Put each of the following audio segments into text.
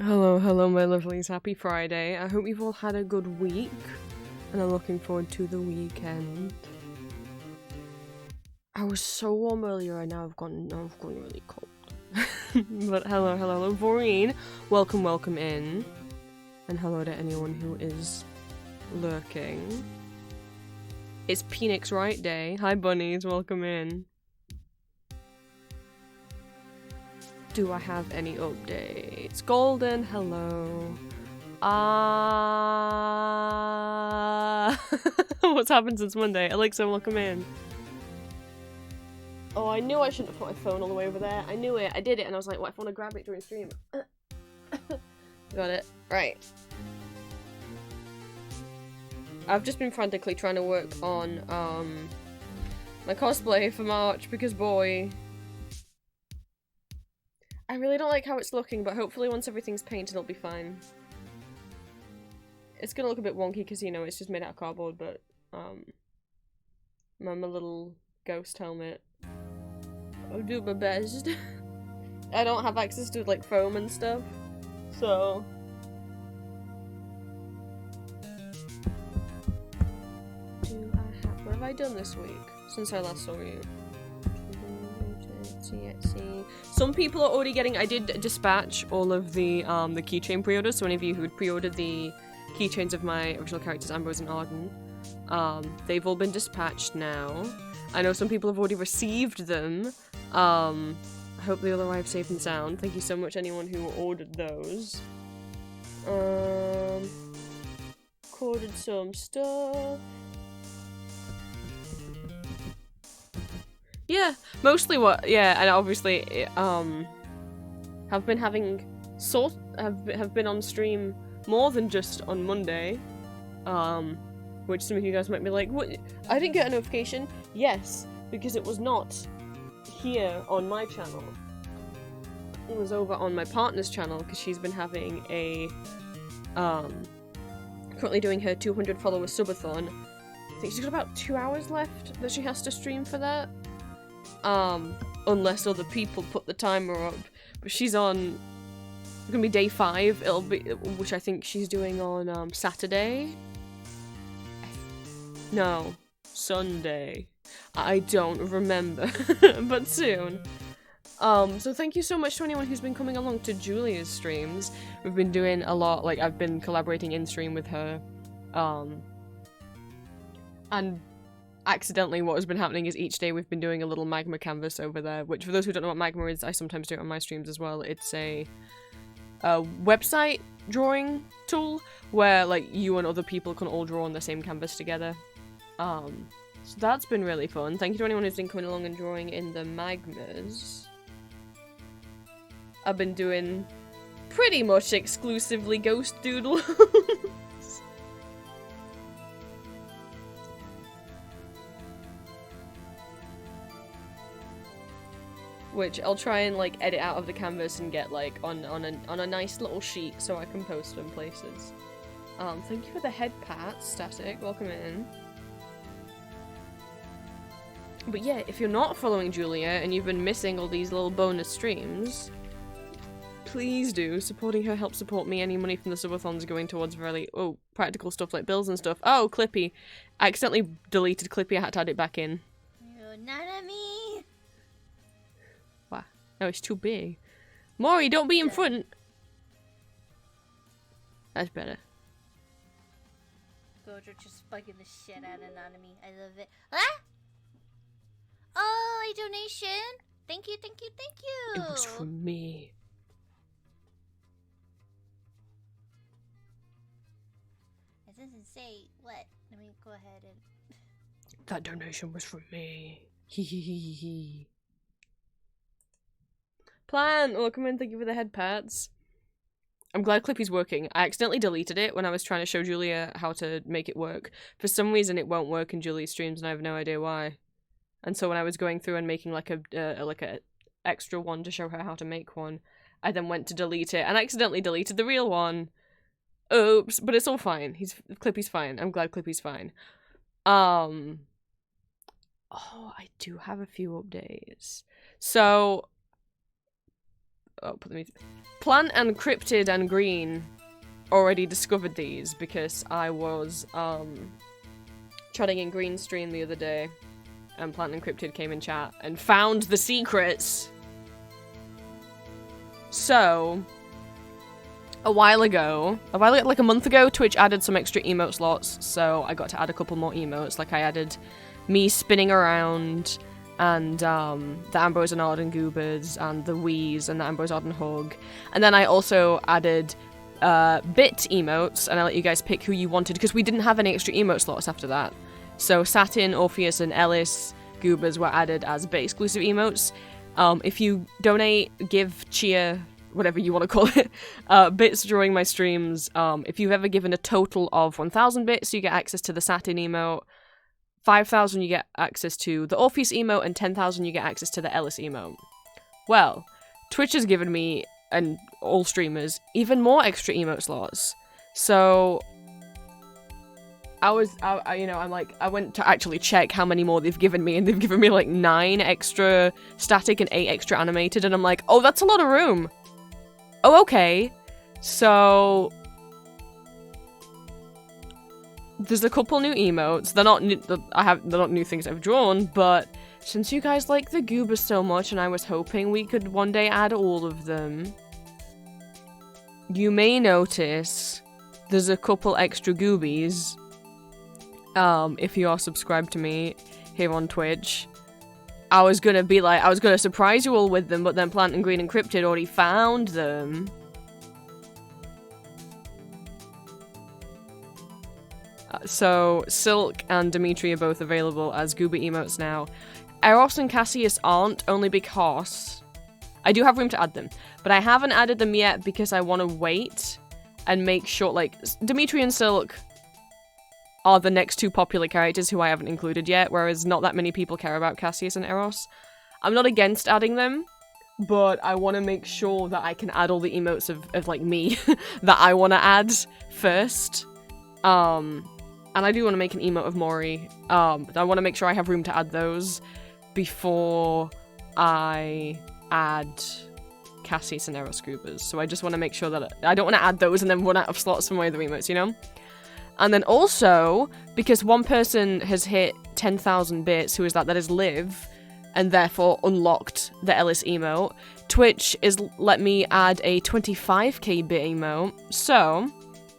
Hello, hello, my lovelies. Happy Friday. I hope you've all had a good week, and I'm looking forward to the weekend. I was so warm earlier, and now I've gone really cold. But hello, Voreen. Welcome in. And hello to anyone who is lurking. It's Phoenix Wright Day. Hi, bunnies. Welcome in. Do I have any updates? Golden, hello. What's happened since Monday? Alexa, welcome in. Oh, I knew I shouldn't have put my phone all the way over there. I knew it. I did it, and I was like, what if I want to grab it during stream? Got it. Right. I've just been frantically trying to work on, my cosplay for March, because boy... I really don't like how it's looking, but hopefully once everything's painted it'll be fine. It's gonna look a bit wonky because, you know, it's just made out of cardboard, but, my little ghost helmet. I'll do my best. I don't have access to, like, foam and stuff, so... What have I done this week since I last saw you? Some people are already getting. I did dispatch all of the keychain pre-orders, so any of you who had pre-ordered the keychains of my original characters, Ambrose and Arden, they've all been dispatched now. I know some people have already received them. I hope they all arrive safe and sound. Thank you so much, anyone who ordered those. Recorded some stuff. Yeah, mostly and obviously, have been having have been on stream more than just on Monday, which some of you guys might be like, what? I didn't get a notification. Yes, because it was not here on my channel. It was over on my partner's channel, because she's been having a, currently doing her 200 follower subathon. I think she's got about 2 hours left that she has to stream for that. Unless other people put the timer up. But she's on, it's gonna be day 5, it'll be, which I think she's doing on, Saturday? No, Sunday. I don't remember, but soon. So thank you so much to anyone who's been coming along to Julia's streams. We've been doing a lot, like, I've been collaborating in stream with her, and accidentally what has been happening is each day we've been doing a little magma canvas over there, which for those who don't know what magma is, I sometimes do it on my streams as well. It's a website drawing tool where, like, you and other people can all draw on the same canvas together. So that's been really fun. Thank you to anyone who's been coming along and drawing in the magmas. I've been doing pretty much exclusively ghost doodle. Which I'll try and, like, edit out of the canvas and get, like, on a nice little sheet so I can post them places. Thank you for the head pat, Static. Welcome in. But yeah, if you're not following Julia and you've been missing all these little bonus streams, please do. Supporting her helps support me. Any money from the subathons going towards really, practical stuff like bills and stuff. Oh, Clippy. I accidentally deleted Clippy. I had to add it back in. Nanami! No, it's too big. Maury, don't be in front! That's better. Gojo just bugging the shit out of Nanami. I love it. Ah! Oh, a donation! Thank you, thank you, thank you! It was from me. It doesn't say what. Let me go ahead and... That donation was from me. Hee hee hee hee hee. Plan! Welcome in, thank you for the head pats. I'm glad Clippy's working. I accidentally deleted it when I was trying to show Julia how to make it work. For some reason it won't work in Julia's streams and I have no idea why. And so when I was going through and making like a extra one to show her how to make one, I then went to delete it and accidentally deleted the real one. Oops, but it's all fine. Clippy's fine. I'm glad Clippy's fine. Oh, I do have a few updates. So oh, Plant and Cryptid and Green already discovered these because I was chatting in Green stream the other day, and Plant and Cryptid came in chat and found the secrets. So, a while ago, like a month ago, Twitch added some extra emote slots, so I got to add a couple more emotes. Like I added me spinning around, and the Ambrose and Arden Goobers, and the Wheeze, and the Ambrose Arden Hug. And then I also added bit emotes, and I let you guys pick who you wanted, because we didn't have any extra emote slots after that. So Satin, Orpheus, and Ellis Goobers were added as bit exclusive emotes. If you donate, give, cheer, whatever you want to call it, bits during my streams, if you've ever given a total of 1,000 bits, you get access to the Satin emote. 5,000 you get access to the Orpheus emote, and 10,000 you get access to the Ellis emote. Well, Twitch has given me, and all streamers, even more extra emote slots. So I went to actually check how many more they've given me, and they've given me like 9 extra static and 8 extra animated, and I'm like, oh, that's a lot of room. Oh, okay. So there's a couple new emotes. They're not new things I've drawn, but since you guys like the Goobers so much, and I was hoping we could one day add all of them, you may notice there's a couple extra Goobies. If you are subscribed to me here on Twitch, I was gonna surprise you all with them, but then Plant and Green and Cryptid already found them. So, Silk and Dimitri are both available as Goober emotes now. Eros and Cassius aren't, only because I do have room to add them, but I haven't added them yet because I want to wait and make sure, like, Dimitri and Silk are the next 2 popular characters who I haven't included yet, whereas not that many people care about Cassius and Eros. I'm not against adding them, but I want to make sure that I can add all the emotes of like, me that I want to add first. And I do want to make an emote of Mori, but I want to make sure I have room to add those before I add Cassius and Eros Goobers. So I just want to make sure that I don't want to add those and then run out of slots for my other emotes, you know? And then also, because one person has hit 10,000 bits, who is that? That is Liv, and therefore unlocked the Ellis emote, Twitch is let me add a 25k bit emote. So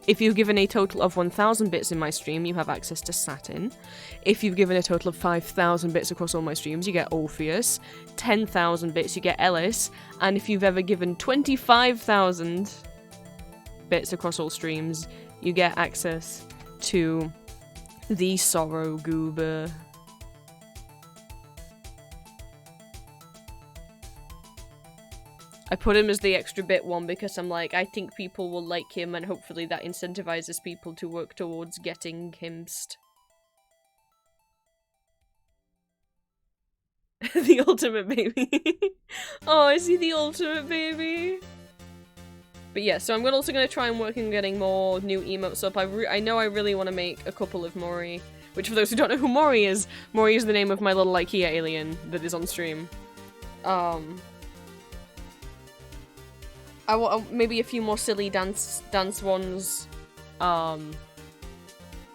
if you've given a total of 1,000 bits in my stream, you have access to Satin. If you've given a total of 5,000 bits across all my streams, you get Orpheus. 10,000 bits, you get Ellis. And if you've ever given 25,000 bits across all streams, you get access to the Sorrow Goober. I put him as the extra bit one because I'm like, I think people will like him, and hopefully that incentivizes people to work towards getting him. The ultimate baby. Oh, I see the ultimate baby. But yeah, so I'm also going to try and work on getting more new emotes up. I know I really want to make a couple of Mori, which for those who don't know who Mori is the name of my little IKEA alien that is on stream. I want maybe a few more silly dance ones.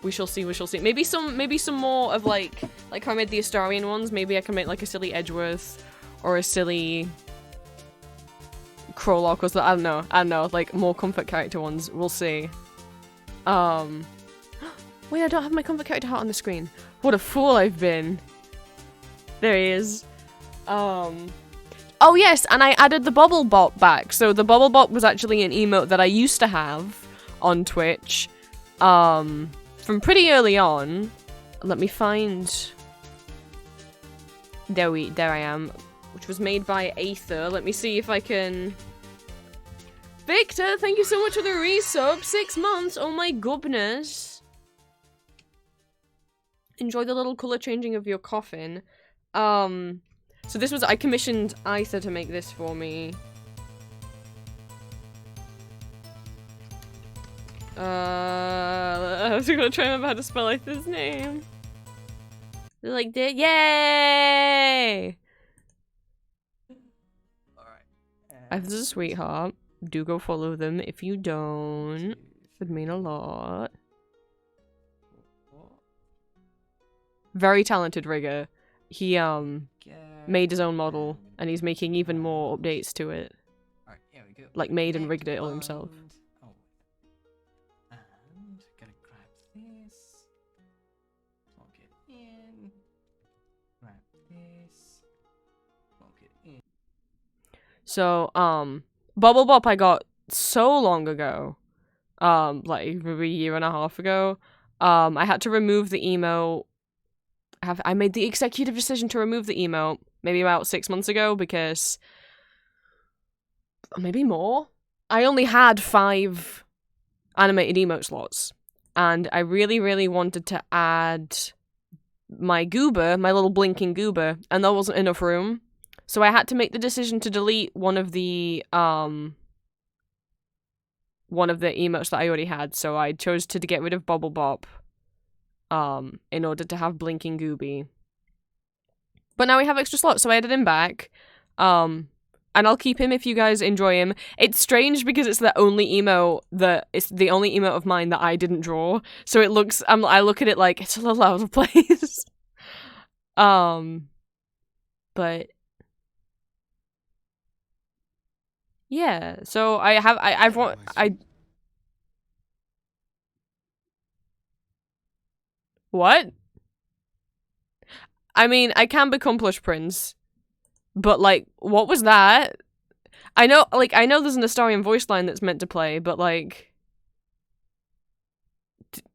We shall see. Maybe some more of like how I made the Astarian ones. Maybe I can make like a silly Edgeworth or a silly Crowlock or something. I don't know, like more comfort character ones. We'll see. Wait, I don't have my comfort character heart on the screen. What a fool I've been. There he is. Oh yes, and I added the Bobblebot back. So the Bobblebot was actually an emote that I used to have on Twitch from pretty early on. Let me find... There I am. Which was made by Aether. Let me see if I can... Victor, thank you so much for the resub. 6 months. Oh my goodness. Enjoy the little colour changing of your coffin. So this was, I commissioned Aether to make this for me. I was gonna try and remember how to spell Aether's name. Like, yay! Alright, This is a sweetheart. Do go follow them if you don't. Would mean a lot. Very talented rigger. He made his own model and he's making even more updates to it. Alright, here we go. Like made and rigged it all himself. Oh. And gotta grab this. Plug it in. Grab this. Plug it in. So, Bubble Bop I got so long ago. Like maybe a year and a half ago. I had to remove the emote. I made the executive decision to remove the emote maybe about 6 months ago because maybe more. I only had 5 animated emote slots and I really wanted to add my goober, my little blinking goober, and there wasn't enough room. So I had to make the decision to delete one of the emotes that I already had. So I chose to get rid of Bubble Bop. In order to have Blinking Gooby. But now we have extra slots, so I added him back. And I'll keep him if you guys enjoy him. It's strange because it's the only emote of mine that I didn't draw. So it looks, I look at it like, it's a little out of place. But yeah, so What? I mean, I can become Plush Prince, but like, what was that? I know there's an Astarian voice line that's meant to play, but like,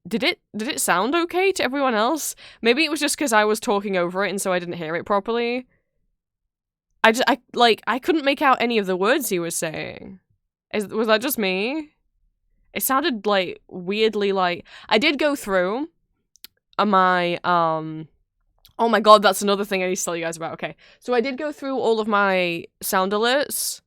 did it sound okay to everyone else? Maybe it was just because I was talking over it and so I didn't hear it properly. I couldn't make out any of the words he was saying. Was that just me? It sounded like weirdly like I did go through. Oh my god, that's another thing I need to tell you guys about. Okay, so I did go through all of my sound alerts.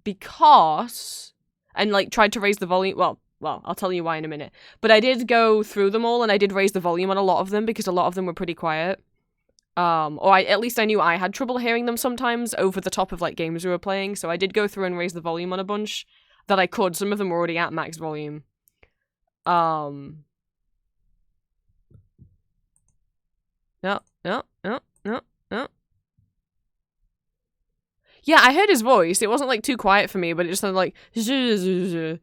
Because, and like tried to raise the volume, well, I'll tell you why in a minute. But I did go through them all and I did raise the volume on a lot of them because a lot of them were pretty quiet. At least I knew I had trouble hearing them sometimes over the top of like games we were playing, so I did go through and raise the volume on a bunch that I could. Some of them were already at max volume. No. Yeah, I heard his voice. It wasn't like too quiet for me, but it just sounded like is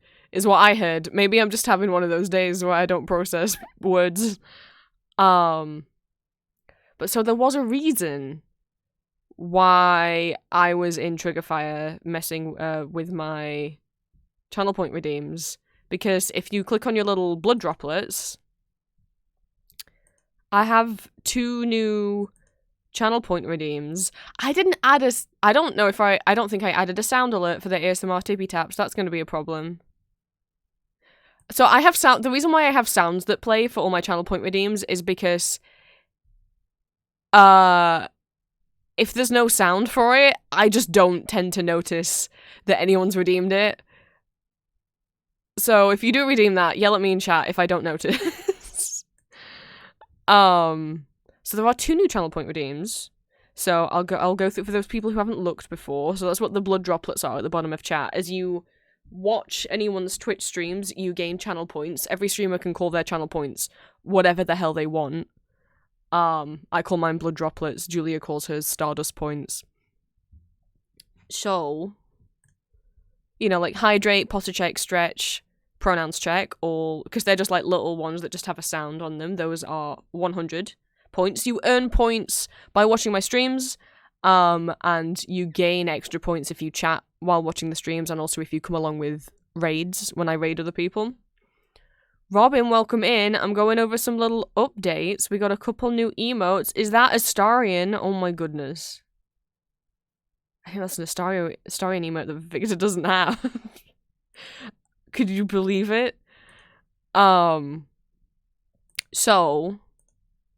what I heard. Maybe I'm just having one of those days where I don't process words. But so there was a reason why I was in Triggerfire messing with my channel point redeems. Because if you click on your little blood droplets, I have 2 new channel point redeems. I don't think I added a sound alert for the ASMR tippy taps. That's going to be a problem. So I have the reason why I have sounds that play for all my channel point redeems is because if there's no sound for it, I just don't tend to notice that anyone's redeemed it. So if you do redeem that, yell at me in chat if I don't notice. So there are 2 new channel point redeems. So I'll go through for those people who haven't looked before. So that's what the blood droplets are at the bottom of chat. As you watch anyone's Twitch streams, you gain channel points. Every streamer can call their channel points whatever the hell they want. I call mine blood droplets. Julia calls hers stardust points. So, you know, like hydrate, posture check, stretch, pronouns check, all because they're just like little ones that just have a sound on them. Those are 100 points. You earn points by watching my streams, and you gain extra points if you chat while watching the streams, and also if you come along with raids when I raid other people. Robin, welcome in. I'm going over some little updates. We got a couple new emotes. Is that Astarian? Oh my goodness. I think that's an Astarian emote that Victor doesn't have. Could you believe it? Sorry, I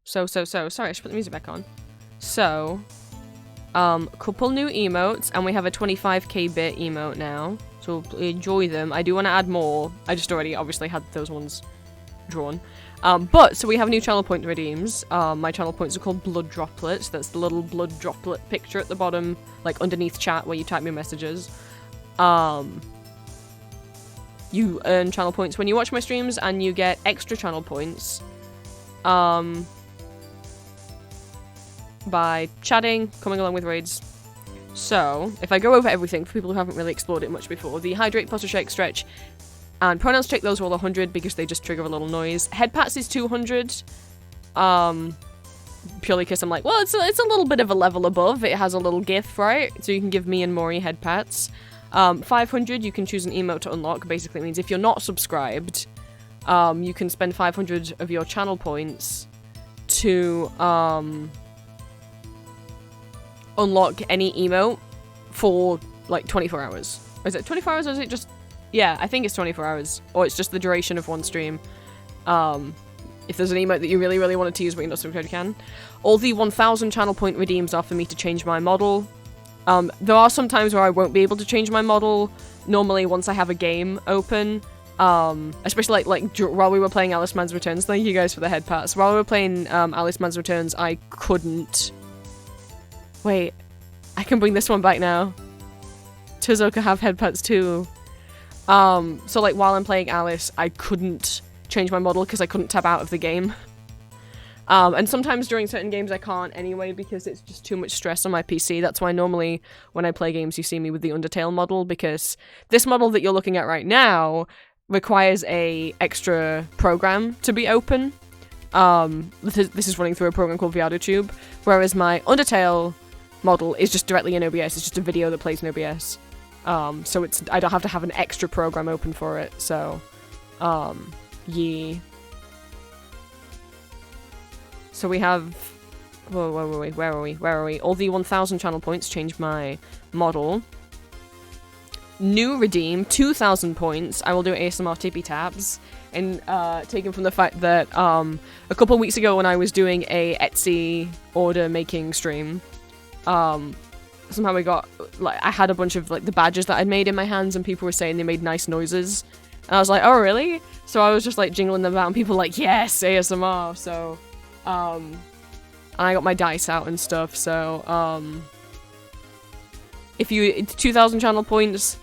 should put the music back on. So, couple new emotes, and we have a 25k bit emote now. So enjoy them. I do want to add more. I just already obviously had those ones drawn. But, so we have new channel point redeems. My channel points are called blood droplets. That's the little blood droplet picture at the bottom, like underneath chat where you type your messages. You earn channel points when you watch my streams, and you get extra channel points by chatting, coming along with raids. So, if I go over everything for people who haven't really explored it much before, the hydrate, posture shake, stretch, and pronouns check, those are all 100 because they just trigger a little noise. Head pats is 200. Purely because I'm like, well, it's a little bit of a level above. It has a little gif, right? So you can give me and Maury head pats. 500, you can choose an emote to unlock. Basically, it means if you're not subscribed, you can spend 500 of your channel points to unlock any emote for like 24 hours. Is it 24 hours or is it just... Yeah, I think it's 24 hours. Or it's just the duration of one stream. If there's an emote that you really, really wanted to use but you're not subscribed, you can. All the 1000 channel point redeems are for me to change my model. There are some times where I won't be able to change my model. Normally, once I have a game open. Especially like while we were playing Alice Man's Returns. Thank you guys for the head pats. While we were playing Alice Man's Returns, I couldn't... Wait, I can bring this one back now. Tuzo can have head pats too. So like while I'm playing Alice, I couldn't change my model because I couldn't tab out of the game. And sometimes during certain games I can't anyway because it's just too much stress on my PC. That's why normally when I play games you see me with the Undertale model, because this model that you're looking at right now requires a extra program to be open. This is running through a program called ENVtuber, whereas my Undertale model is just directly in OBS. It's just a video that plays in OBS. So I don't have to have an extra program open for it. So, yeah. So we have... Whoa, where are we? All the 1000 channel points change my model. New redeem, 2000 points. I will do ASMR tippy taps. And taken from the fact that a couple of weeks ago when I was doing a Etsy order making stream, somehow we got, like, I had a bunch of, like, the badges that I'd made in my hands and people were saying they made nice noises. And I was like, oh, really? So I was just, like, jingling them out and people were like, yes, ASMR. So, and I got my dice out and stuff. So, if you, 2000 channel points,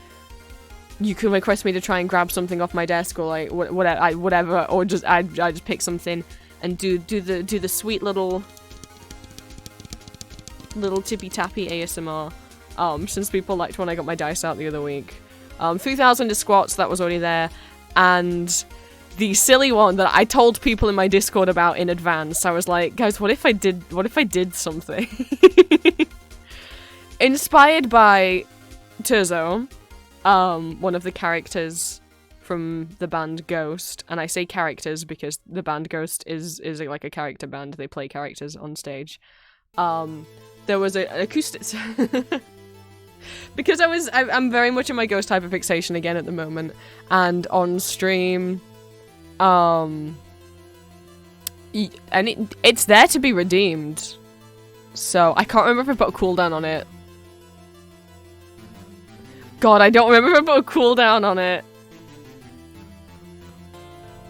you can request me to try and grab something off my desk or, like, whatever, or just, I just pick something and do the sweet little tippy tappy ASMR, since people liked when I got my dice out the other week. 3000 is squats, that was already there, and the silly one that I told people in my Discord about in advance. I was like, guys, what if I did something? Inspired by Tuzo, one of the characters from the band Ghost, and I say characters because the band Ghost is like a character band. They play characters on stage. There was an acoustic... Because I'm very much in my Ghost hyperfixation again at the moment, and on stream, and it's there to be redeemed, so I can't remember if I put a cooldown on it. God, I don't remember if I put a cooldown on it.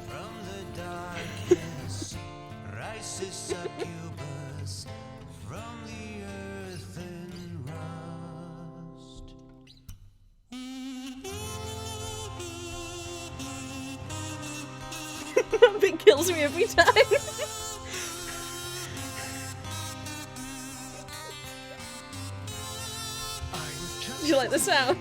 From the darkness rises succubus from the earthen rust. It kills me every time. Do you like the sound?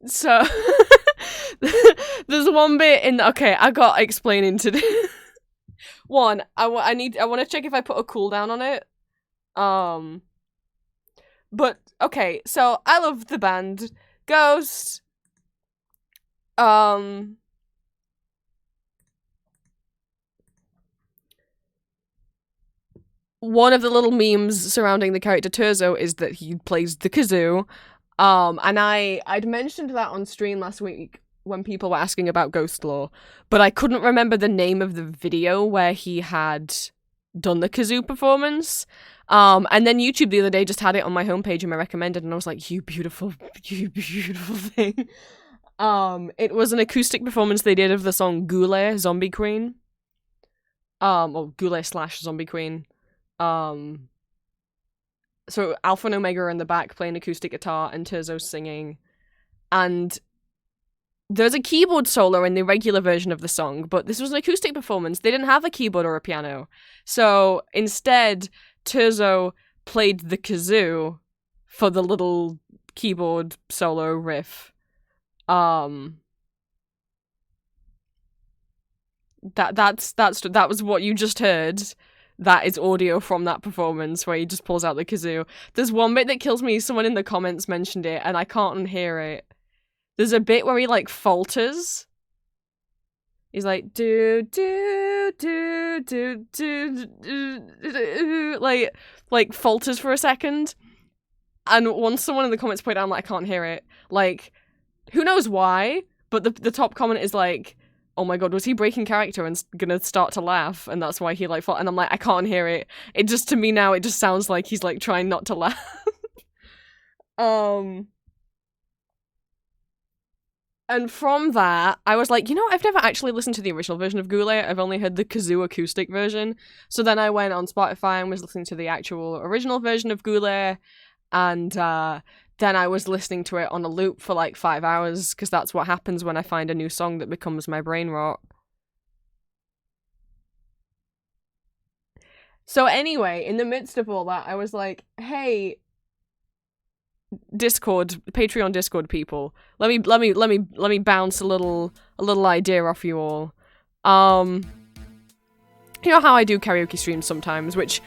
So, there's one bit in... Okay, I got explaining to do. One, I want to check if I put a cooldown on it. But, okay, so I love the band Ghost. One of the little memes surrounding the character Tuzo is that he plays the kazoo. And I'd mentioned that on stream last week when people were asking about Ghost lore, but I couldn't remember the name of the video where he had done the kazoo performance. And then YouTube the other day just had it on my homepage in my recommended, and I was like, you beautiful thing. It was an acoustic performance they did of the song Goulet, Zombie Queen. Or Goulet / Zombie Queen. So Alpha and Omega are in the back playing acoustic guitar and Terzo's singing. And there's a keyboard solo in the regular version of the song, but this was an acoustic performance. They didn't have a keyboard or a piano. So instead, Terzo played the kazoo for the little keyboard solo riff. That was what you just heard. That is audio from that performance where he just pulls out the kazoo. There's one bit that kills me. Someone in the comments mentioned it, and I can't unhear it. There's a bit where he, like, falters. He's like, do, do, do, do, do, do, like, falters for a second. And once someone in the comments pointed out, I'm like, I can't hear it. Like, who knows why? But the top comment is like, oh my god, was he breaking character and gonna start to laugh? And that's why he, like, and I'm like, I can't hear it. It just, to me now, it just sounds like he's, like, trying not to laugh. And from that, I was like, you know, I've never actually listened to the original version of Goulet. I've only heard the kazoo acoustic version. So then I went on Spotify and was listening to the actual original version of Goulet. And then I was listening to it on a loop for like 5 hours, because that's what happens when I find a new song that becomes my brain rot. So anyway, in the midst of all that, I was like, hey, Patreon Discord people, let me bounce a little idea off you all. You know how I do karaoke streams sometimes, which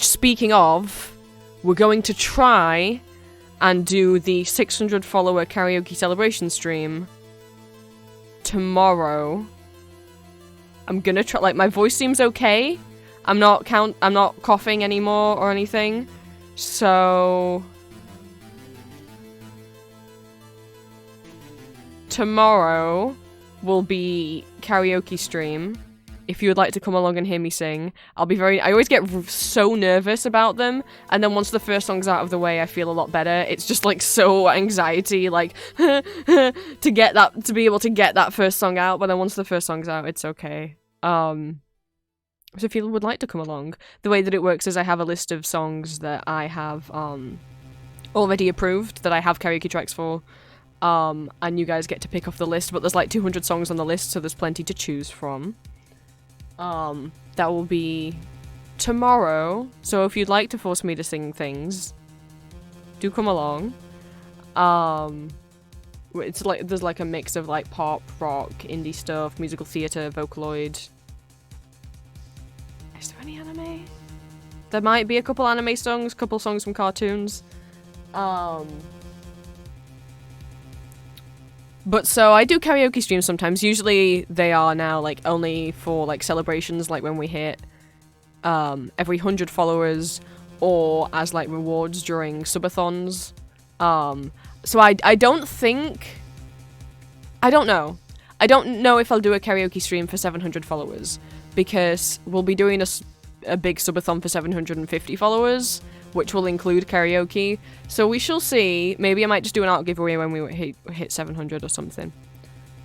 speaking of, we're going to try and do the 600 follower karaoke celebration stream tomorrow. I'm gonna try, like, my voice seems okay. I'm not coughing anymore or anything. So tomorrow will be karaoke stream. If you would like to come along and hear me sing, I always get so nervous about them, and then once the first song's out of the way, I feel a lot better. It's just, like, so anxiety, like, to be able to get that first song out, but then once the first song's out, it's okay. So if you would like to come along, the way that it works is I have a list of songs that I have, already approved, that I have karaoke tracks for, and you guys get to pick off the list, but there's, like, 200 songs on the list, so there's plenty to choose from. That will be tomorrow, so if you'd like to force me to sing things, do come along. It's like, there's like a mix of like pop, rock, indie stuff, musical theatre, Vocaloid. Is there any anime? There might be a couple anime songs, couple songs from cartoons. But so I do karaoke streams sometimes. Usually they are now like only for like celebrations, like when we hit every 100 followers, or as like rewards during subathons. So I don't know. I don't know if I'll do a karaoke stream for 700 followers, because we'll be doing a big subathon for 750 followers, which will include karaoke. So we shall see. Maybe I might just do an art giveaway when we hit 700 or something.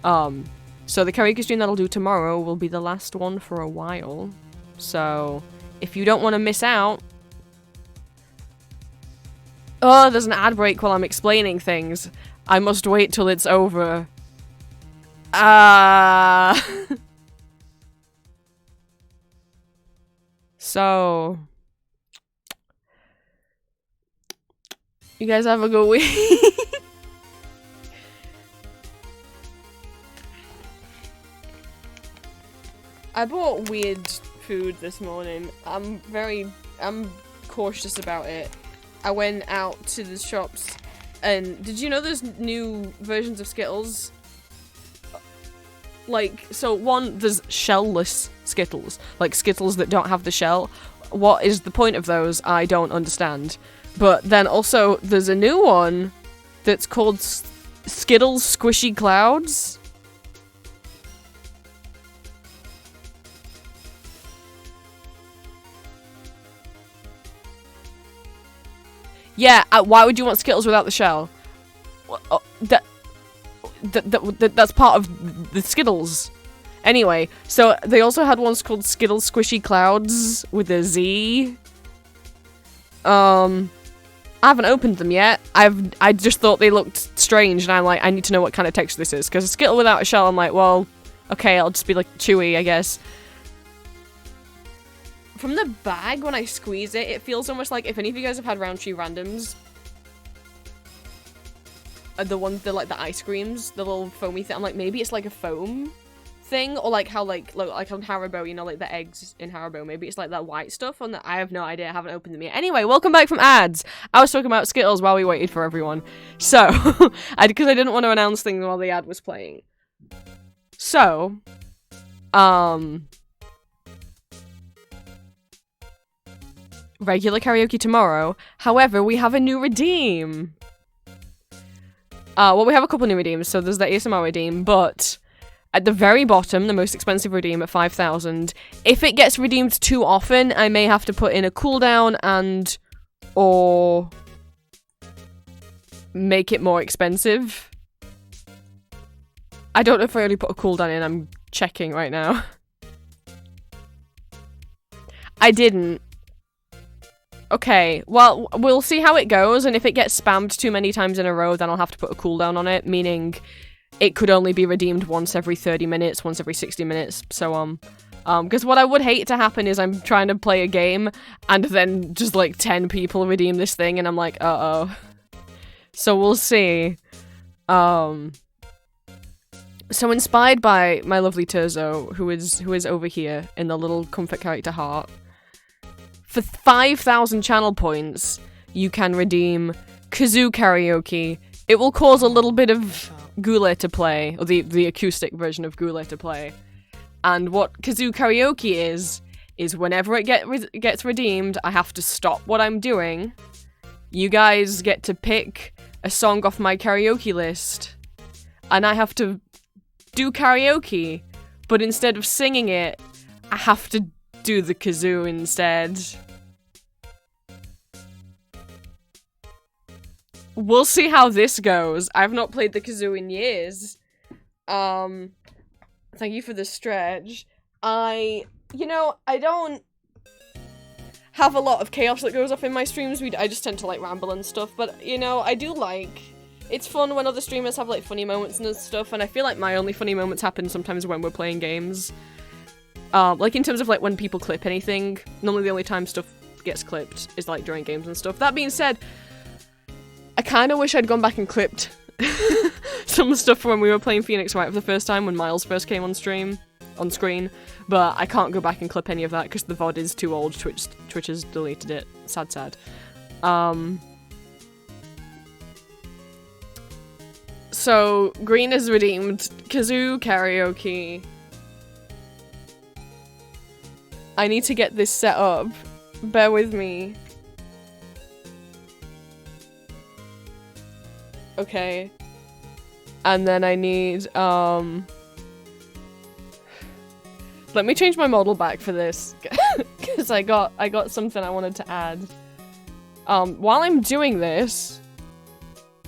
So the karaoke stream that I'll do tomorrow will be the last one for a while. So if you don't want to miss out... Oh, there's an ad break while I'm explaining things. I must wait till it's over. So... You guys have a good week. I bought weird food this morning. I'm cautious about it. I went out to the shops, and did you know there's new versions of Skittles? Like, so one, there's shell-less Skittles. Like, Skittles that don't have the shell. What is the point of those? I don't understand. But then also, there's a new one that's called Skittles Squishy Clouds. Yeah, why would you want Skittles without the shell? That's part of the Skittles. Anyway, so they also had ones called Skittles Squishy Clouds with a Z. I haven't opened them yet. I just thought they looked strange, and I'm like, I need to know what kind of texture this is. Because a Skittle without a shell, I'm like, well, okay, I'll just be like chewy, I guess. From the bag, when I squeeze it, it feels almost like, if any of you guys have had Roundtree Randoms, the ones, like the ice creams, the little foamy thing, I'm like, maybe it's like a foam thing, or like how like on Haribo, you know, like the eggs in Haribo, maybe it's like that white stuff on that. I have no idea, I haven't opened them yet. Anyway, welcome back from ads. I was talking about Skittles while we waited for everyone. So, because I didn't want to announce things while the ad was playing. So, regular karaoke tomorrow. However, we have a new redeem. Well, we have a couple new redeems. So there's the ASMR redeem, but at the very bottom, the most expensive redeem at 5,000. If it gets redeemed too often, I may have to put in a cooldown and or make it more expensive. I don't know if I already put a cooldown in. I'm checking right now. I didn't. Okay, well, we'll see how it goes, and if it gets spammed too many times in a row, then I'll have to put a cooldown on it, meaning it could only be redeemed once every 30 minutes, once every 60 minutes, so on. Because what I would hate to happen is I'm trying to play a game, and then just, like, 10 people redeem this thing, and I'm like, uh-oh. So we'll see. So inspired by my lovely Terzo, who is over here in the little comfort character heart, for 5,000 channel points, you can redeem Kazoo Karaoke. It will cause a little bit of Goulet to play, or the acoustic version of Goulet to play. And what Kazoo Karaoke is whenever it gets redeemed, I have to stop what I'm doing. You guys get to pick a song off my karaoke list, and I have to do karaoke, but instead of singing it, I have to do the kazoo instead. We'll see how this goes. I've not played the kazoo in years. Thank you for the stretch. I don't have a lot of chaos that goes off in my streams. I just tend to like ramble and stuff, but you know, I do like, it's fun when other streamers have like funny moments and stuff, and I feel like my only funny moments happen sometimes when we're playing games. Like in terms of like when people clip anything, normally the only time stuff gets clipped is like during games and stuff. That being said, I kind of wish I'd gone back and clipped some stuff when we were playing Phoenix Wright for the first time, when Miles first came on screen, but I can't go back and clip any of that because the VOD is too old. Twitch has deleted it. Sad. So Green is redeemed Kazoo Karaoke. I need to get this set up. Bear with me. Okay. And then I need, let me change my model back for this. Because I got something I wanted to add. While I'm doing this,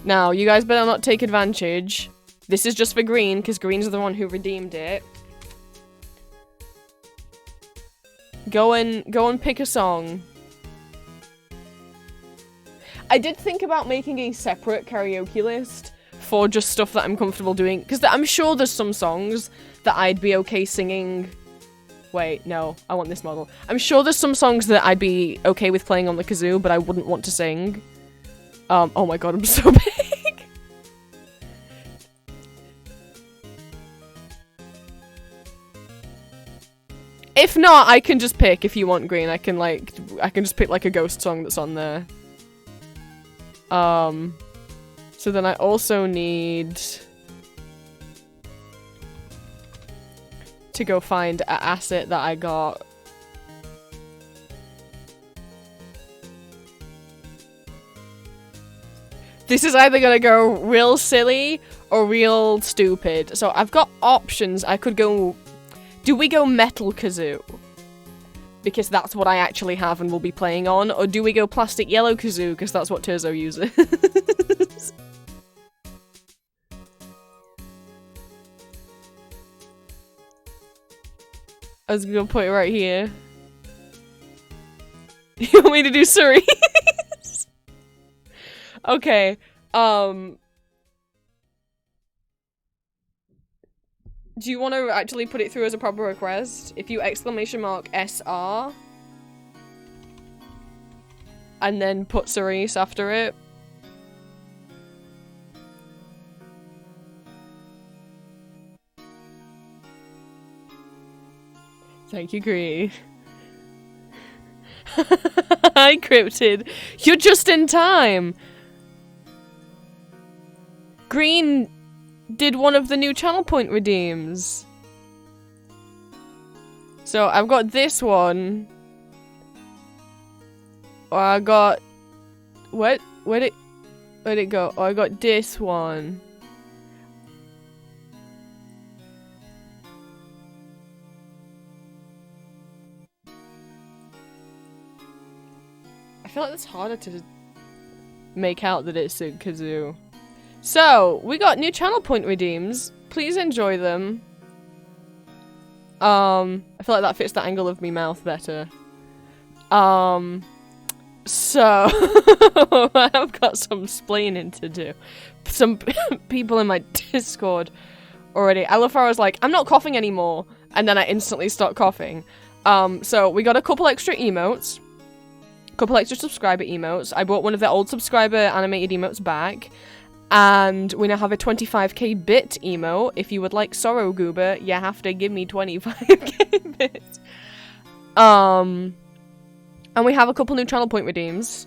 now, you guys better not take advantage. This is just for Green, because Green's the one who redeemed it. Go and pick a song. I did think about making a separate karaoke list for just stuff that I'm comfortable doing, because I'm sure there's some songs that I'd be okay singing. Wait, no, I want this model. I'm sure there's some songs that I'd be okay with playing on the kazoo, but I wouldn't want to sing. Oh my god, I'm so big! If not, I can just pick, if you want Green, I can just pick like a ghost song that's on there. So then I also need to go find an asset that I got. This is either gonna go real silly or real stupid. So I've got options. I could go... Do we go metal kazoo? because that's what I actually have and will be playing on, or do we go plastic yellow kazoo because that's what Turzo uses? I was gonna put it right here. You want me to do cerise? Okay, do you want to actually put it through as a proper request? If you !SR and then put cerise after it. Thank you, Green. Hi, Cryptid. You're just in time. Green did one of the new channel point redeems. So I've got this one. Or I got what? Where'd it go? Oh, I got this one. I feel like it's harder to make out that it's a kazoo. So, we got new channel point redeems. Please enjoy them. I feel like that fits the angle of me mouth better. So, I've got some splaining to do. Some people in my Discord already. I love how I was like, I'm not coughing anymore, and then I instantly start coughing. So we got a couple extra emotes. Couple extra subscriber emotes. I bought one of the old subscriber animated emotes back. And we now have a 25k bit emote. If you would like Sorrow Goober, you have to give me 25k bits. And we have a couple new channel point redeems.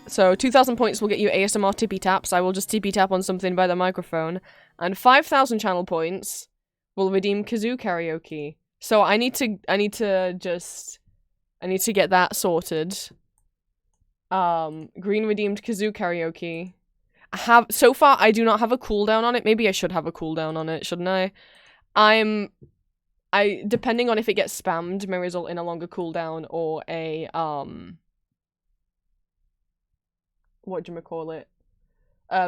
So 2,000 points will get you ASMR tippy taps. I will just tippy tap on something by the microphone. And 5,000 channel points will redeem kazoo karaoke. So I need to get that sorted. Green redeemed kazoo karaoke. So far I do not have a cooldown on it. Maybe I should have a cooldown on it, shouldn't I? Depending on if it gets spammed, may result in a longer cooldown or a whatchamacallit?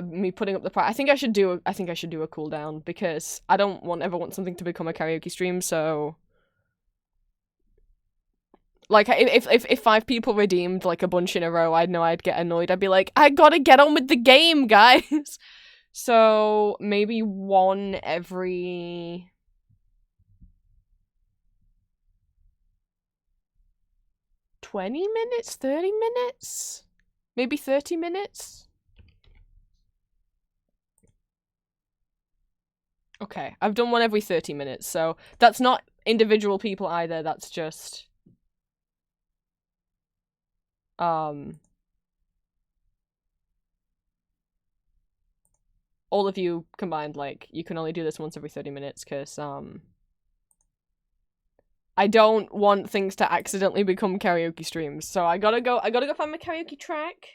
Me putting up the price. I think I should do a cooldown because I don't ever want something to become a karaoke stream, so like, if 5 people redeemed, like, a bunch in a row, I'd know I'd get annoyed. I'd be like, I gotta get on with the game, guys! So, maybe one every... $20 minutes? 30 minutes? Maybe 30 minutes? Okay, I've done one every 30 minutes, so that's not individual people either, that's just... all of you combined, like, you can only do this once every 30 minutes, because, I don't want things to accidentally become karaoke streams, so I gotta go find my karaoke track.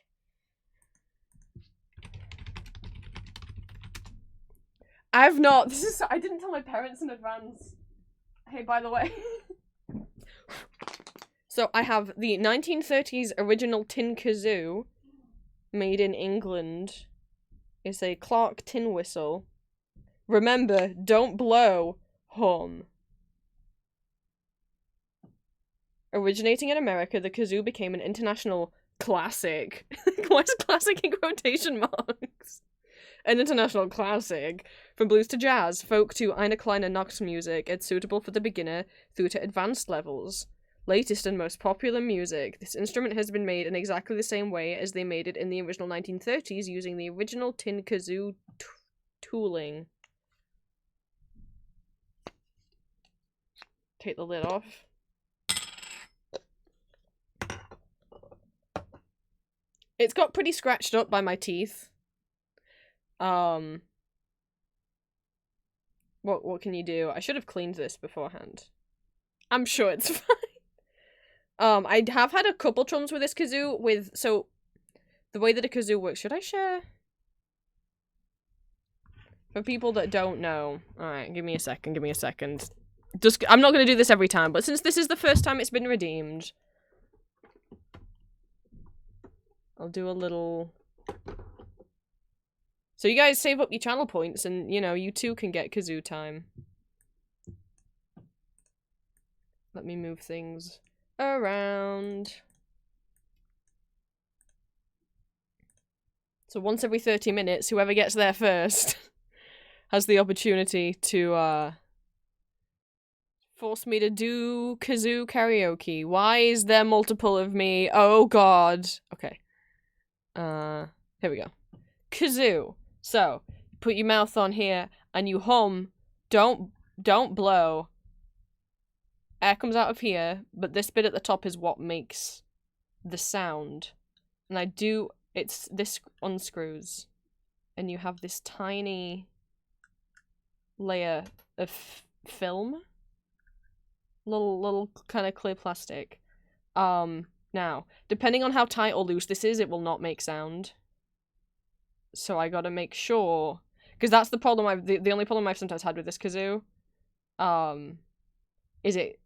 I didn't tell my parents in advance. Hey, by the way. So I have the 1930s original tin kazoo, made in England. It's a Clark tin whistle. Remember, don't blow, hum. Originating in America, the kazoo became an international classic. Why is classic in quotation marks? An international classic. From blues to jazz, folk to Ina Kleiner Knox music, it's suitable for the beginner through to advanced levels. Latest and most popular music. This instrument has been made in exactly the same way as they made it in the original 1930s, using the original tin kazoo tooling. Take the lid off. It's got pretty scratched up by my teeth. What can you do? I should have cleaned this beforehand. I'm sure it's fine. I have had a couple trums with this kazoo so the way that a kazoo works, should I share? For people that don't know. Alright, give me a second. Just, I'm not going to do this every time, but since this is the first time it's been redeemed, I'll do a little... So you guys save up your channel points and, you know, you too can get kazoo time. Let me move things around. So once every 30 minutes, whoever gets there first has the opportunity to, force me to do kazoo karaoke. Why is there multiple of me? Oh god. Okay. Here we go. Kazoo. So, put your mouth on here and you hum. Don't blow. Air comes out of here, but this bit at the top is what makes the sound. And this unscrews. And you have this tiny layer of film. Little kind of clear plastic. Now, depending on how tight or loose this is, it will not make sound. So I gotta make sure, because that's the problem the only problem I've sometimes had with this kazoo, is it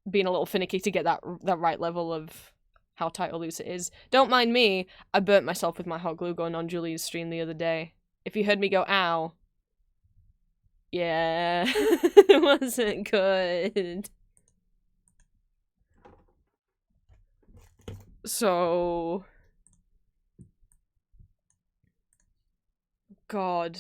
being a little finicky to get that right level of how tight or loose it is. Don't mind me, I burnt myself with my hot glue gun on Julie's stream the other day. If you heard me go, ow. Yeah, it wasn't good. So... God.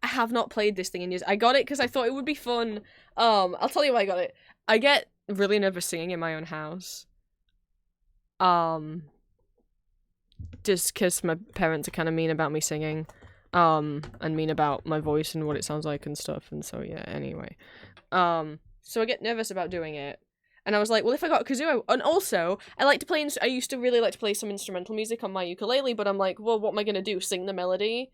I have not played this thing in years. I got it because I thought it would be fun. I'll tell you why I got it. I get really nervous singing in my own house. Just because my parents are kind of mean about me singing. And mean about my voice and what it sounds like and stuff, and so yeah, anyway. So I get nervous about doing it. And I was like, well, if I got a kazoo, and also, I used to really like to play some instrumental music on my ukulele, but I'm like, well, what am I gonna do, sing the melody?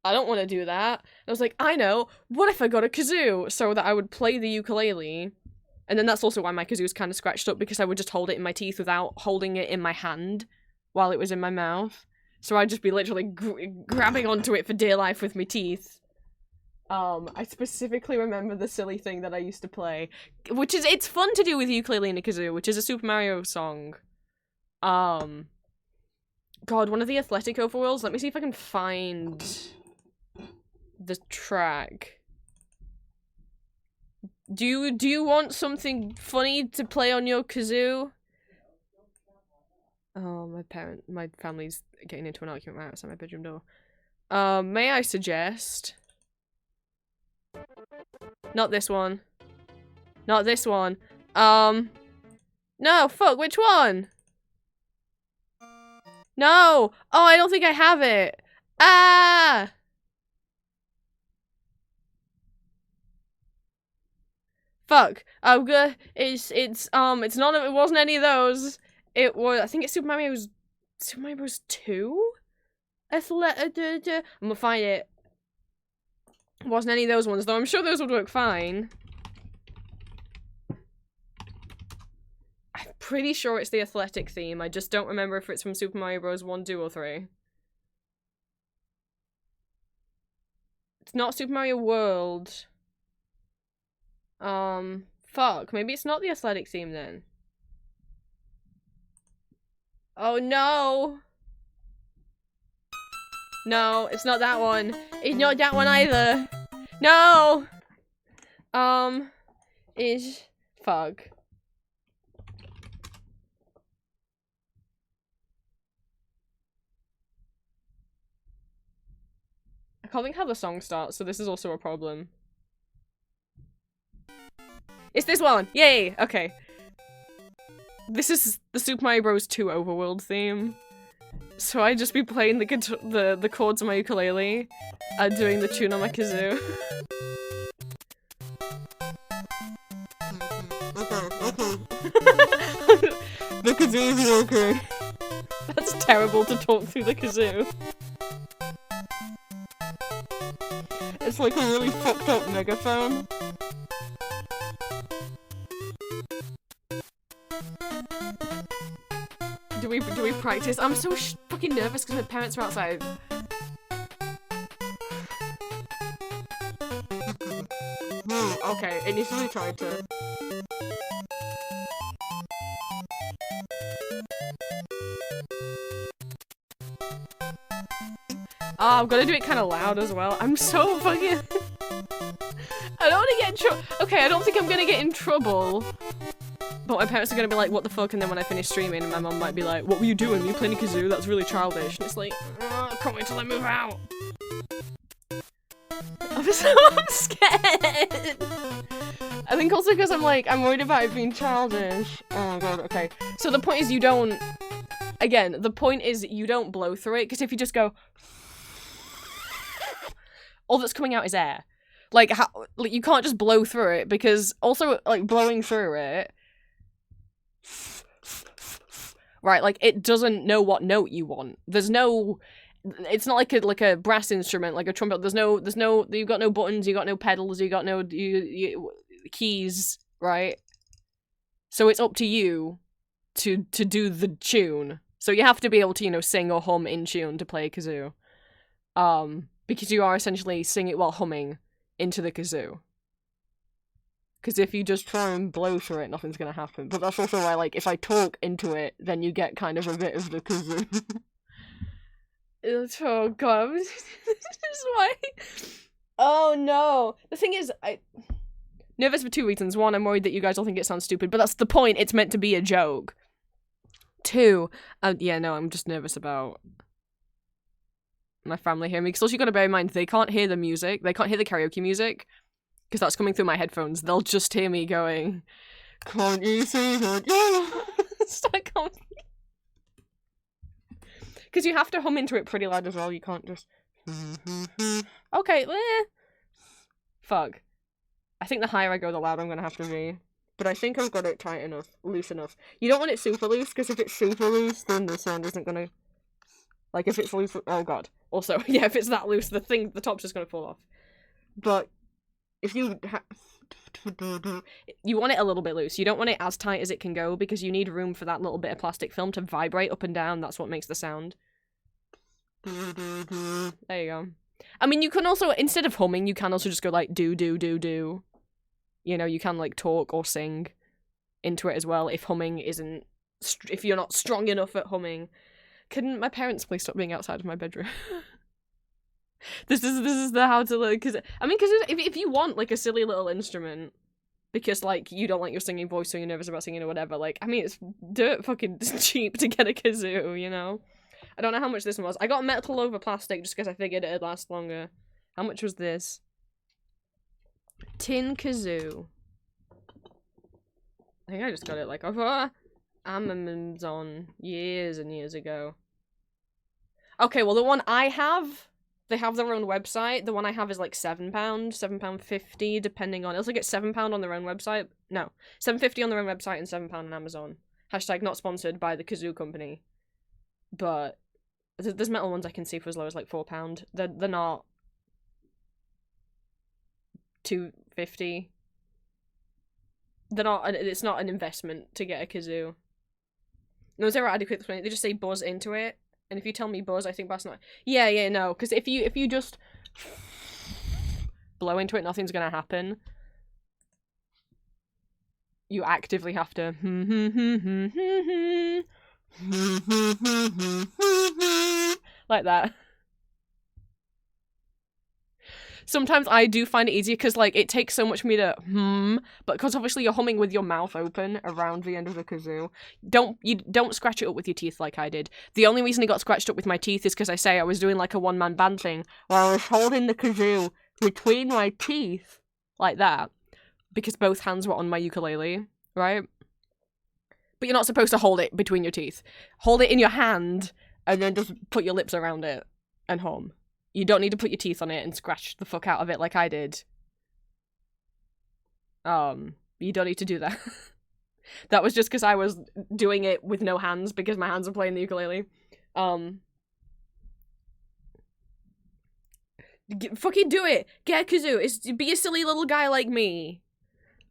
I don't want to do that. And I was like, I know, what if I got a kazoo? So that I would play the ukulele, and then that's also why my kazoo is kind of scratched up, because I would just hold it in my teeth without holding it in my hand while it was in my mouth. So I'd just be literally grabbing onto it for dear life with my teeth. I specifically remember the silly thing that I used to play, which is, it's fun to do with ukulele and a kazoo, which is a Super Mario song. God, one of the athletic overworlds, let me see if I can find the track. Do you want something funny to play on your kazoo? Oh, my family's getting into an argument right outside my bedroom door. May I suggest? Not this one. Not this one. No, fuck, which one? No! Oh, I don't think I have it. Ah! Fuck. It's none of, it wasn't any of those. It was, I think it's Super Mario Bros. 2? I'm gonna find it. It wasn't any of those ones, though I'm sure those would work fine. I'm pretty sure it's the athletic theme, I just don't remember if it's from Super Mario Bros. 1, 2, or 3. It's not Super Mario World. Fuck, maybe it's not the athletic theme then. Oh no! No, it's not that one. It's not that one either. No! Fuck. I can't think how the song starts, so this is also a problem. It's this one! Yay! Okay. This is the Super Mario Bros. 2 overworld theme. So I just be playing the chords on my ukulele and doing the tune on my kazoo. The kazoo is okay. That's terrible to talk through the kazoo. It's like a really fucked up megaphone. Do we practice? I'm so fucking nervous because my parents are outside. Okay, it needs to be tried to. Oh, I've got to do it kind of loud as well. I'm so fucking... I don't want to get in trouble. Okay, I don't think I'm gonna get in trouble. But my parents are gonna be like, what the fuck? And then when I finish streaming, my mom might be like, what were you doing? Were you playing a kazoo? That's really childish. And it's like, I can't wait till I move out. I'm so scared. I think also because I'm worried about it being childish. Oh my god, okay. So the point is you don't... Again, the point is you don't blow through it, because if you just go... all that's coming out is air. Like, you can't just blow through it, because also, like, blowing through it... Right, like, it doesn't know what note you want. There's no... It's not like a brass instrument, like a trumpet. There's no, you've got no buttons, you got no pedals, you got no keys, right? So it's up to you to do the tune. So you have to be able to, you know, sing or hum in tune to play a kazoo. Because you are essentially singing it while humming into the kazoo. Because if you just try and blow through it, nothing's gonna happen. But that's also why, like, if I talk into it, then you get kind of a bit of the kazoo. Oh god, this is why. Oh no. The thing is, nervous for 2 reasons. One, I'm worried that you guys will think it sounds stupid, but that's the point, it's meant to be a joke. Two, yeah, no, I'm just nervous about my family hearing me, because also you gotta bear in mind, they can't hear the music, they can't hear the karaoke music, because that's coming through my headphones. They'll just hear me going, can't you see that? Start coming. Because you have to hum into it pretty loud as well, you can't just... Okay, fuck. I think the higher I go, the louder I'm gonna have to be. But I think I've got it tight enough, loose enough. You don't want it super loose, because if it's super loose, then the sound isn't gonna... Like, if it's loose... Oh god. Also, yeah, if it's that loose, the top's just gonna fall off. But, if you... You want it a little bit loose. You don't want it as tight as it can go, because you need room for that little bit of plastic film to vibrate up and down. That's what makes the sound. There you go. I mean, you can also, instead of humming, you can also just go like, do, do, do, do. You know, you can, like, talk or sing into it as well, if humming isn't... if you're not strong enough at humming. Couldn't my parents please stop being outside of my bedroom? This is the how to look, because I mean, because if you want like a silly little instrument, because like you don't like your singing voice, so you're nervous about singing or whatever, like I mean it's dirt fucking cheap to get a kazoo, you know. I don't know how much this one was. I got metal over plastic just because I figured it'd last longer. How much was this? Tin kazoo. I think I just got it like over Amazon years and years ago. Okay, well the one I have. They have their own website. The one I have is like £7, £7.50, depending on... It's like it's £7 on their own website. No, £7.50 on their own website and £7 on Amazon. Hashtag not sponsored by the kazoo company. But there's metal ones I can see for as low as like £4. They're not $2.50. They're not... It's not an investment to get a kazoo. No zero adequate. They just say buzz into it. And if you tell me buzz, I think that's not... Yeah, no. Because if you just blow into it, nothing's gonna happen. You actively have to... like that. Sometimes I do find it easier because, like, it takes so much for me to but because obviously you're humming with your mouth open around the end of the kazoo. You don't scratch it up with your teeth like I did. The only reason it got scratched up with my teeth is because I was doing, like, a one-man band thing where I was holding the kazoo between my teeth, like that, because both hands were on my ukulele, right? But you're not supposed to hold it between your teeth. Hold it in your hand, and then just put your lips around it and hum. You don't need to put your teeth on it and scratch the fuck out of it like I did. You don't need to do that. That was just because I was doing it with no hands because my hands are playing the ukulele. Fucking do it! Get a kazoo! Be a silly little guy like me.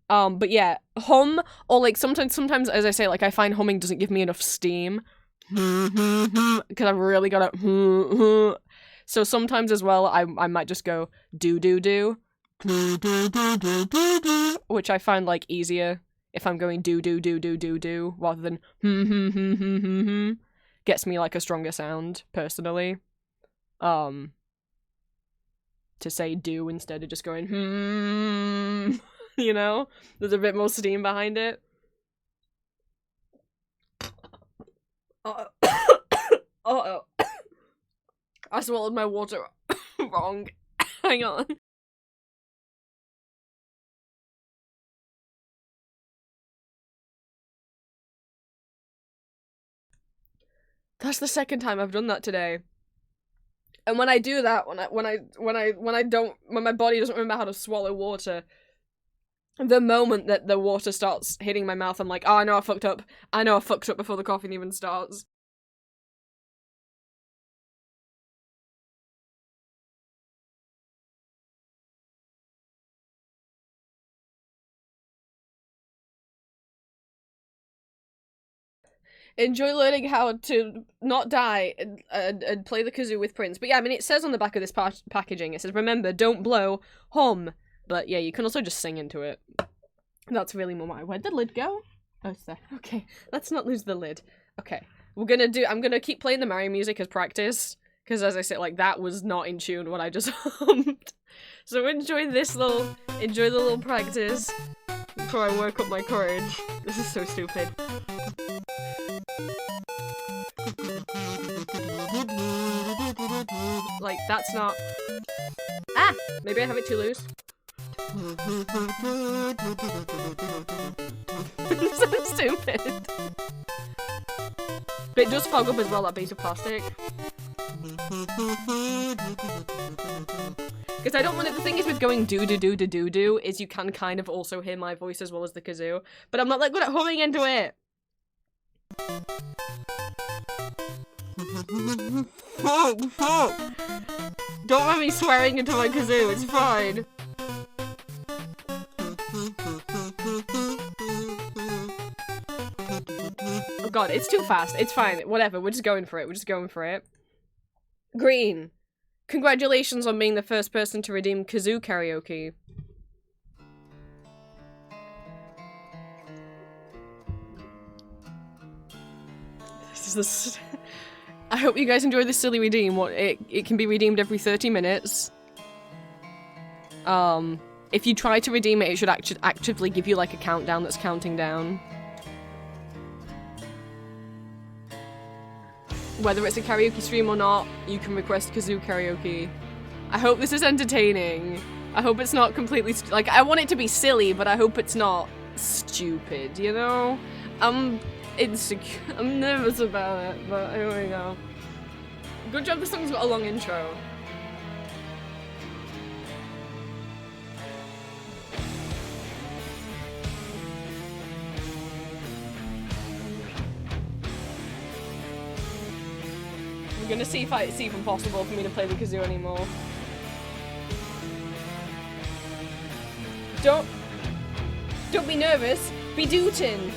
But yeah, hum, or like sometimes as I say, like I find humming doesn't give me enough steam. Because I've really got to... So sometimes as well, I might just go do do do which I find like easier if I'm going do rather than gets me like a stronger sound personally. To say do instead of just going you know, there's a bit more steam behind it. Uh-oh. I swallowed my water wrong. Hang on. That's the second time I've done that today. And when I do that, when my body doesn't remember how to swallow water, the moment that the water starts hitting my mouth, I'm like, oh, I know I fucked up. I know I fucked up before the coughing even starts. Enjoy learning how to not die and play the kazoo with Prince. But yeah, I mean, it says on the back of this packaging, it says, remember, don't blow, hum. But yeah, you can also just sing into it. That's really more my— where'd the lid go? Oh, it's there. Okay, let's not lose the lid. Okay, I'm gonna keep playing the Mario music as practice. Because as I said, like, that was not in tune what I just hummed. So enjoy the little practice before I work up my courage. This is so stupid. Like, that's not— ah! Maybe I have it too loose. So stupid. But it does fog up as well, that piece of plastic. Because I don't want it— the thing is with going do is you can kind of also hear my voice as well as the kazoo. But I'm not that good at humming into it. Don't mind me swearing into my kazoo, it's fine. Oh god, it's too fast. It's fine. Whatever, we're just going for it. Green. Congratulations on being the first person to redeem kazoo karaoke. I hope you guys enjoy this silly redeem. It can be redeemed every 30 minutes. If you try to redeem it, it should actively give you like a countdown that's counting down. Whether it's a karaoke stream or not, you can request kazoo karaoke. I hope this is entertaining. I hope it's not completely like, I want it to be silly, but I hope it's not stupid, you know? I'm insecure. I'm nervous about it, but here we go. Good job this song's got a long intro. I'm gonna see if it's even possible for me to play the kazoo anymore. Don't be nervous. Be dootin'.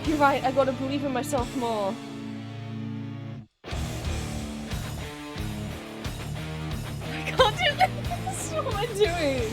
You're right. I gotta believe in myself more. I can't do this. What am I doing?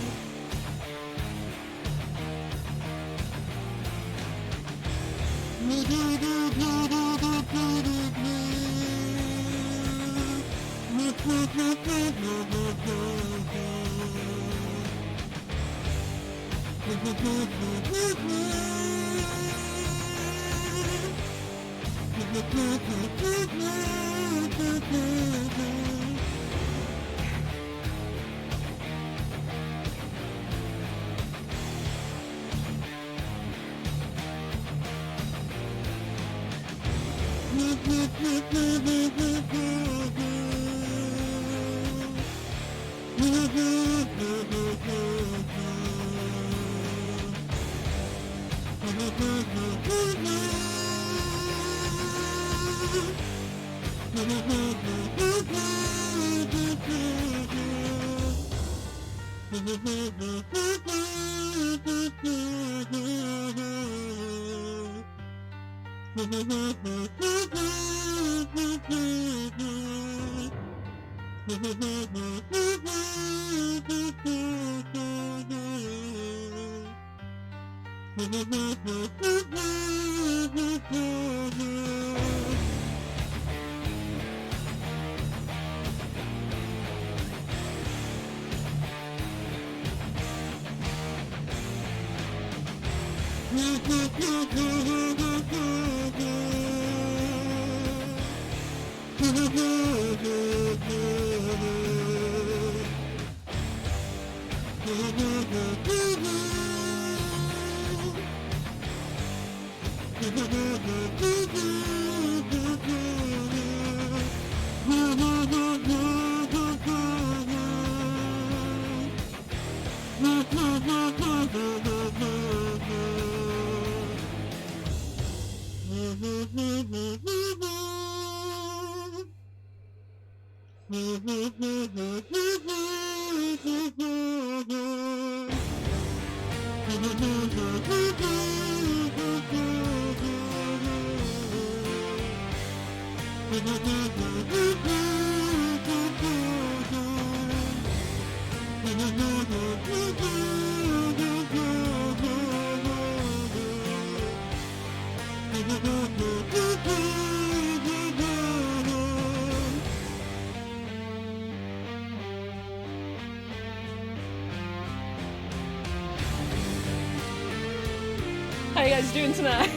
How you guys doing tonight?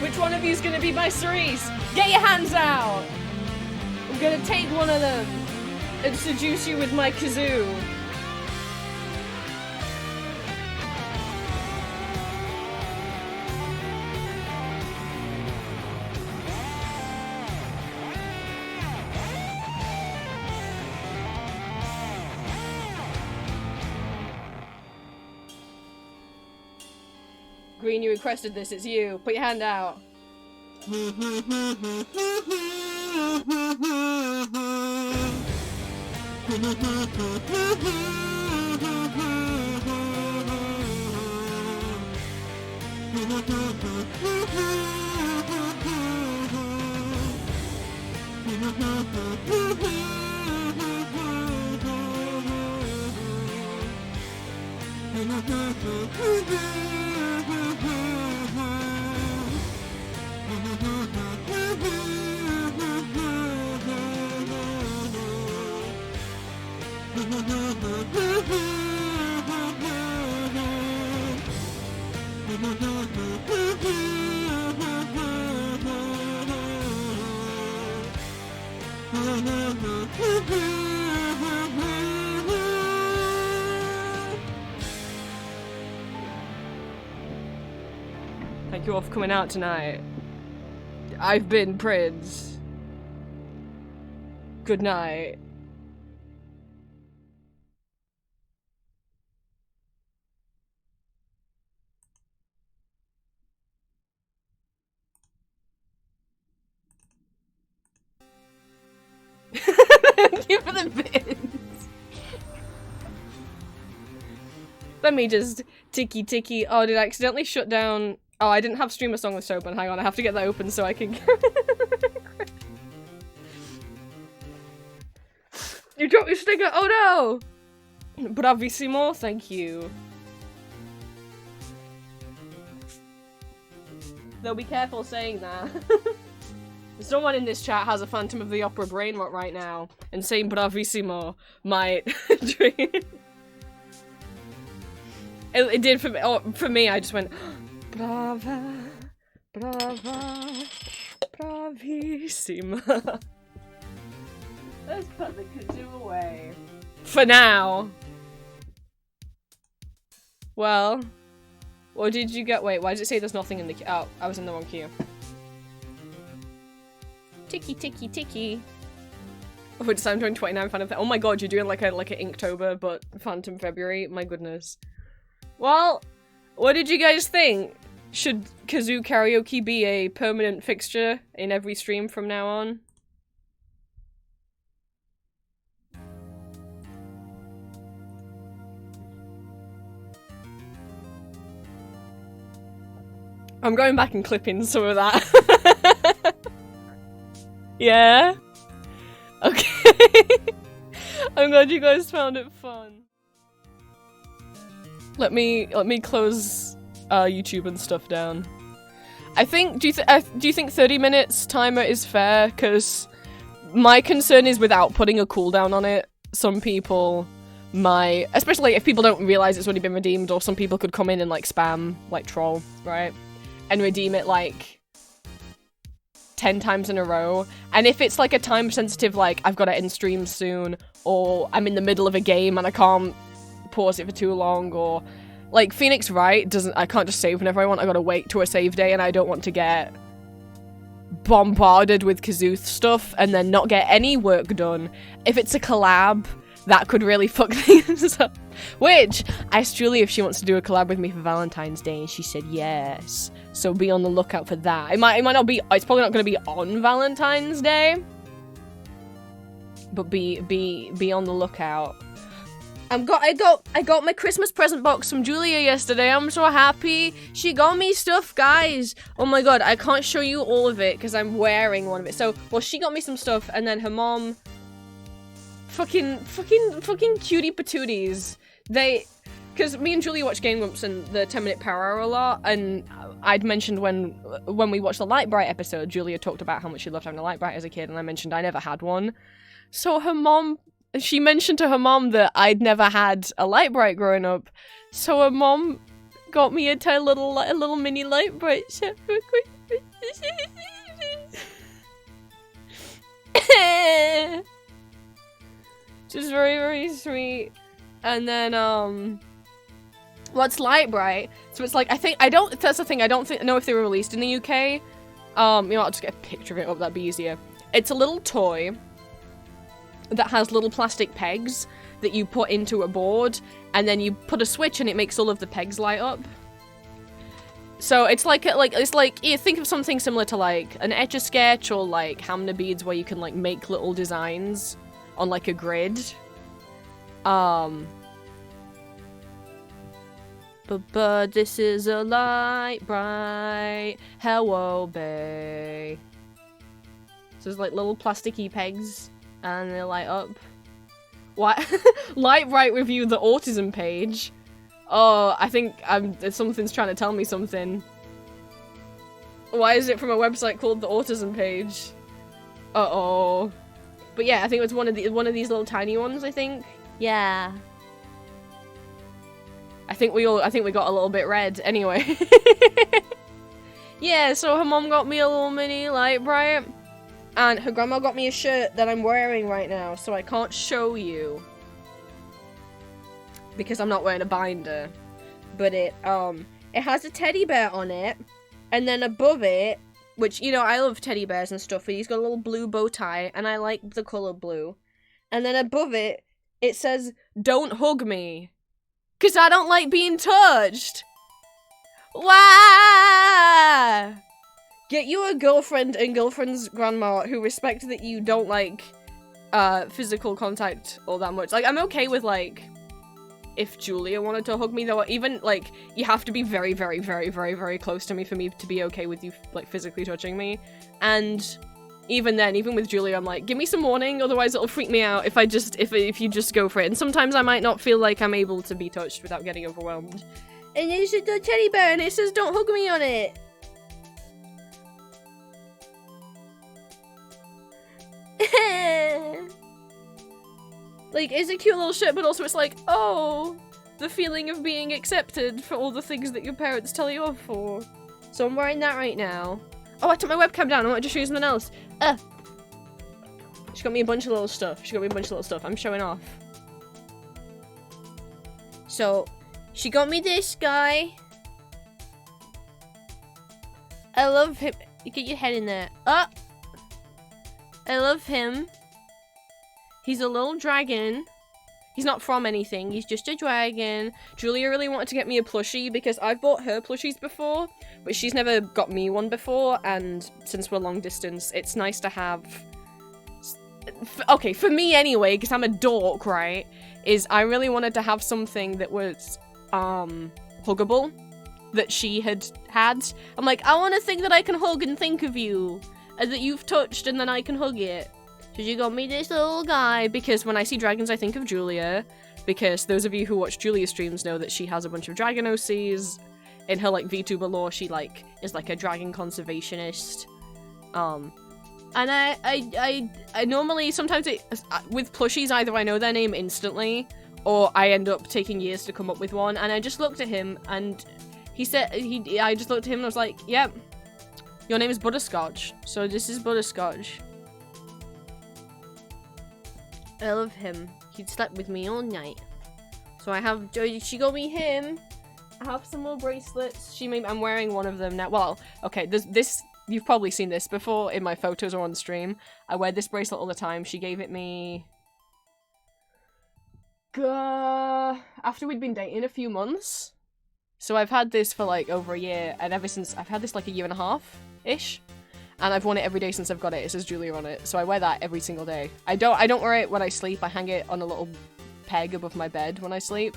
Which one of you's gonna be my Cerise? Get your hands out! I'm gonna take one of them and seduce you with my kazoo. Green, you requested this, it's you. Put your hand out. Thank you all for coming out tonight. I've been Prince. Good night. Thank you for the bits. Let me just ticky. Oh, did I accidentally shut down? Oh, I didn't have streamer song list open. Hang on, I have to get that open so I can. You dropped your sticker. Oh no! Bravissimo, thank you. Though be careful saying that. Someone in this chat has a Phantom of the Opera brain rot right now, and saying bravissimo might it did for me. Oh, for me, I just went brava, bravissima. Let's put the kazoo away for now. Well, what did you get? Wait, why does it say there's nothing in the queue? Oh, I was in the wrong queue. Ticky. Oh, it's I'm doing 29 Phantom. Oh my god, you're doing like a Inktober, but Phantom February. My goodness. Well, what did you guys think? Should kazoo karaoke be a permanent fixture in every stream from now on? I'm going back and clipping some of that. Yeah? Okay. I'm glad you guys found it fun. Let me close YouTube and stuff down. I think, do you think 30 minutes timer is fair? Because my concern is without putting a cooldown on it, some people might, especially if people don't realize it's already been redeemed, or some people could come in and like spam, like troll, right? And redeem it like 10 times in a row. And if it's like a time sensitive, like I've got to end stream soon, or I'm in the middle of a game and I can't pause it for too long, or like Phoenix Wright I can't just save whenever I want, I gotta wait to a save day, and I don't want to get bombarded with Kazuth stuff and then not get any work done. If it's a collab, that could really fuck things up. Which, I asked Julie if she wants to do a collab with me for Valentine's Day, and she said yes. So be on the lookout for that. It might not be, it's probably not going to be on Valentine's Day, but be on the lookout. I got my Christmas present box from Julia yesterday. I'm so happy. She got me stuff, guys. Oh my god, I can't show you all of it because I'm wearing one of it. So, well, she got me some stuff, and then her mom, fucking cutie patooties. Because me and Julia watch Game Grumps and the 10-minute power hour a lot, and I'd mentioned when we watched the Light Bright episode, Julia talked about how much she loved having a Light Bright as a kid, and I mentioned I never had one. So her mom, she mentioned to her mom that I'd never had a Light Bright growing up. So her mom got me a little mini Light Bright set for Christmas. Just very, very sweet. And then, what's Light Bright? So it's like, that's the thing, I don't know if they were released in the UK. I'll just get a picture of it up, that'd be easier. It's a little toy that has little plastic pegs that you put into a board, and then you put a switch and it makes all of the pegs light up. So it's like you think of something similar to like an Etch-a-Sketch or like Hammer beads, where you can like make little designs on like a grid. But this is a Light Bright. Hello, bae. So there's like little plasticky pegs, and they light up. What? Light Bright review the autism page. Oh, I think something's trying to tell me something. Why is it from a website called the autism page? Uh-oh. But yeah, I think it was one of these little tiny ones, I think. Yeah. I think we got a little bit red anyway. Yeah, so her mom got me a little mini Light Bright, and her grandma got me a shirt that I'm wearing right now, so I can't show you because I'm not wearing a binder. But it has a teddy bear on it, and then above it, which, you know, I love teddy bears and stuff, but he's got a little blue bow tie, and I like the color blue. And then above it, it says, "Don't hug me, 'cause I don't like being touched." Why? Get you a girlfriend and girlfriend's grandma who respect that you don't like physical contact all that much. Like, I'm okay with, like, if Julia wanted to hug me, though, even, like, you have to be very, very, very, very, very close to me for me to be okay with you, like, physically touching me. And even then, even with Julia, I'm like, give me some warning, otherwise it'll freak me out if you just go for it. And sometimes I might not feel like I'm able to be touched without getting overwhelmed. And there's a teddy bear, and it says, "Don't hug me" on it. Like, it's a cute little shirt, but also it's like, oh, the feeling of being accepted for all the things that your parents tell you off for. So I'm wearing that right now. Oh, I took my webcam down. I wanted to show you something else. She got me a bunch of little stuff. I'm showing off. So, she got me this guy. I love him. You get your head in there. I love him. He's a little dragon. He's not from anything. He's just a dragon. Julia really wanted to get me a plushie because I've bought her plushies before, but she's never got me one before, and since we're long distance, it's nice to have... Okay, for me anyway, because I'm a dork, right, is I really wanted to have something that was, huggable. that she had. I'm like, I want a thing that I can hug and think of you, and that you've touched, and then I can hug it. So she got me this little guy, because when I see dragons I think of Julia, because those of you who watch Julia's streams know that she has a bunch of dragon OCs. In her, like, VTuber lore, she, like, is, like, a dragon conservationist. And I normally, sometimes with plushies, either I know their name instantly, or I end up taking years to come up with one, and I just looked at him, and he said, I just looked at him and I was like, yep, your name is Butterscotch, so this is Butterscotch. I love him. He slept with me all night. So I have, she got me him. I have some more bracelets. I'm wearing one of them now. Well, okay, this, you've probably seen this before in my photos or on stream. I wear this bracelet all the time. She gave it me after we'd been dating a few months. So I've had this for like over a year, and ever since, I've had this like a year and a half-ish. And I've worn it every day since I've got it. It says Julia on it. So I wear that every single day. I don't wear it when I sleep. I hang it on a little peg above my bed when I sleep.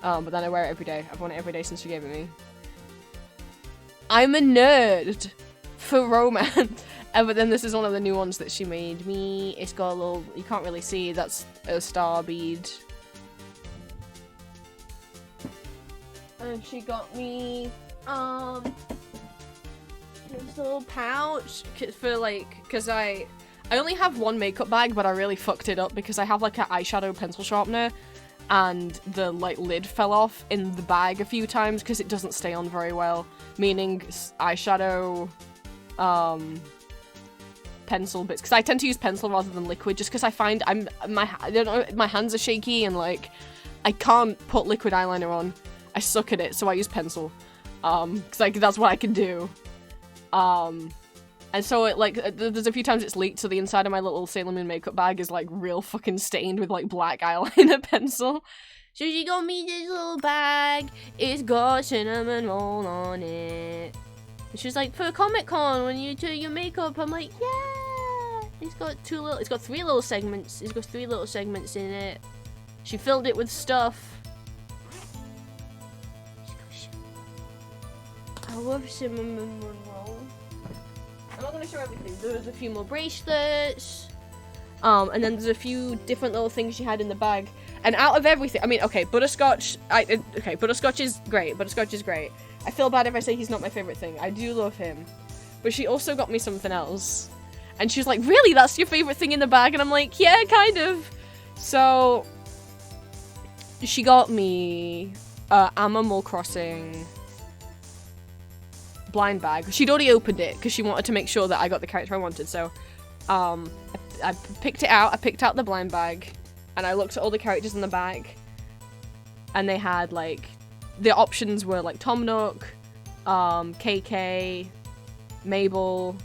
But then I wear it every day. I've worn it every day since she gave it me. I'm a nerd for romance. But then this is one of the new ones that she made me. It's got a little, you can't really see, that's a star bead. And she got me, this little pouch for like, cause I only have one makeup bag, but I really fucked it up because I have like an eyeshadow pencil sharpener. And the like lid fell off in the bag a few times because it doesn't stay on very well, meaning eyeshadow pencil bits, because I tend to use pencil rather than liquid just because I find my hands are shaky and like I can't put liquid eyeliner on. I suck at it, so I use pencil because like that's what I can do. And so it like there's a few times it's leaked, so the inside of my little Sailor Moon makeup bag is like real fucking stained with like black eyeliner pencil. So she got me this little bag. It's got cinnamon roll on it. And she's like, for Comic-Con when you do your makeup, I'm like, yeah. It's got three little segments. It's got 3 little segments in it. She filled it with stuff. I love cinnamon roll. I'm not gonna show everything. There's a few more bracelets. And then there's a few different little things she had in the bag. And out of everything, I mean, okay, Butterscotch, Butterscotch is great. Butterscotch is great. I feel bad if I say he's not my favorite thing. I do love him. But she also got me something else. And she's like, really? That's your favorite thing in the bag? And I'm like, yeah, kind of. So, she got me Animal Crossing blind bag. She'd already opened it because she wanted to make sure that I got the character I wanted. So, I picked it out. I picked out the blind bag. And I looked at all the characters in the bag. And they had, like, the options were, like, Tom Nook, KK, Mabel.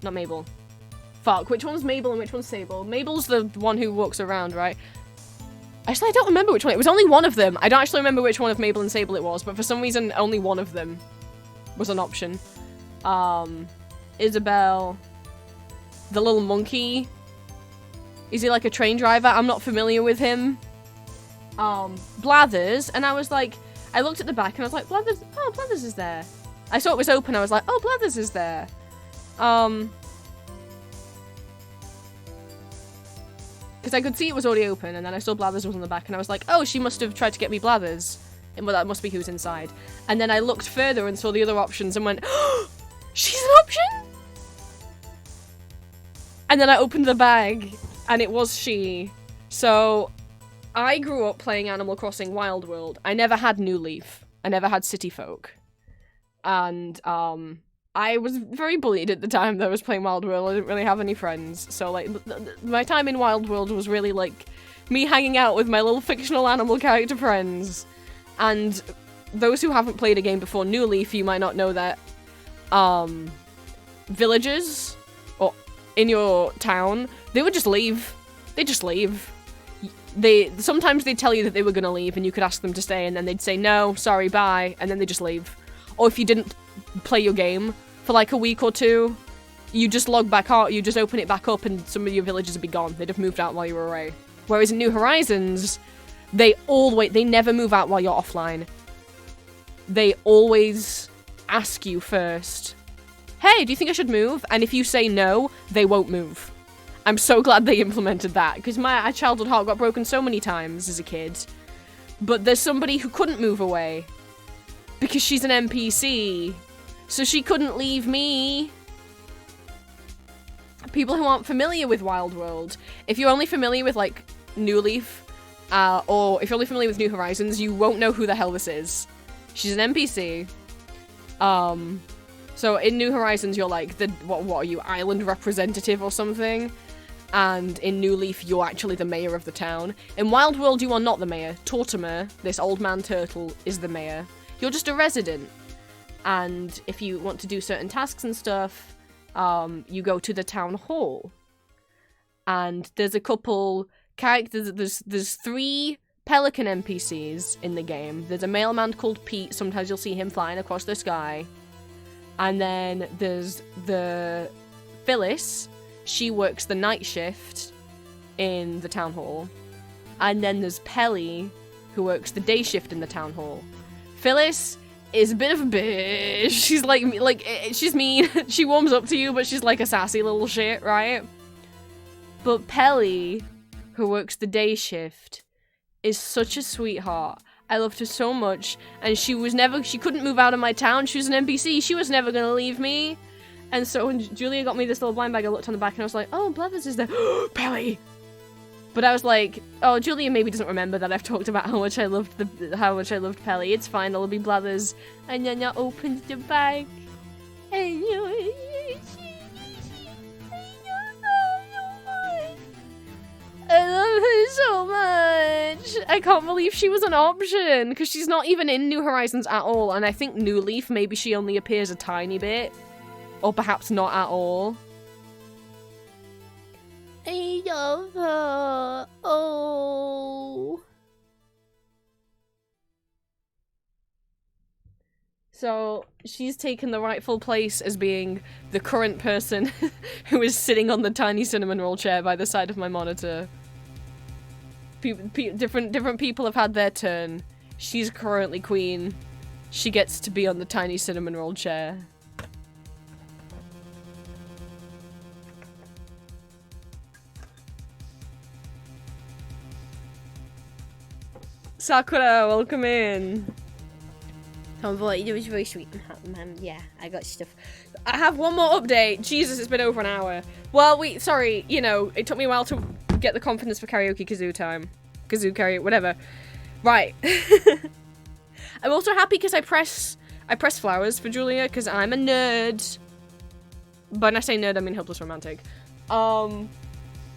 Not Mabel. Fuck, which one's Mabel and which one's Sable? Mabel's the one who walks around, right? Actually, I don't remember which one. It was only one of them. I don't actually remember which one of Mabel and Sable it was, but for some reason, only one of them was an option. Isabel. The little monkey. Is he like a train driver? I'm not familiar with him. Blathers, and I was like, I looked at the back and I was like, Blathers, oh, Blathers is there. I saw it was open, I was like, oh, Blathers is there. Because I could see it was already open, and then I saw Blathers was on the back, and I was like, oh, she must have tried to get me Blathers. And well, that must be who's inside. And then I looked further and saw the other options and went, oh, she's an option? And then I opened the bag, and it was she. So, I grew up playing Animal Crossing Wild World. I never had New Leaf. I never had City Folk. And, I was very bullied at the time that I was playing Wild World. I didn't really have any friends. So, like, my time in Wild World was really, like, me hanging out with my little fictional animal character friends. And those who haven't played a game before New Leaf, you might not know that, villagers, or in your town, they would just leave. They just leave. Sometimes they'd tell you that they were gonna leave and you could ask them to stay, and then they'd say, no, sorry, bye, and then they just leave. Or if you didn't play your game for like a week or two, you just log back out, you just open it back up, and some of your villagers would be gone. They'd have moved out while you were away. Whereas in New Horizons, they never move out while you're offline. they always ask you first, hey, do you think I should move? And if you say no, they won't move. I'm so glad they implemented that, because my childhood heart got broken so many times as a kid. But there's somebody who couldn't move away because she's an NPC, so she couldn't leave me. People who aren't familiar with Wild World, if you're only familiar with like New Leaf, or if you're only familiar with New Horizons, you won't know who the hell this is. She's an NPC. So in New Horizons, you're like the what are you, island representative or something? And in New Leaf, you're actually the mayor of the town. In Wild World, you are not the mayor. Tortimer, this old man turtle, is the mayor. You're just a resident. And if you want to do certain tasks and stuff, you go to the town hall. And there's a couple characters, there's 3 pelican NPCs in the game. There's a mailman called Pete, sometimes you'll see him flying across the sky. And then there's the Phyllis, she works the night shift in the town hall. And then there's Pelly, who works the day shift in the town hall. Phyllis is a bit of a bitch. She's like she's mean. She warms up to you, but she's like a sassy little shit, right? But Pelly, who works the day shift, is such a sweetheart. I loved her so much, and she couldn't move out of my town. She was an NPC. She was never gonna leave me. And so when Julia got me this little blind bag, I looked on the back and I was like, oh, Blathers is there. Pelly! But I was like, oh, Julia maybe doesn't remember that I've talked about how much I loved Pelly. It's fine, it'll be Blathers. And then I opened the bag. And I love her so much. I can't believe she was an option, because she's not even in New Horizons at all. And I think New Leaf, maybe she only appears a tiny bit. Or perhaps not at all. I love her. Oh. So she's taken the rightful place as being the current person who is sitting on the tiny cinnamon roll chair by the side of my monitor. Different people have had their turn. She's currently queen. She gets to be on the tiny cinnamon roll chair. Sakura, welcome in. It was very sweet. Yeah, I got stuff. I have one more update. Jesus, it's been over an hour. Well, sorry, you know, it took me a while to get the confidence for karaoke kazoo time. Kazoo karaoke, whatever. Right. I'm also happy because I press flowers for Julia because I'm a nerd. But when I say nerd, I mean hopeless romantic.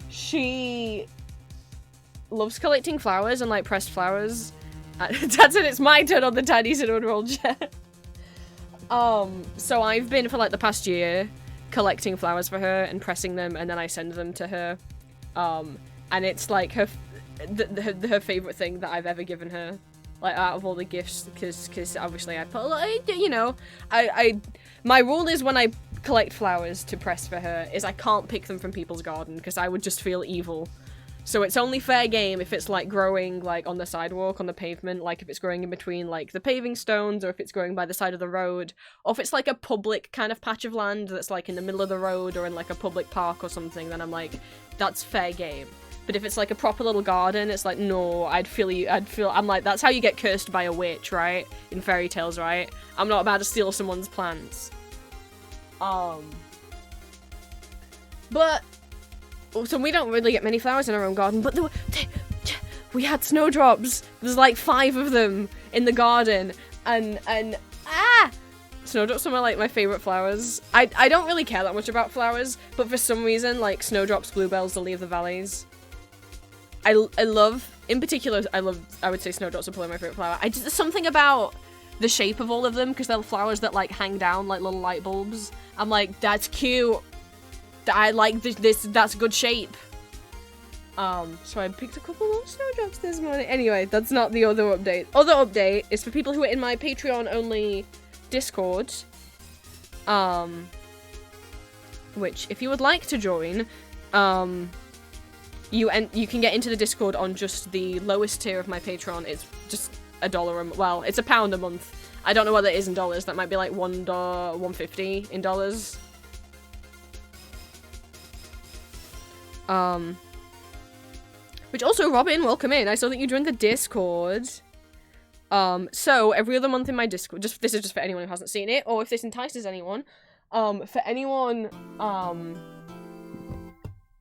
She loves collecting flowers and like pressed flowers. That's it, it's my turn on the tiny cinnamon roll chair. So I've been for like the past year collecting flowers for her and pressing them, and then I send them to her. And it's like her favorite thing that I've ever given her, like out of all the gifts, because obviously I put, like, you know, my rule is when I collect flowers to press for her is I can't pick them from people's garden because I would just feel evil. So it's only fair game if it's like growing like on the sidewalk, on the pavement, like if it's growing in between like the paving stones, or if it's growing by the side of the road, or if it's like a public kind of patch of land that's like in the middle of the road or in like a public park or something, then I'm like, that's fair game. But if it's like a proper little garden, it's like, no, I'm like, that's how you get cursed by a witch, right? In fairy tales, right? I'm not about to steal someone's plants. But so we don't really get many flowers in our own garden, but we had snowdrops. There's like 5 of them in the garden, and snowdrops are like my favorite flowers. I don't really care that much about flowers, but for some reason, like snowdrops, bluebells, lily of the valleys, I love, in particular, I would say snowdrops are probably my favorite flower. There's something about the shape of all of them, because they're flowers that like hang down like little light bulbs. I'm like, that's cute. I like this, that's good shape. So I picked a couple more snowdrops this morning. Anyway, that's not the other update. Other update is for people who are in my Patreon-only Discord. Which, if you would like to join, you can get into the Discord on just the lowest tier of my Patreon. It's just $1 well, it's £1 a month. I don't know what that is in dollars. That might be like $1, $1.50 in dollars. Which also, Robin, welcome in. I saw that you joined the Discord. So every other month in my Discord, this is just for anyone who hasn't seen it, or if this entices anyone, for anyone,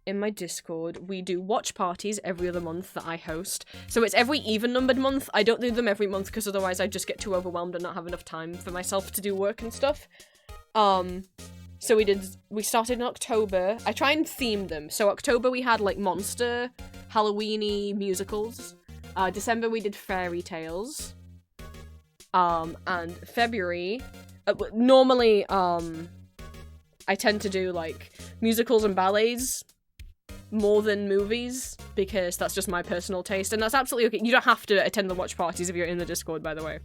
in my Discord, we do watch parties every other month that I host. So it's every even-numbered month. I don't do them every month because otherwise I'd just get too overwhelmed and not have enough time for myself to do work and stuff. So we started in October. I try and theme them. So October we had like monster, Halloween-y musicals. December we did fairy tales. And February, normally, I tend to do like musicals and ballets more than movies because that's just my personal taste, and that's absolutely okay. You don't have to attend the watch parties if you're in the Discord, by the way.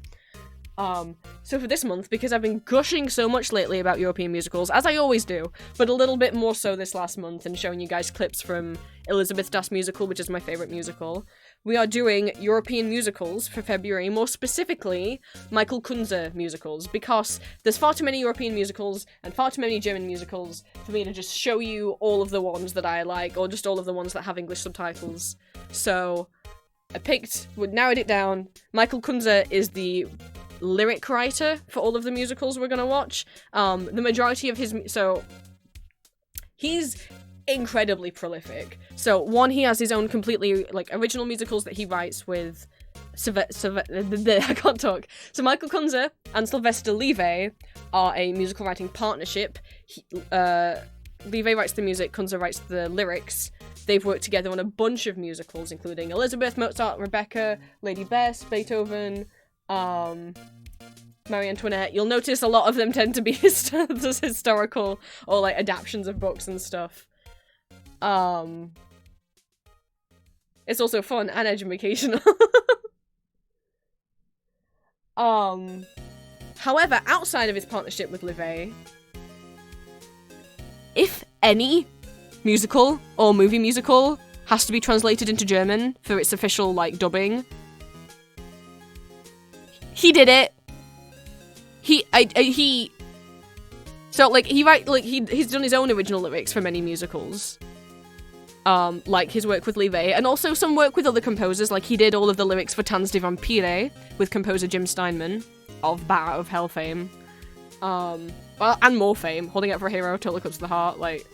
So for this month, because I've been gushing so much lately about European musicals, as I always do, but a little bit more so this last month, and showing you guys clips from Elizabeth Das Musical, which is my favourite musical, we are doing European musicals for February, more specifically, Michael Kunze musicals, because there's far too many European musicals and far too many German musicals for me to just show you all of the ones that I like, or just all of the ones that have English subtitles. So, narrowed it down. Michael Kunze is the lyric writer for all of the musicals we're gonna watch. The majority of he's incredibly prolific. So one, he has his own completely like original musicals that he writes with I can't talk. So Michael Kunze and Sylvester Levay are a musical writing partnership. Levay writes the music, Kunze writes the lyrics. They've worked together on a bunch of musicals, including Elizabeth, Mozart, Rebecca, Lady Bess, Beethoven, Marie Antoinette. You'll notice a lot of them tend to be historical or like adaptions of books and stuff. It's also fun and educational. However, outside of his partnership with Levay, if any musical or movie musical has to be translated into German for its official like dubbing, he did it. He's done his own original lyrics for many musicals. Like his work with Levay, and also some work with other composers, like he did all of the lyrics for Tanz die Vampire with composer Jim Steinman of Bat Out of Hell fame. Well, and more fame, Holding Out for a Hero, Total Eclipse of the Heart, like,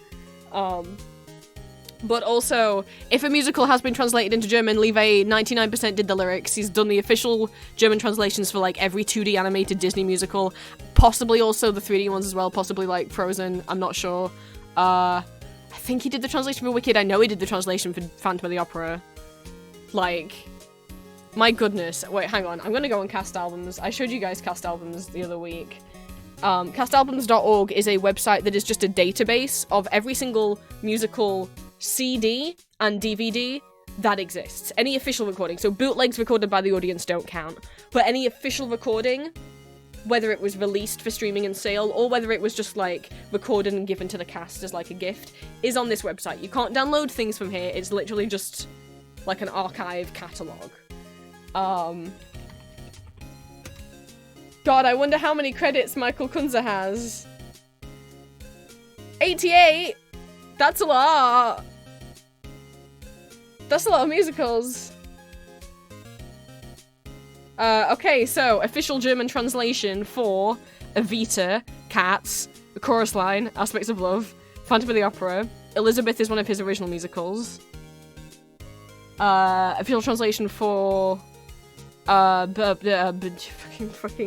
but also, if a musical has been translated into German, Levay 99% did the lyrics. He's done the official German translations for like every 2D animated Disney musical, possibly also the 3D ones as well, possibly like Frozen, I'm not sure. I think he did the translation for Wicked. I know he did the translation for Phantom of the Opera. Like, my goodness. Wait, hang on. I'm gonna go on Cast Albums. I showed you guys Cast Albums the other week. Castalbums.org is a website that is just a database of every single musical CD and DVD that exists. Any official recording. So bootlegs recorded by the audience don't count. But any official recording, whether it was released for streaming and sale, or whether it was just, like, recorded and given to the cast as, like, a gift, is on this website. You can't download things from here. It's literally just, like, an archive catalogue. God, I wonder how many credits Michael Kunze has. 88? That's a lot. That's a lot of musicals. Okay, so, official German translation for Evita, Cats, The Chorus Line, Aspects of Love, Phantom of the Opera. Elizabeth is one of his original musicals. Official translation for fucking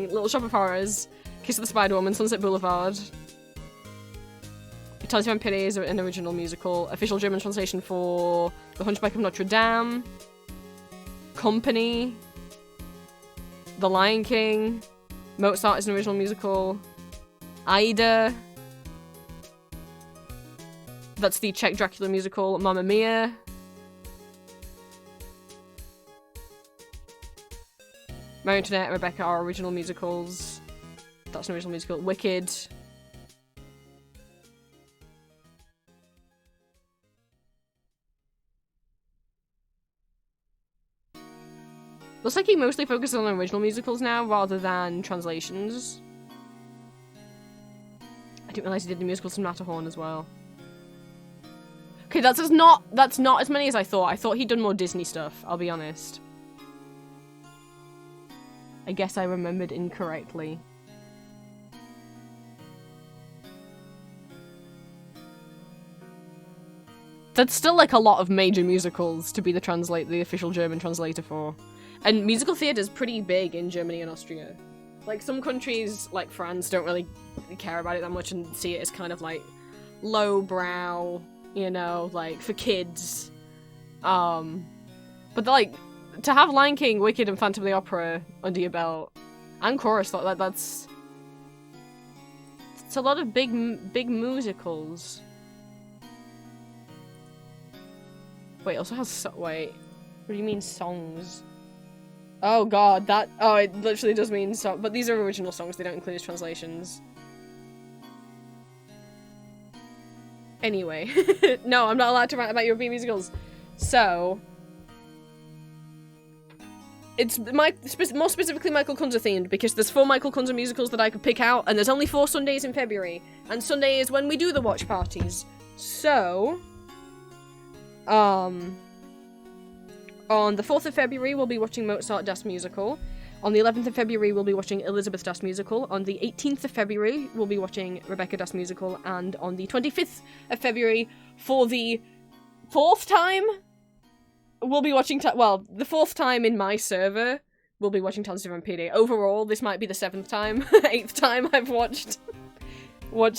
Little Shop of Horrors, Kiss of the Spider Woman, Sunset Boulevard. Tanz die Vampire is an original musical. Official German translation for The Hunchback of Notre Dame, Company, The Lion King, Mozart is an original musical, Aida, that's the Czech Dracula musical, Mamma Mia, Marie Antoinette and Rebecca are original musicals, that's an original musical, Wicked. Looks like he mostly focuses on original musicals now, rather than translations. I didn't realize he did the musicals from Matterhorn as well. Okay, that's not as many as I thought. I thought he'd done more Disney stuff, I'll be honest. I guess I remembered incorrectly. That's still like a lot of major musicals to be the official German translator for. And musical theatre is pretty big in Germany and Austria. Like, some countries, like France, don't really care about it that much and see it as kind of like lowbrow, you know, like for kids. But like, to have Lion King, Wicked, and Phantom of the Opera under your belt, and chorus, like that's it's a lot of big musicals. Wait, it also has wait, what do you mean songs? Oh god, it literally does mean song, but these are original songs, they don't include as translations. Anyway, no, I'm not allowed to write about European musicals. So, it's more specifically Michael Kunze themed, because there's 4 Michael Kunze musicals that I could pick out, and there's only 4 Sundays in February, and Sunday is when we do the watch parties. So, on the 4th of February, we'll be watching Mozart Das Musical. On the 11th of February, we'll be watching Elizabeth Das Musical. On the 18th of February, we'll be watching Rebecca Das Musical. And on the 25th of February, for the 4th time, we'll be watching... the 4th time in my server, we'll be watching Tanz die Vampire. Overall, this might be the 7th time, 8th time I've watched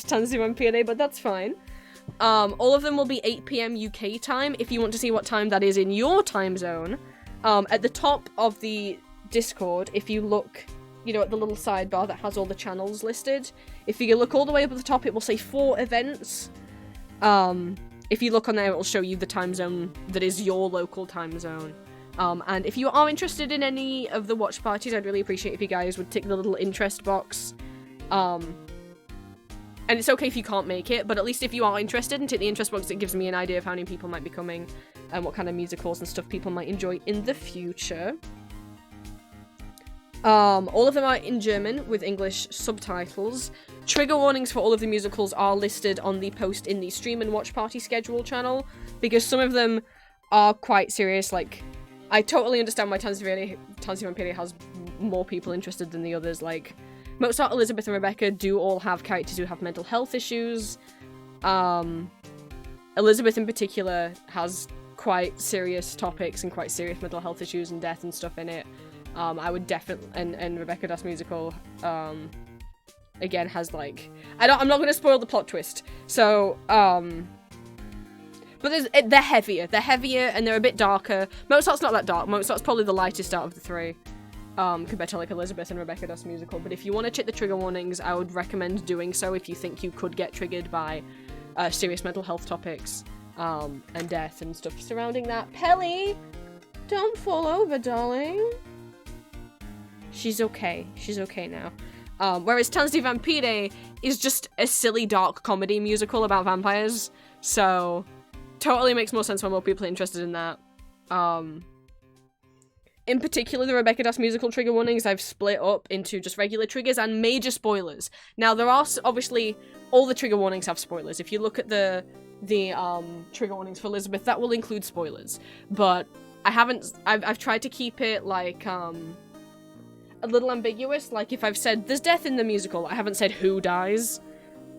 Tanz die Vampire, but that's fine. All of them will be 8 PM UK time, if you want to see what time that is in your time zone. At the top of the Discord, if you look, you know, at the little sidebar that has all the channels listed, if you look all the way up at the top, it will say 4 events. If you look on there, it will show you the time zone that is your local time zone. And if you are interested in any of the watch parties, I'd really appreciate if you guys would tick the little interest box. And it's okay if you can't make it, but at least if you are interested and tick the interest box, it gives me an idea of how many people might be coming and what kind of musicals and stuff people might enjoy in the future. All of them are in German with English subtitles. Trigger warnings for all of the musicals are listed on the post in the stream and watch party schedule channel, because some of them are quite serious. Like, I totally understand why Tanz die Vampire has more people interested than the others. Like, Mozart, Elizabeth, and Rebecca do all have characters who have mental health issues. Elizabeth in particular has quite serious topics and quite serious mental health issues and death and stuff in it. I would definitely, and Rebecca Das Musical, again has like, I'm not going to spoil the plot twist. So, but they're heavier, and they're a bit darker. Mozart's not that dark. Mozart's probably the lightest out of the 3. Compared to like Elizabeth and Rebecca Das Musical. But if you want to check the trigger warnings, I would recommend doing so if you think you could get triggered by serious mental health topics and death and stuff surrounding that. Pelly, don't fall over, darling. She's okay. She's okay now. Whereas Tanz die Vampire is just a silly dark comedy musical about vampires. So totally makes more sense when more people are interested in that. In particular, the Rebecca Das Musical trigger warnings I've split up into just regular triggers and major spoilers. Now, there are obviously, all the trigger warnings have spoilers. If you look at the trigger warnings for Elizabeth, that will include spoilers. But I've tried to keep it like, a little ambiguous. Like, if I've said, there's death in the musical, I haven't said who dies.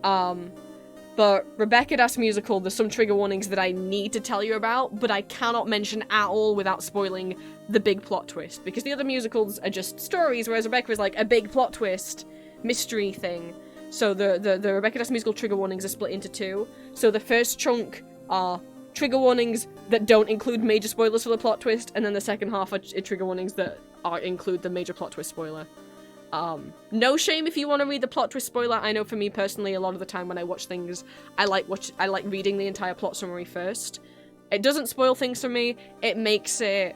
But Rebecca Das Musical, there's some trigger warnings that I need to tell you about, but I cannot mention at all without spoiling the big plot twist, because the other musicals are just stories, whereas Rebecca is like a big plot twist mystery thing. So the Rebecca Das Musical trigger warnings are split into 2. So the first chunk are trigger warnings that don't include major spoilers for the plot twist, and then the second half are trigger warnings that include the major plot twist spoiler. No shame if you want to read the plot twist spoiler. I know for me personally, a lot of the time when I watch things, I like reading the entire plot summary first. It doesn't spoil things for me. It makes it,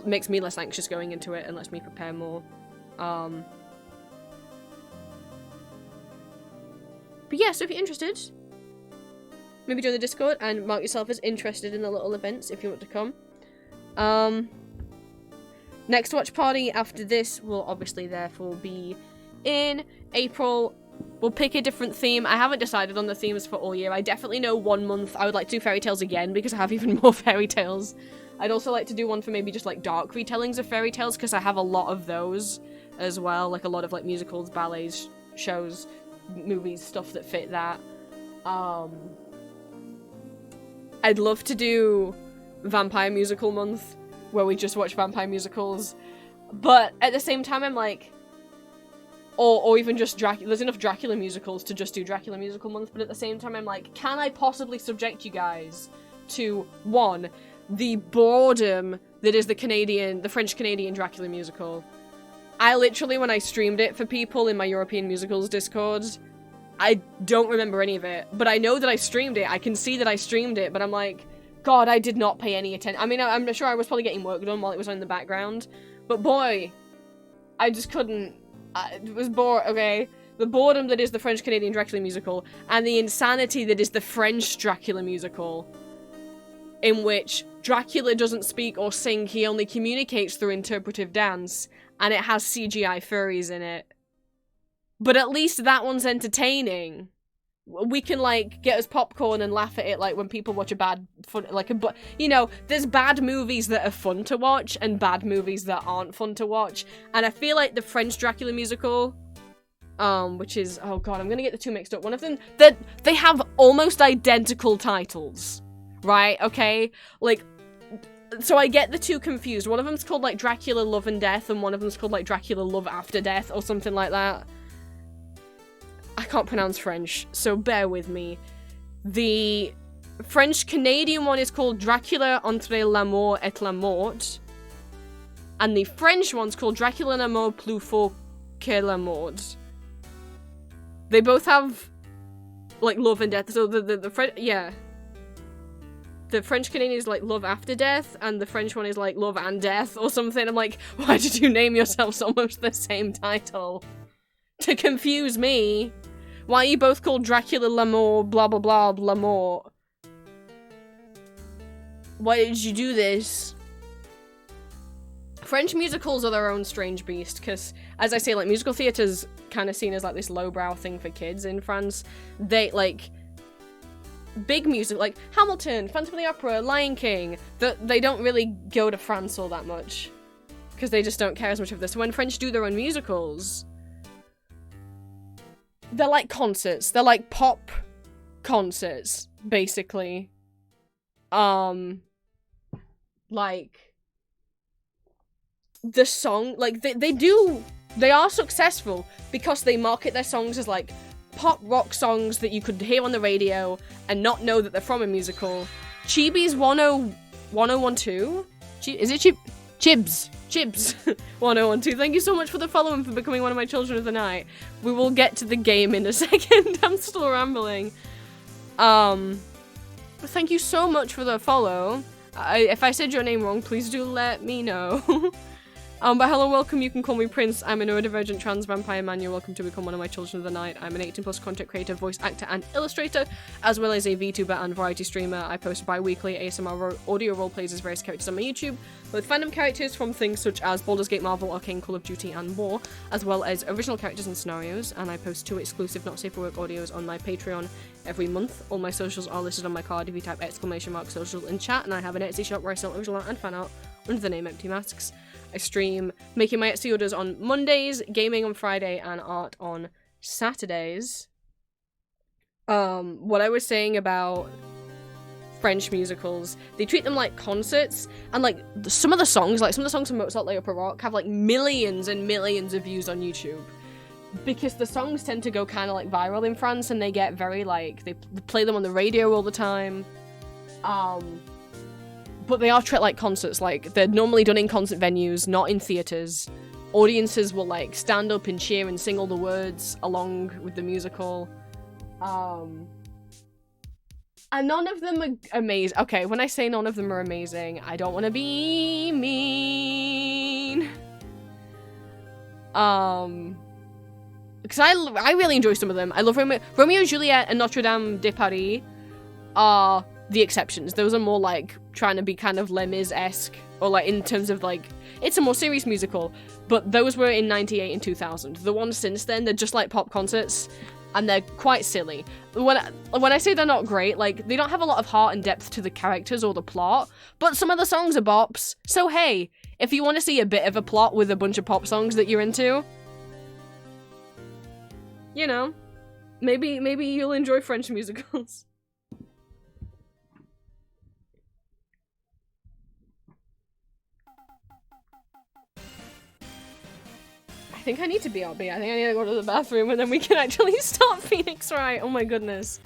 makes me less anxious going into it and lets me prepare more. But yeah, so if you're interested, maybe join the Discord and mark yourself as interested in the little events if you want to come. Next watch party after this will obviously therefore be in April. We'll pick a different theme. I haven't decided on the themes for all year. I definitely know 1 month I would like to do fairy tales again because I have even more fairy tales. I'd also like to do one for maybe just like dark retellings of fairy tales because I have a lot of those as well. Like a lot of like musicals, ballets, shows, movies, stuff that fit that. I'd love to do Vampire Musical Month where we just watch vampire musicals. But at the same time I'm like, or even just Dracula. There's enough Dracula musicals to just do Dracula Musical Month, but at the same time I'm like, can I possibly subject you guys to, one, the boredom that is the French-Canadian Dracula musical. I literally, when I streamed it for people in my European Musicals Discord, I don't remember any of it, but I know that I streamed it. I can see that I streamed it, but I'm like, God, I did not pay any attention. I mean, I'm sure I was probably getting work done while it was on in the background, but boy, I just couldn't. It was bored, okay? The boredom that is the French-Canadian Dracula musical, and the insanity that is the French Dracula musical, in which Dracula doesn't speak or sing, he only communicates through interpretive dance, and it has CGI furries in it. But at least that one's entertaining. We can, like, get us popcorn and laugh at it, like, when people watch you know, there's bad movies that are fun to watch, and bad movies that aren't fun to watch, and I feel like the French Dracula musical, which is, oh god, I'm gonna get the two mixed up. One of them, they have almost identical titles, right? Okay? Like, so I get the two confused. One of them's called, like, Dracula Love and Death, and one of them's called, like, Dracula Love After Death, or something like that. I can't pronounce French, so bear with me. The French-Canadian one is called Dracula entre l'amour et la mort, and the French one's called Dracula l'amour plus fort que la mort. They both have, like, love and death, so the French, yeah. The French-Canadian is, like, love after death, and the French one is, like, love and death, or something. I'm like, why did you name yourselves almost the same title? To confuse me. Why are you both called Dracula l'amour, blah blah blah, l'amour? Why did you do this? French musicals are their own strange beast, because, as I say, like, musical theatre's kind of seen as, like, this lowbrow thing for kids in France. They, like, big music, like Hamilton, Phantom of the Opera, Lion King, they don't really go to France all that much, because they just don't care as much of this. So when French do their own musicals, they're like concerts. They're like pop concerts, basically. Like, the song, like, they are successful because they market their songs as, like, pop rock songs that you could hear on the radio and not know that they're from a musical. Chibi's 1012? Is it Chibs 1012. Thank you so much for the follow and for becoming one of my children of the night. We will get to the game in a second. I'm still rambling. Thank you so much for the follow. If I said your name wrong, please do let me know. But hello, welcome, you can call me Prince. I'm a neurodivergent trans vampire man. You're welcome to become one of my children of the night. I'm an 18+ content creator, voice actor, and illustrator, as well as a VTuber and variety streamer. I post bi-weekly ASMR audio roleplays as various characters on my YouTube, with fandom characters from things such as Baldur's Gate, Marvel, Arcane, Call of Duty, and more, as well as original characters and scenarios, and I post 2 exclusive Not Safe for Work audios on my Patreon every month. All my socials are listed on my card if you type !social in chat, and I have an Etsy shop where I sell original art and fan art under the name Empty Masks. I stream making my Etsy orders on Mondays, gaming on Friday, and art on Saturdays. What I was saying about French musicals, they treat them like concerts, and like some of the songs from Mozart Les Opera Rock have like millions and millions of views on YouTube. Because the songs tend to go kind of like viral in France, and they get very like, they play them on the radio all the time. But they are treated like concerts. Like, they're normally done in concert venues, not in theaters. Audiences will like stand up and cheer and sing all the words along with the musical. And none of them are amazing. Okay, when I say none of them are amazing, I don't want to be mean. Because I really enjoy some of them. I love Romeo and Juliet and Notre Dame de Paris are the exceptions. Those are more like trying to be kind of Les Mis-esque, or like in terms of like, it's a more serious musical, but those were in 98 and 2000. The ones since then, they're just like pop concerts, and they're quite silly. When I say they're not great, like, they don't have a lot of heart and depth to the characters or the plot, but some of the songs are bops. So hey, if you want to see a bit of a plot with a bunch of pop songs that you're into, you know, maybe you'll enjoy French musicals. I think I need to BRB. I think I need to go to the bathroom and then we can actually start Phoenix Wright. Oh my goodness.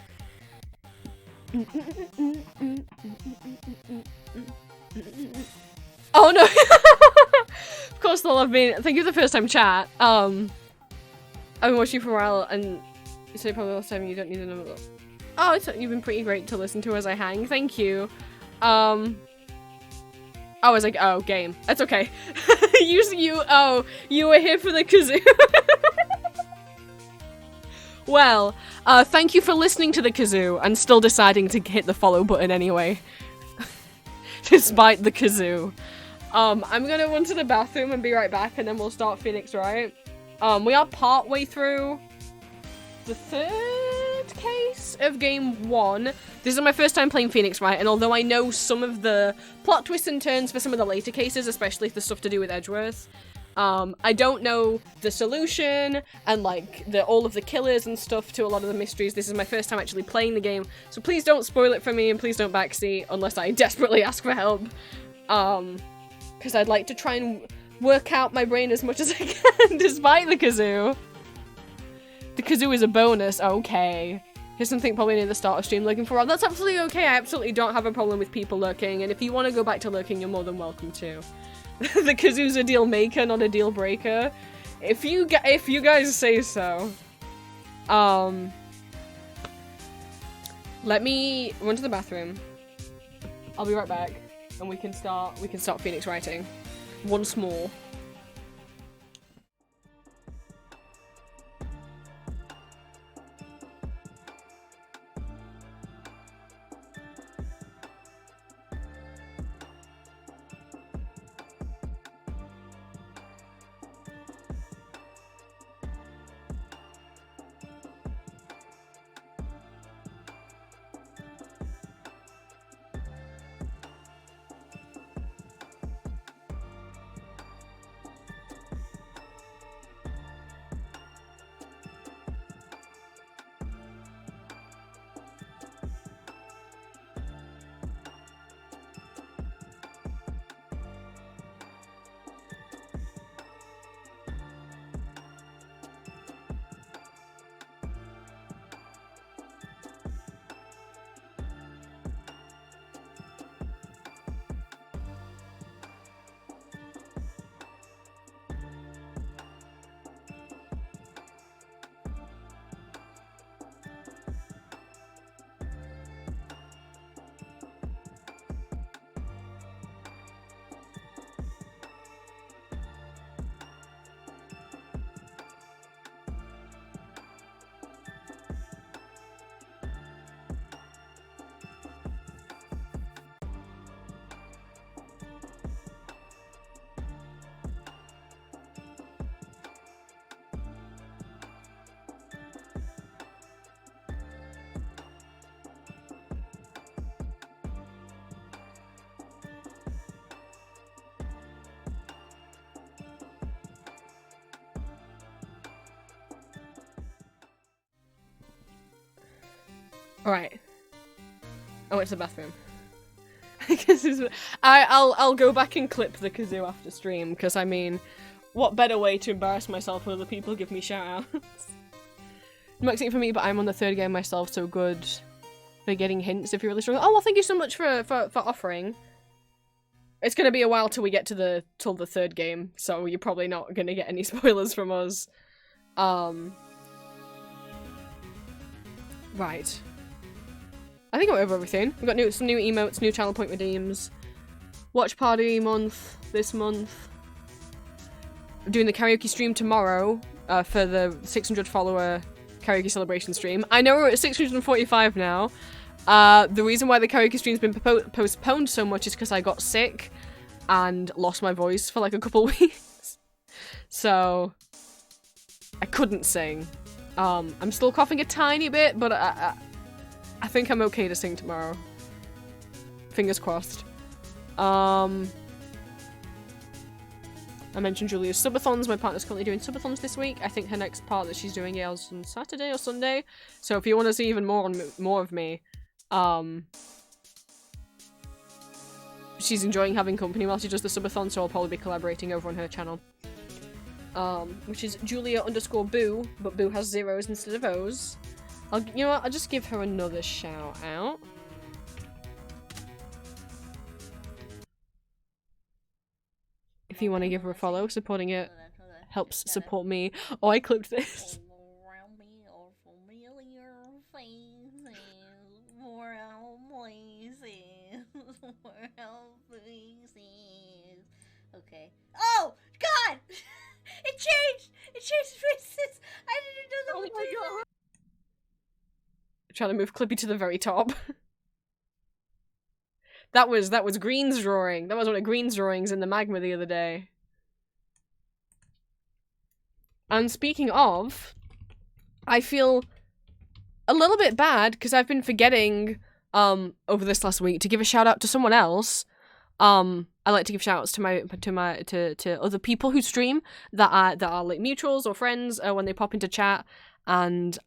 Oh no. Of course they'll have been. Thank you for the first time chat. I've been watching for a while and you said probably last time you don't need a number. Oh, you've been pretty great to listen to as I hang. Thank you. I was like, oh, game. That's okay. You were here for the kazoo. Well, thank you for listening to the kazoo and still deciding to hit the follow button anyway. Despite the kazoo. I'm gonna run to the bathroom and be right back and then we'll start Phoenix Wright. We are part way through the third case of game 1. This is my first time playing Phoenix Wright, and although I know some of the plot twists and turns for some of the later cases, especially the stuff to do with Edgeworth, I don't know the solution and like all of the killers and stuff to a lot of the mysteries. This is my first time actually playing the game, so please don't spoil it for me and please don't backseat unless I desperately ask for help. Because I'd like to try and work out my brain as much as I can despite the kazoo. The kazoo is a bonus, okay. Here's something probably near the start of stream lurking for. That's absolutely okay. I absolutely don't have a problem with people lurking, and if you want to go back to lurking, you're more than welcome to. The kazoo's a deal maker, not a deal breaker. If you guys say so. Let me run to the bathroom. I'll be right back, and we can start Phoenix Writing once more. Alright. I went to the bathroom. I'll go back and clip the kazoo after stream, because I mean, what better way to embarrass myself when other people give me shoutouts? I'm excited for me, but I'm on the third game myself, so good for getting hints if you're really struggling. Oh, well, thank you so much for offering. It's gonna be a while till we get to the third game, so you're probably not gonna get any spoilers from us. Right. I think I went over everything. We've got some new emotes, new channel point redeems. Watch party month, this month. I'm doing the karaoke stream tomorrow for the 600 follower karaoke celebration stream. I know we're at 645 now. The reason why the karaoke stream's been postponed so much is because I got sick and lost my voice for like a couple weeks. So I couldn't sing. I'm still coughing a tiny bit, but I think I'm okay to sing tomorrow. Fingers crossed. I mentioned Julia's subathons. My partner's currently doing subathons this week. I think her next part that she's doing is on Saturday or Sunday. So if you want to see even more of me, she's enjoying having company while she does the subathon, so I'll probably be collaborating over on her channel. Which is Julia_Boo, but Boo has zeros instead of O's. You know what? I'll just give her another shout out. If you want to give her a follow, supporting it helps support me. Oh, I clipped this. Around me are familiar faces, world places, world places. Okay. Oh God! It changed. It changed faces. I didn't know that would do that. Trying to move Clippy to the very top. That was Green's drawing. That was one of Green's drawings in the magma the other day. And speaking of, I feel a little bit bad because I've been forgetting over this last week to give a shout out to someone else. I like to give shout outs to other people who stream that are like mutuals or friends when they pop into chat, and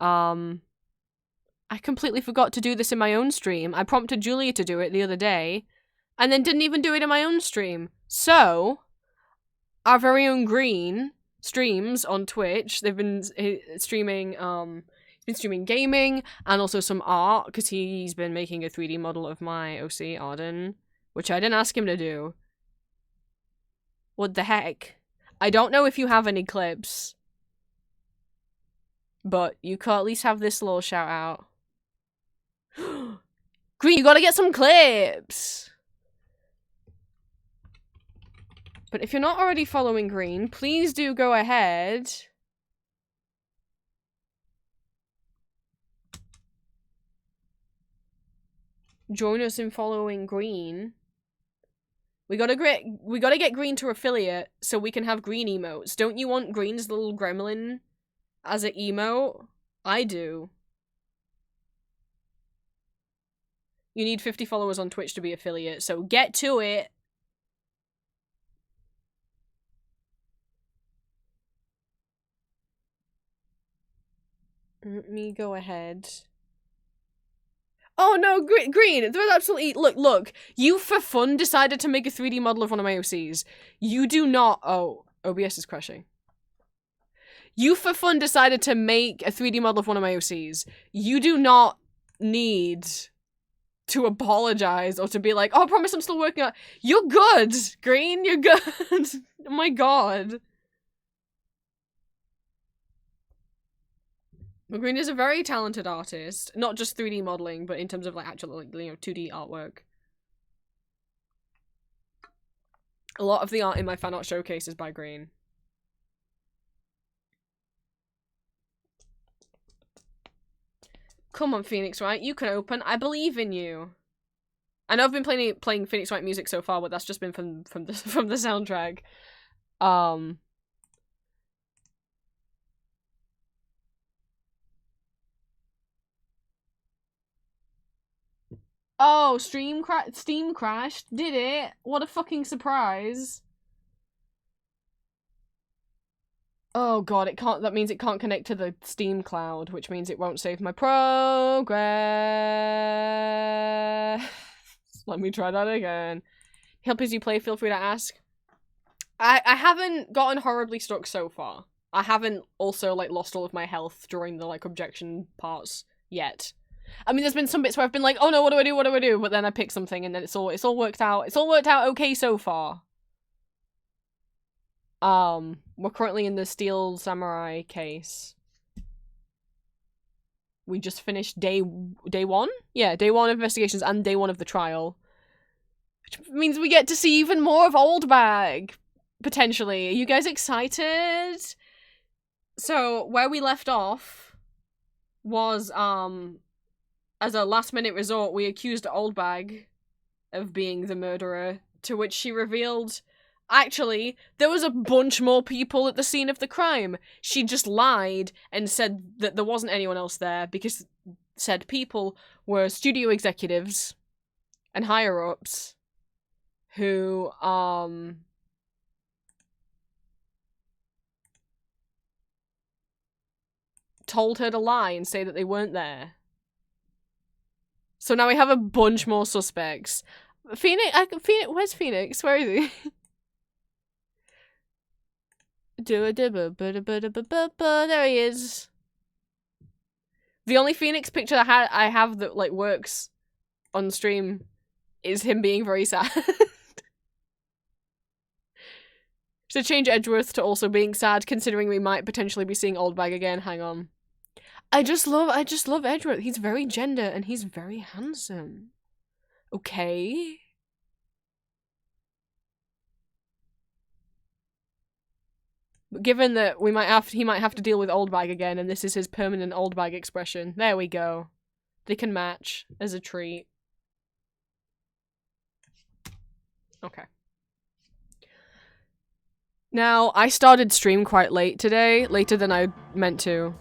I completely forgot to do this in my own stream. I prompted Julia to do it the other day, and then didn't even do it in my own stream. So, our very own Green streams on Twitch. They've been streaming, gaming, and also some art, because he's been making a 3D model of my OC, Arden, which I didn't ask him to do. What the heck? I don't know if you have any clips, but you could at least have this little shout out. Green, you gotta get some clips! But if you're not already following Green, please do go ahead. Join us in following Green. We gotta get Green to affiliate so we can have Green emotes. Don't you want Green's little gremlin as an emote? I do. You need 50 followers on Twitch to be affiliate, so get to it! Let me go ahead. Oh no, Green! There's absolutely- look, you for fun decided to make a 3D model of one of my OCs. You do not- oh, OBS is crashing. You for fun decided to make a 3D model of one of my OCs. You do not need to apologize or to be like, oh, I promise I'm still working on- You're good, Green, you're good. Oh my god. But Green is a very talented artist, not just 3D modeling, but in terms of like actual, like, 2D artwork. A lot of the art in my fan art showcase is by Green. Come on, Phoenix Wright, you can open. I believe in you. I know I've been playing Phoenix Wright music so far, but that's just been from the soundtrack. Oh, Steam crashed. Did it? What a fucking surprise. Oh god, it can't- that means it can't connect to the Steam cloud, which means it won't save my progress. Let me try that again. Help as you play, feel free to ask. I haven't gotten horribly stuck so far. I haven't also, like, lost all of my health during the, like, objection parts yet. I mean, there's been some bits where I've been like, oh no, what do I do? But then I pick something and then it's all worked out. It's all worked out okay so far. We're currently in the Steel Samurai case. We just finished day one? Yeah, day one of investigations and day one of the trial. Which means we get to see even more of Oldbag, potentially. Are you guys excited? So, where we left off was, as a last-minute resort, we accused Oldbag of being the murderer, to which she revealed, actually, there was a bunch more people at the scene of the crime. She just lied and said that there wasn't anyone else there because said people were studio executives and higher-ups who, told her to lie and say that they weren't there. So now we have a bunch more suspects. Phoenix, where's Phoenix? Where is he? There he is. The only Phoenix picture I have that like works on stream is him being very sad. So change Edgeworth to also being sad, considering we might potentially be seeing Oldbag again. Hang on. I just love Edgeworth. He's very gender and he's very handsome. Okay. But given that he might have to deal with Oldbag again, and this is his permanent Oldbag expression. There we go. They can match as a treat. Okay. Now, I started stream quite late today, later than I meant to.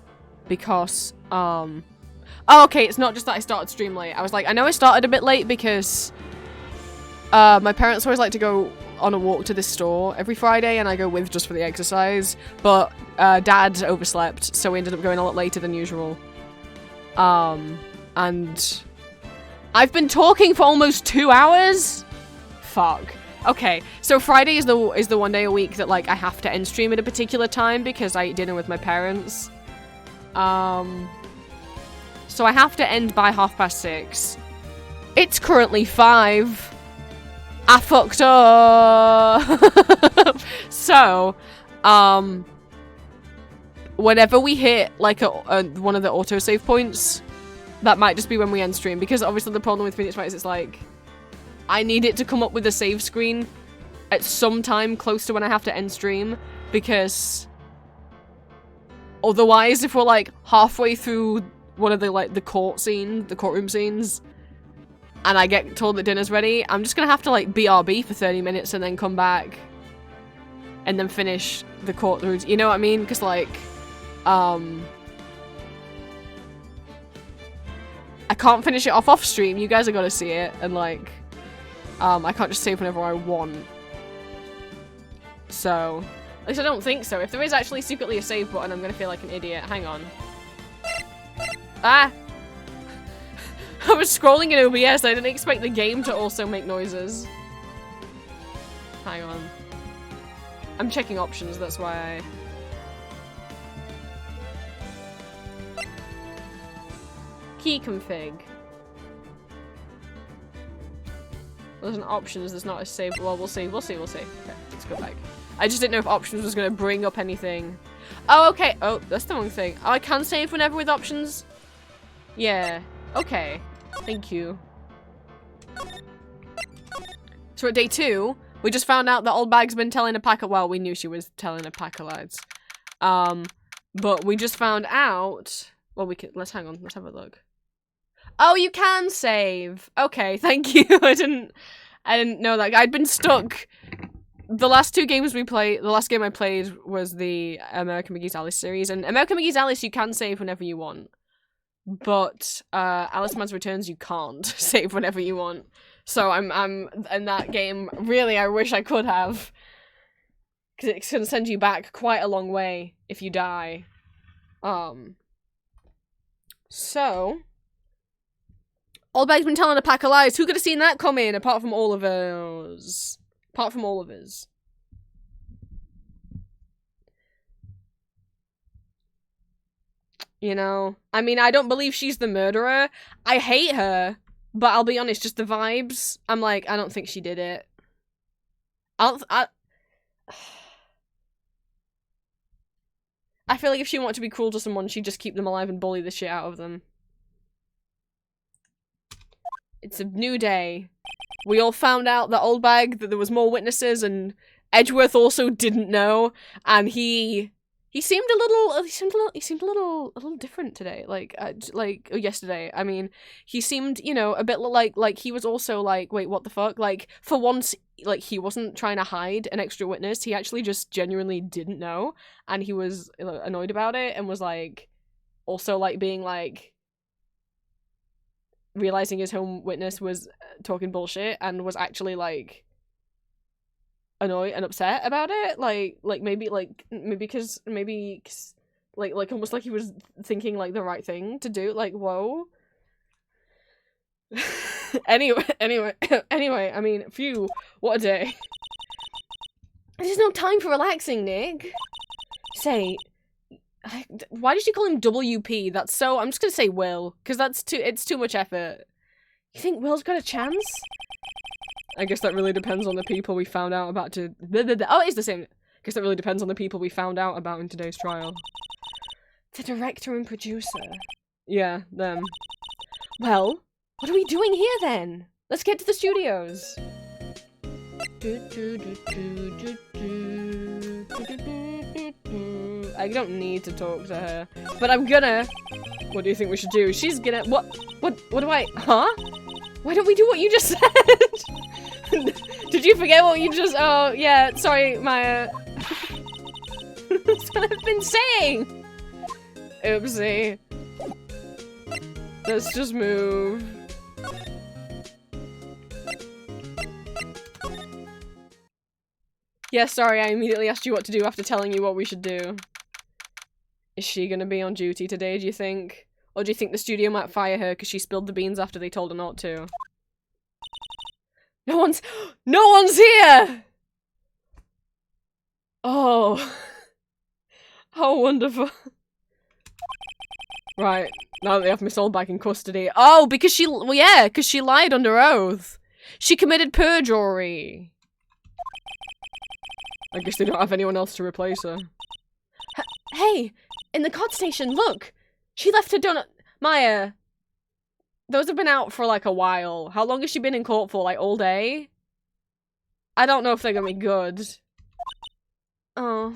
Because, oh, okay, it's not just that I started stream late. I was like, I know I started a bit late because, my parents always like to go on a walk to this store every Friday, and I go with just for the exercise, but, Dad overslept, so we ended up going a lot later than usual. And I've been talking for almost 2 hours? Fuck. Okay, so Friday is the one day a week that, like, I have to end stream at a particular time because I eat dinner with my parents. So I have to end by 6:30. It's currently 5. I fucked up. So, whenever we hit, like, one of the autosave points, that might just be when we end stream, because obviously the problem with Phoenix Wright is it's like, I need it to come up with a save screen at some time close to when I have to end stream, because otherwise, if we're, like, halfway through one of the, like, the courtroom scenes, and I get told that dinner's ready, I'm just gonna have to, like, BRB for 30 minutes and then come back and then finish the courtrooms. You know what I mean? Because, like, I can't finish it off stream. You guys are gonna see it, and, like, I can't just save whenever I want. So, at least I don't think so. If there is actually secretly a save button, I'm gonna feel like an idiot. Hang on. Ah! I was scrolling in OBS, I didn't expect the game to also make noises. Hang on. I'm checking options, that's why Key config. There's an options, there's not a save. Well, we'll see. Okay, let's go back. I just didn't know if options was gonna bring up anything. Oh, okay. Oh, that's the wrong thing. Oh, I can save whenever with options? Yeah. Okay. Thank you. So at day 2, we just found out that Oldbag's been telling a pack of— well, we knew she was telling a pack of lies. But we just found out— well, we could— let's hang on, let's have a look. Oh, you can save! Okay, thank you. I didn't know that. I'd been stuck. The last 2 games we played— the last game I played was the American McGee's Alice series, and American McGee's Alice you can save whenever you want. But Alice Man's Returns you can't save whenever you want. So I'm in that game, really I wish I could have. Because it's gonna send you back quite a long way if you die. So Oldbag's been telling a pack of lies. Who could have seen that coming apart from all of us? You know? I mean, I don't believe she's the murderer. I hate her. But I'll be honest, just the vibes. I'm like, I don't think she did it. I feel like if she wanted to be cruel to someone, she'd just keep them alive and bully the shit out of them. It's a new day. We all found out that Oldbag, that there was more witnesses, and Edgeworth also didn't know, and he He seemed a little different today. Like yesterday. I mean, he seemed, you know, a bit like he was also like, wait, what the fuck? Like, for once, like, he wasn't trying to hide an extra witness. He actually just genuinely didn't know, and he was annoyed about it, and was like, also like being like, realizing his home witness was talking bullshit, and was actually like annoyed and upset about it, like maybe because like almost like he was thinking like the right thing to do, like, whoa. anyway, I mean, phew, what a day. There's no time for relaxing, Nick. Say, why did you call him WP? That's so, I'm just gonna say Will, because it's too much effort. You think Will's got a chance? I guess that really depends on the people we found out about to- Oh, it is the same. I guess that really depends on the people we found out about in today's trial. The director and producer. Yeah, them. Well, what are we doing here then? Let's get to the studios. I don't need to talk to her, but I'm gonna. What do you think we should do? She's gonna- What do I- Huh? Why don't we do what you just said? Did you forget what you just- Oh, yeah, sorry, Maya. That's what I've been saying! Oopsie. Let's just move. Yeah, sorry, I immediately asked you what to do after telling you what we should do. Is she gonna be on duty today, do you think? Or do you think the studio might fire her because she spilled the beans after they told her not to? No one's here! Oh. How wonderful. Right, now that they have Miss Old back in custody. Oh, because she lied under oath. She committed perjury. I guess they don't have anyone else to replace her. Hey, in the cod station, look! She left her donut- Maya. Those have been out for like a while. How long has she been in court for? Like all day? I don't know if they're gonna be good. Oh.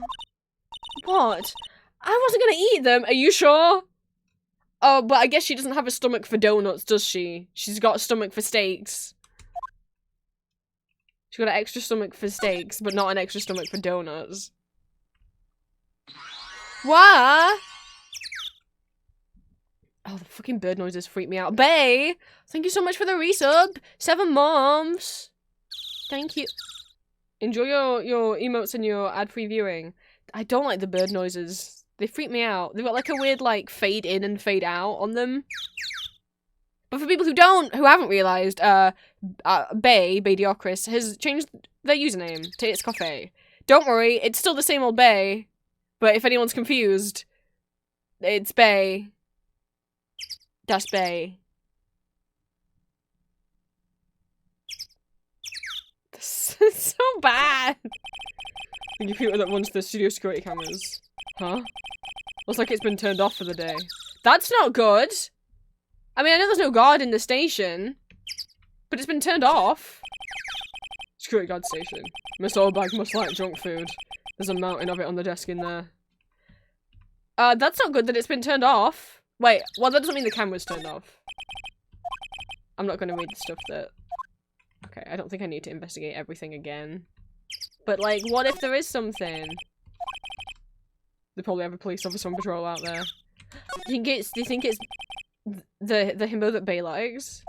What? I wasn't gonna eat them, are you sure? Oh, but I guess she doesn't have a stomach for donuts, does she? She's got a stomach for steaks. She's got an extra stomach for steaks, but not an extra stomach for donuts. What? Oh, the fucking bird noises freak me out. Bae! Thank you so much for the resub! 7 months! Thank you. Enjoy your emotes and your ad-free viewing. I don't like the bird noises. They freak me out. They've got like a weird like fade in and fade out on them. But for people who haven't realised, Badiocris has changed their username to It's Coffee. Don't worry, it's still the same old Bae. But if anyone's confused, it's Bae. Das Bae. This is so bad. The computer that runs the studio security cameras. Huh? Looks like it's been turned off for the day. That's not good! I mean, I know there's no guard in the station, but it's been turned off. Security guard station. Miss Oldbag must like junk food. There's a mountain of it on the desk in there. That's not good that it's been turned off. Wait, well that doesn't mean the camera's turned off. I'm not gonna read the stuff that... Okay, I don't think I need to investigate everything again. But like, what if there is something? They probably have a police officer on patrol out there. Do you think it's the himbo that Bae likes?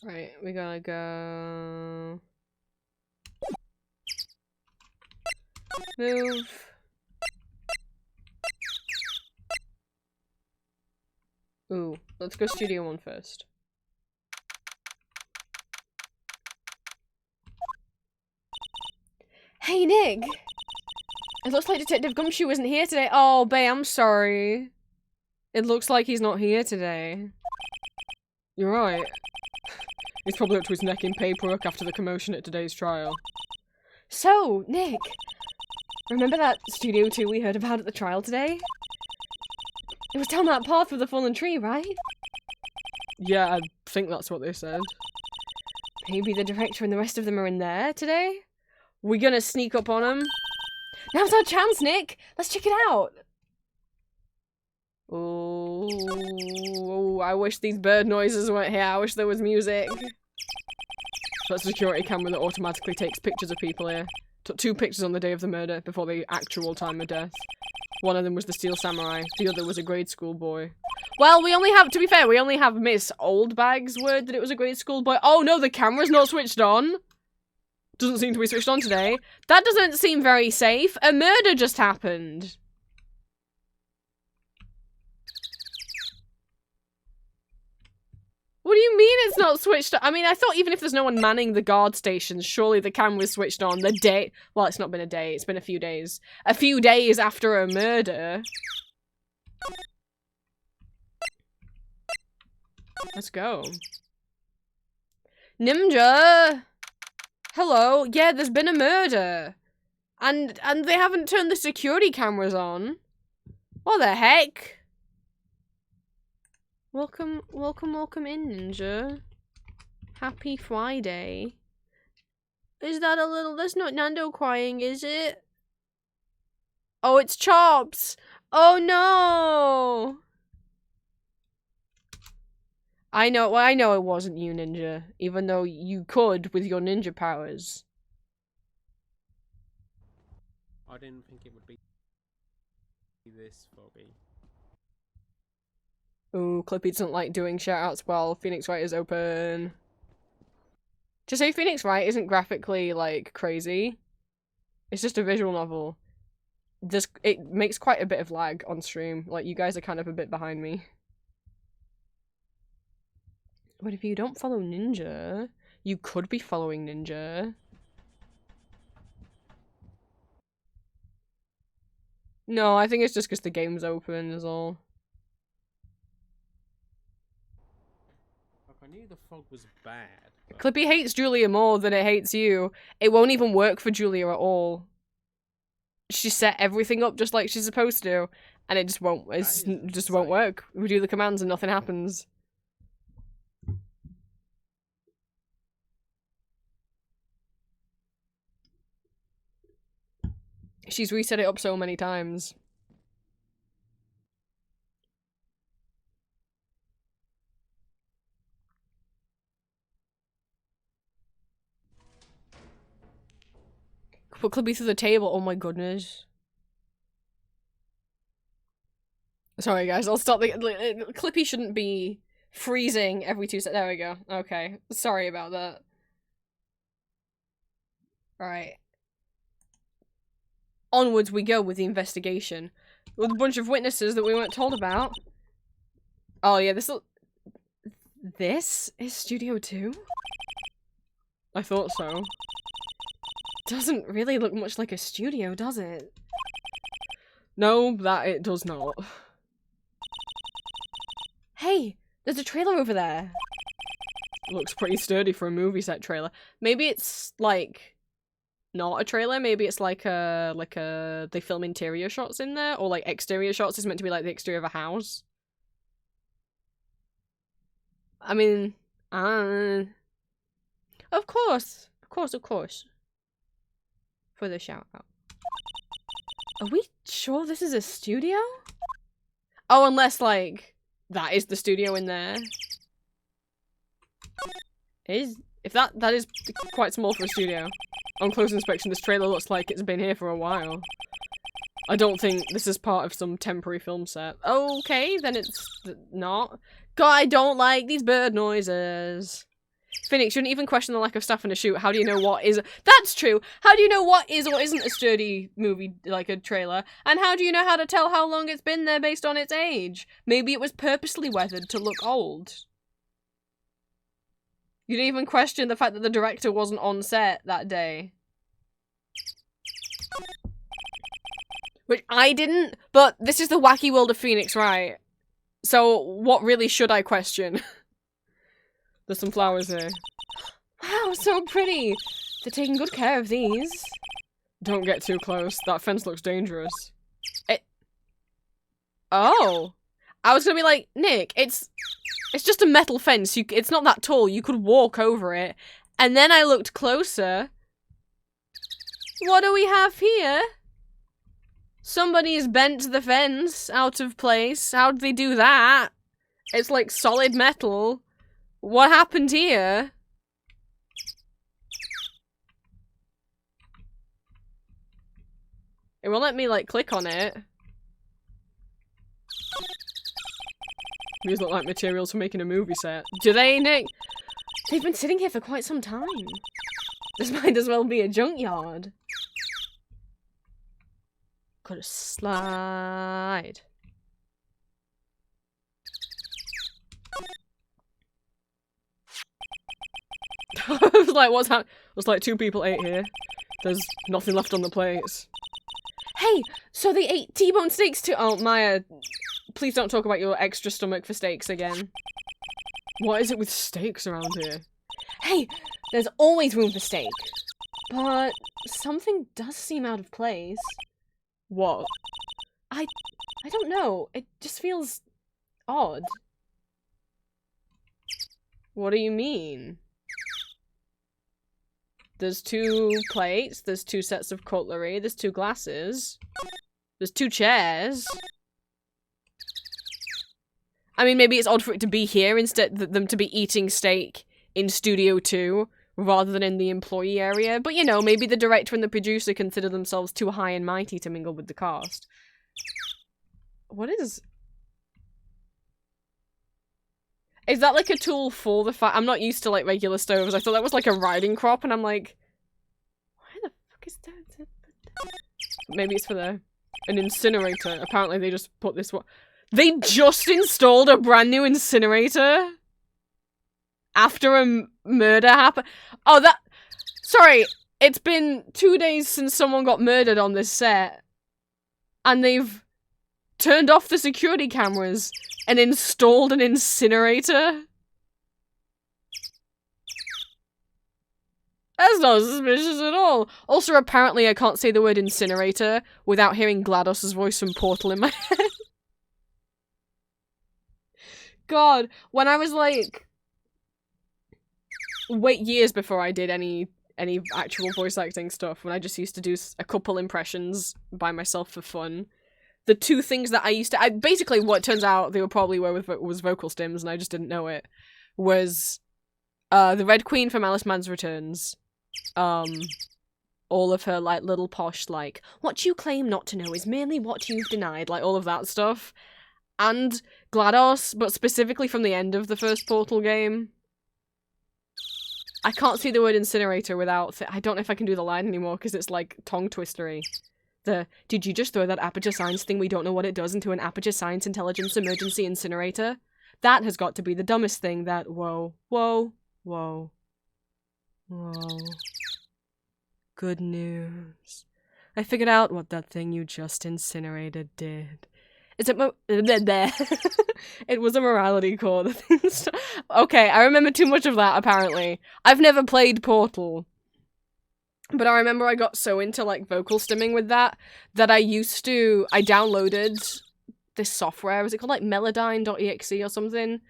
Right, we gotta go... Move. Ooh, let's go Studio 1 first. Hey, Nick! It looks like Detective Gumshoe isn't here today. Oh, Bae, I'm sorry. It looks like he's not here today. You're right. He's probably up to his neck in paperwork after the commotion at today's trial. So, Nick, remember that Studio 2 we heard about at the trial today? It was down that path with the fallen tree, right? Yeah, I think that's what they said. Maybe the director and the rest of them are in there today? We gonna sneak up on him? Now's our chance, Nick! Let's check it out! Oh, I wish these bird noises weren't here. I wish there was music. That's a security camera that automatically takes pictures of people here. Took 2 pictures on the day of the murder before the actual time of death. One of them was the Steel Samurai. The other was a grade school boy. Well, we only have, to be fair, we only have Miss Oldbag's word that it was a grade school boy. Oh no, the camera's not switched on. Doesn't seem to be switched on today. That doesn't seem very safe. A murder just happened. What do you mean it's not switched on? I mean, I thought even if there's no one manning the guard stations, surely the camera's switched on the day. Well, it's not been a day, it's been a few days. A few days after a murder. Let's go. Ninja! Hello? Yeah, there's been a murder. And they haven't turned the security cameras on. What the heck? Welcome in, Ninja. Happy Friday. Is that a little- that's not Nando crying, is it? Oh, it's Chops! Oh no! I know it wasn't you, Ninja. Even though you could with your ninja powers. I didn't think it would be this foggy. Ooh, Clippy doesn't like doing shoutouts while Phoenix Wright is open. To say Phoenix Wright isn't graphically, like, crazy. It's just a visual novel. It makes quite a bit of lag on stream. Like, you guys are kind of a bit behind me. But if you don't follow Ninja, you could be following Ninja. No, I think it's just because the game's open is all. I knew the fog was bad. But... Clippy hates Julia more than it hates you. It won't even work for Julia at all. She set everything up just like she's supposed to, and it just won't. It just won't work. We do the commands and nothing happens. She's reset it up so many times. Put Clippy through the table. Oh my goodness. Sorry guys, I'll stop. Clippy shouldn't be freezing every 2 seconds. There we go. Okay. Sorry about that. Alright. Onwards we go with the investigation. With a bunch of witnesses that we weren't told about. Oh yeah, this is Studio 2? I thought so. Doesn't really look much like a studio, does it? No, that it does not. Hey, there's a trailer over there. Looks pretty sturdy for a movie set trailer. Maybe it's like not a trailer. Maybe it's like a they film interior shots in there, or like exterior shots. It's meant to be like the exterior of a house. I mean, of course. For the shout out. Are we sure this is a studio? Oh, unless like that is the studio in there. If that is quite small for a studio. On close inspection, this trailer looks like it's been here for a while. I don't think this is part of some temporary film set. Okay, then it's not. God, I don't like these bird noises. Phoenix, you didn't even question the lack of stuff in a shoot. How do you know what is- That's true! How do you know what is or isn't a sturdy movie, like a trailer? And how do you know how to tell how long it's been there based on its age? Maybe it was purposely weathered to look old. You didn't even question the fact that the director wasn't on set that day. Which I didn't, but this is the wacky world of Phoenix, right? So what really should I question? There's some flowers here. Wow, so pretty! They're taking good care of these. Don't get too close. That fence looks dangerous. Oh! I was gonna be like, Nick, it's just a metal fence. It's not that tall. You could walk over it. And then I looked closer. What do we have here? Somebody's bent the fence out of place. How'd they do that? It's like solid metal. What happened here? It won't let me, like, click on it. These look like materials for making a movie set. Do they, Nick? They've been sitting here for quite some time. This might as well be a junkyard. Gotta slide. I was like, what's happening? It was like 2 people ate here. There's nothing left on the plates. Hey, so they ate T-bone steaks too. Oh, Maya, please don't talk about your extra stomach for steaks again. What is it with steaks around here? Hey, there's always room for steak. But something does seem out of place. What? I don't know. It just feels odd. What do you mean? There's 2 plates, there's 2 sets of cutlery, there's 2 glasses, there's 2 chairs. I mean, maybe it's odd for it to be here instead of them to be eating steak in Studio 2 rather than in the employee area. But, you know, maybe the director and the producer consider themselves too high and mighty to mingle with the cast. What is... Is that like a tool for the fire? I'm not used to like regular stoves. I thought that was like a riding crop and I'm like, why the fuck is that? Maybe it's for an incinerator. Apparently they just put this one. They just installed a brand new incinerator? After a murder happened? Oh, that... Sorry, it's been 2 days since someone got murdered on this set. And they've turned off the security cameras and installed an incinerator? That's not suspicious at all. Also, apparently I can't say the word incinerator without hearing GLaDOS's voice from Portal in my head. God, when I was like... Wait, years before I did any actual voice acting stuff, when I just used to do a couple impressions by myself for fun. The 2 things that I used to... basically, what turns out they were probably was vocal stims, and I just didn't know it, was the Red Queen from Alice Mann's Returns. All of her, like, little posh, like, what you claim not to know is merely what you've denied, like, all of that stuff. And GLaDOS, but specifically from the end of the first Portal game. I can't see the word incinerator without... I don't know if I can do the line anymore, because it's, like, tongue-twistery. Did you just throw that Aperture Science thing we don't know what it does into an Aperture Science Intelligence Emergency Incinerator? That has got to be the dumbest thing that... Whoa. Good news. I figured out what that thing you just incinerated did. Is it It was a morality core. Okay, I remember too much of that, apparently. I've never played Portal. But I remember I got so into, like, vocal stimming with that I downloaded this software. Was it called, like, Melodyne.exe or something?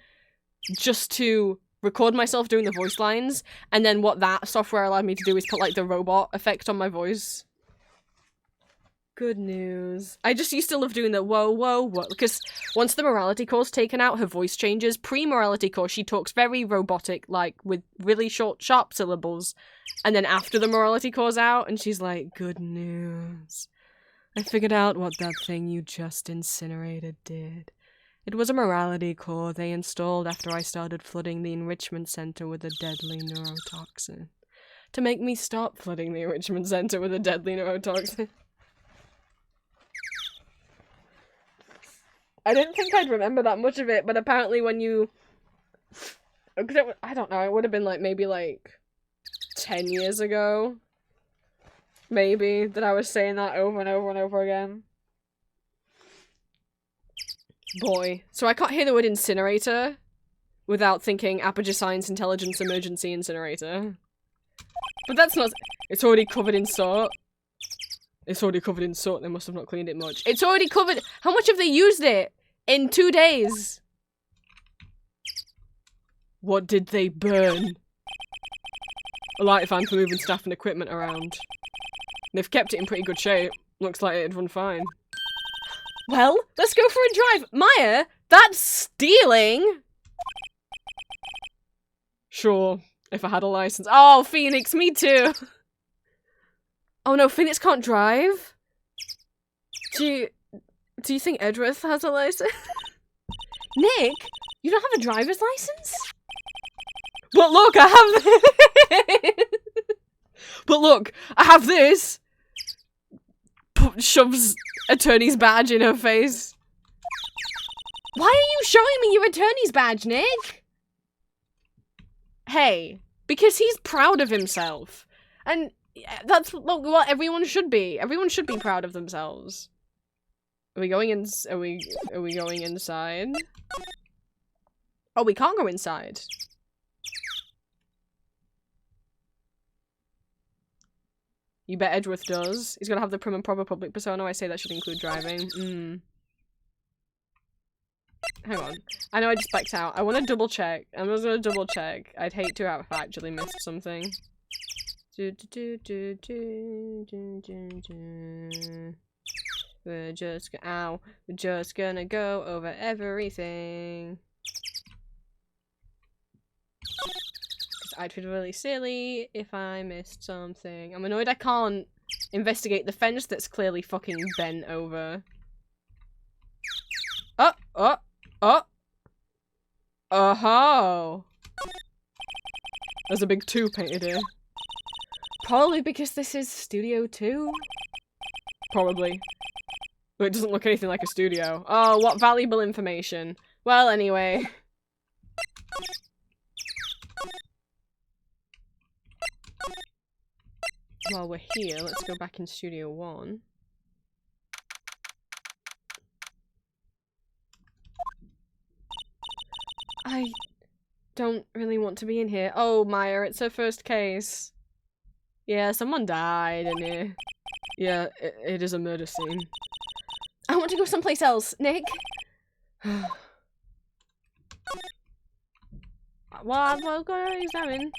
Just to record myself doing the voice lines. And then what that software allowed me to do is put, like, the robot effect on my voice. Good news. I just used to love doing the whoa, because once the morality core's taken out, her voice changes. Pre-morality core, she talks very robotic, like, with really short, sharp syllables. And then after the morality core's out, and she's like, good news. I figured out what that thing you just incinerated did. It was a morality core they installed after I started flooding the enrichment center with a deadly neurotoxin. To make me stop flooding the enrichment center with a deadly neurotoxin. I didn't think I'd remember that much of it, but apparently when you... I don't know, it would have been like maybe like 10 years ago. Maybe, that I was saying that over and over and over again. Boy. So I can't hear the word incinerator without thinking Aperture Science Intelligence Emergency Incinerator. But that's not... It's already covered in salt. It's already covered in soot. They must have not cleaned it much. It's already covered. How much have they used it in 2 days? What did they burn? A light fan for moving staff and equipment around. They've kept it in pretty good shape. Looks like it'd run fine. Well, let's go for a drive. Maya, that's stealing! Sure, if I had a license. Oh, Phoenix, me too! Oh no, Phoenix can't drive? Do you think Edworth has a license? Nick, you don't have a driver's license? But look, I have But look, I have this! Shoves attorney's badge in her face. Why are you showing me your attorney's badge, Nick? Hey, because he's proud of himself. And that's what everyone should be. Everyone should be proud of themselves. Are we going in? Are we going inside? Oh, we can't go inside. You bet Edgeworth does. He's gonna have the prim and proper public persona. I say that should include driving. Hang on. I know I just backed out. I want to double check. I'm just gonna double check. I'd hate to have actually missed something. We're just gonna go over everything. I'd feel really silly if I missed something. I'm annoyed I can't investigate the fence that's clearly fucking bent over. Oh-ho! There's a big 2 painted here. Probably because this is Studio 2? Probably. But it doesn't look anything like a studio. Oh, what valuable information. Well, anyway. While we're here, let's go back in Studio 1. I don't really want to be in here. Oh, Maya, it's her first case. Yeah, someone died in here. Yeah, it is a murder scene. I want to go someplace else, Nick. What are you examine?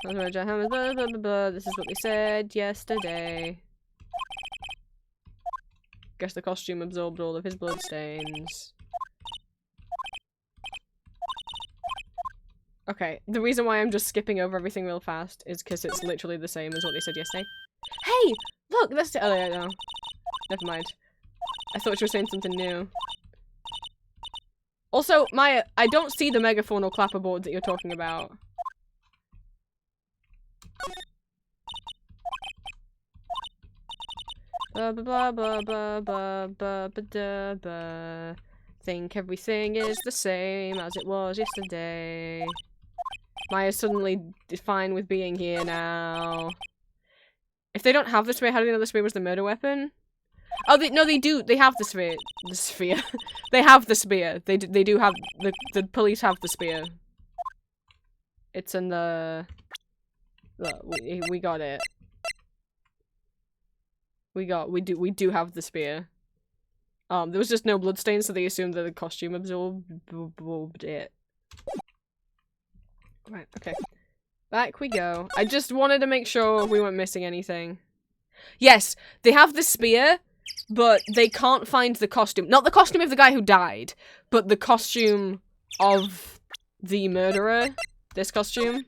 This is what they said yesterday. Guess the costume absorbed all of his bloodstains. Okay, the reason why I'm just skipping over everything real fast is because it's literally the same as what they said yesterday. Hey! Look! That's oh yeah, no. Never mind. I thought you were saying something new. Also, Maya, I don't see the megaphone or clapperboard that you're talking about. Ba ba ba ba ba ba ba ba da ba. Think everything is the same as it was yesterday. Maya's suddenly fine with being here now. If they don't have the spear, how do they know the spear was the murder weapon? Oh, no, they do. They have the spear. The sphere. They have the spear. They do have the police have the spear. It's in the. Look, we got it. We do have the spear. There was just no bloodstains, so they assumed that the costume absorbed it. Right, okay. Back we go. I just wanted to make sure we weren't missing anything. Yes, they have the spear, but they can't find the costume. Not the costume of the guy who died, but the costume of the murderer. This costume.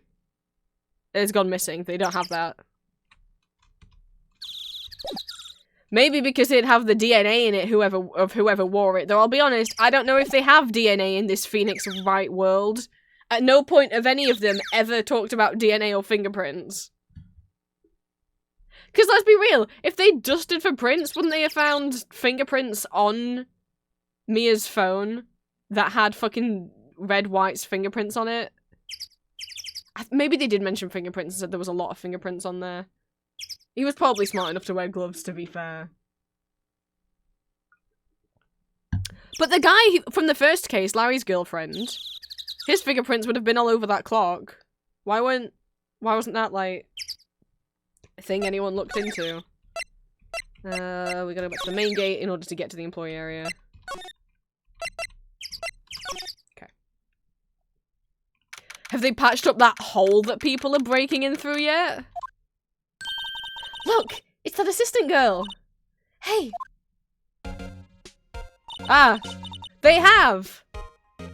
It's gone missing. They don't have that. Maybe because it'd have the DNA in it, whoever wore it. Though I'll be honest, I don't know if they have DNA in this Phoenix Wright world. At no point have any of them ever talked about DNA or fingerprints. Because let's be real, if they dusted for prints, wouldn't they have found fingerprints on Mia's phone that had fucking Red White's fingerprints on it? Maybe they did mention fingerprints and said there was a lot of fingerprints on there. He was probably smart enough to wear gloves, to be fair. But the guy from the first case, Larry's girlfriend, his fingerprints would have been all over that clock. Why wasn't that, like, a thing anyone looked into? We gotta go back to the main gate in order to get to the employee area. Okay. Have they patched up that hole that people are breaking in through yet? Look! It's that assistant girl. Hey. Ah, they have.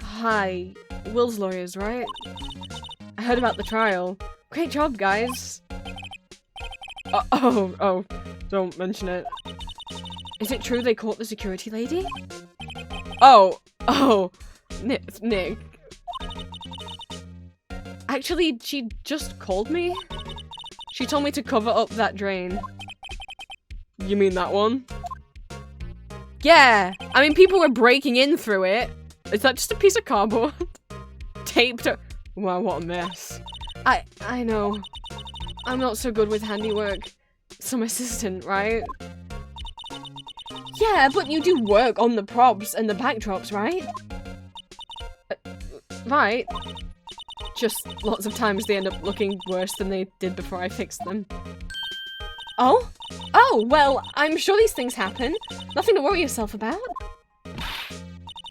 Hi, Will's lawyers, right? I heard about the trial. Great job, guys. Oh, don't mention it. Is it true they caught the security lady? Oh, Nick. Actually, she just called me. She told me to cover up that drain. You mean that one? Yeah, I mean people were breaking in through it. Is that just a piece of cardboard? Taped up. Wow, what a mess. I know. I'm not so good with handiwork. Some assistant, right? Yeah, but you do work on the props and the backdrops, right? Right. Just lots of times they end up looking worse than they did before I fixed them. Oh? Oh, well, I'm sure these things happen. Nothing to worry yourself about.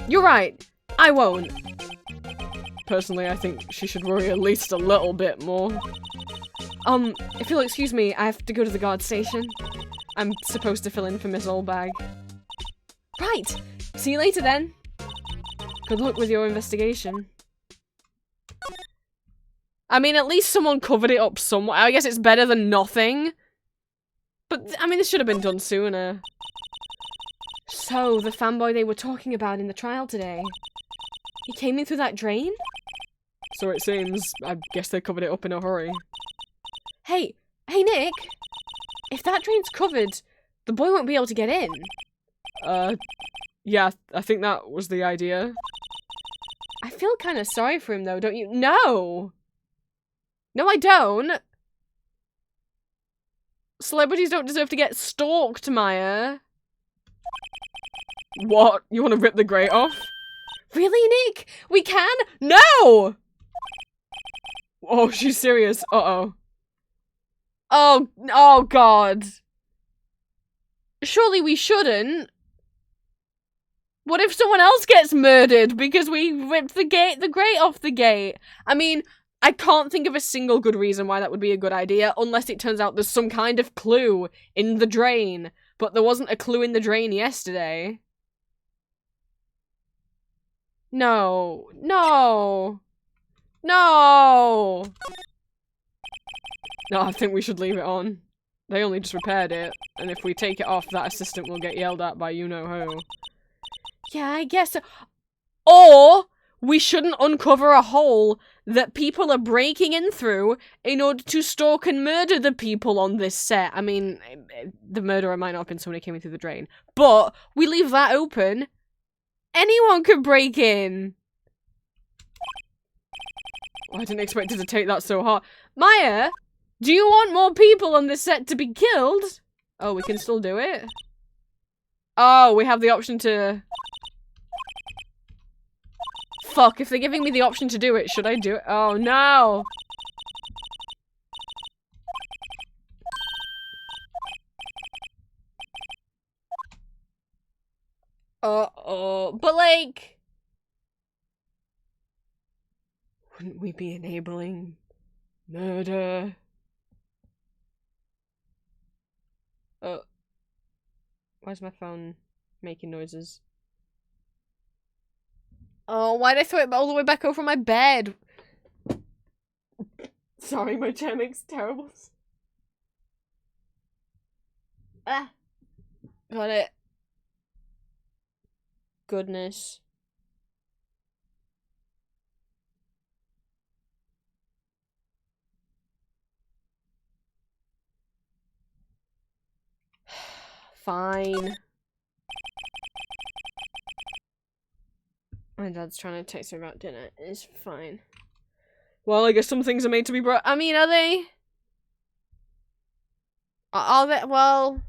You're right. I won't. Personally, I think she should worry at least a little bit more. If you'll excuse me, I have to go to the guard station. I'm supposed to fill in for Miss Oldbag. Right! See you later then. Good luck with your investigation. I mean, at least someone covered it up somewhere. I guess it's better than nothing. But, I mean, this should have been done sooner. So, the fanboy they were talking about in the trial today. He came in through that drain? So it seems. I guess they covered it up in a hurry. Hey, Nick! If that drain's covered, the boy won't be able to get in. Yeah, I think that was the idea. I feel kind of sorry for him though, don't you? No! No, I don't! Celebrities don't deserve to get stalked, Maya. What? You want to rip the grate off? Really, Nick? We can? No! Oh, she's serious. Uh-oh. Oh god. Surely we shouldn't. What if someone else gets murdered because we ripped the grate off the gate? I mean, I can't think of a single good reason why that would be a good idea, unless it turns out there's some kind of clue in the drain. But there wasn't a clue in the drain yesterday. No. No, I think we should leave it on. They only just repaired it, and if we take it off, that assistant will get yelled at by you-know-who. Yeah, I guess so. Or, we shouldn't uncover a hole that people are breaking in through in order to stalk and murder the people on this set. I mean, the murderer might not have been someone who came in through the drain. But, we leave that open. Anyone could break in. I didn't expect it to take that so hard. Maya, do you want more people on this set to be killed? Oh, we can still do it? Oh, we have the option to... Fuck, if they're giving me the option to do it, should I do it? Oh, no! Uh-oh. But, like... Wouldn't we be enabling murder? Oh. Why's my phone making noises? Oh, why'd I throw it all the way back over my bed? Sorry, my chair makes terrible. Ah. Got it. Goodness. Fine. My dad's trying to text me about dinner. It's fine. Well, I guess some things are made to be brought. I mean, are they? Are they? Well,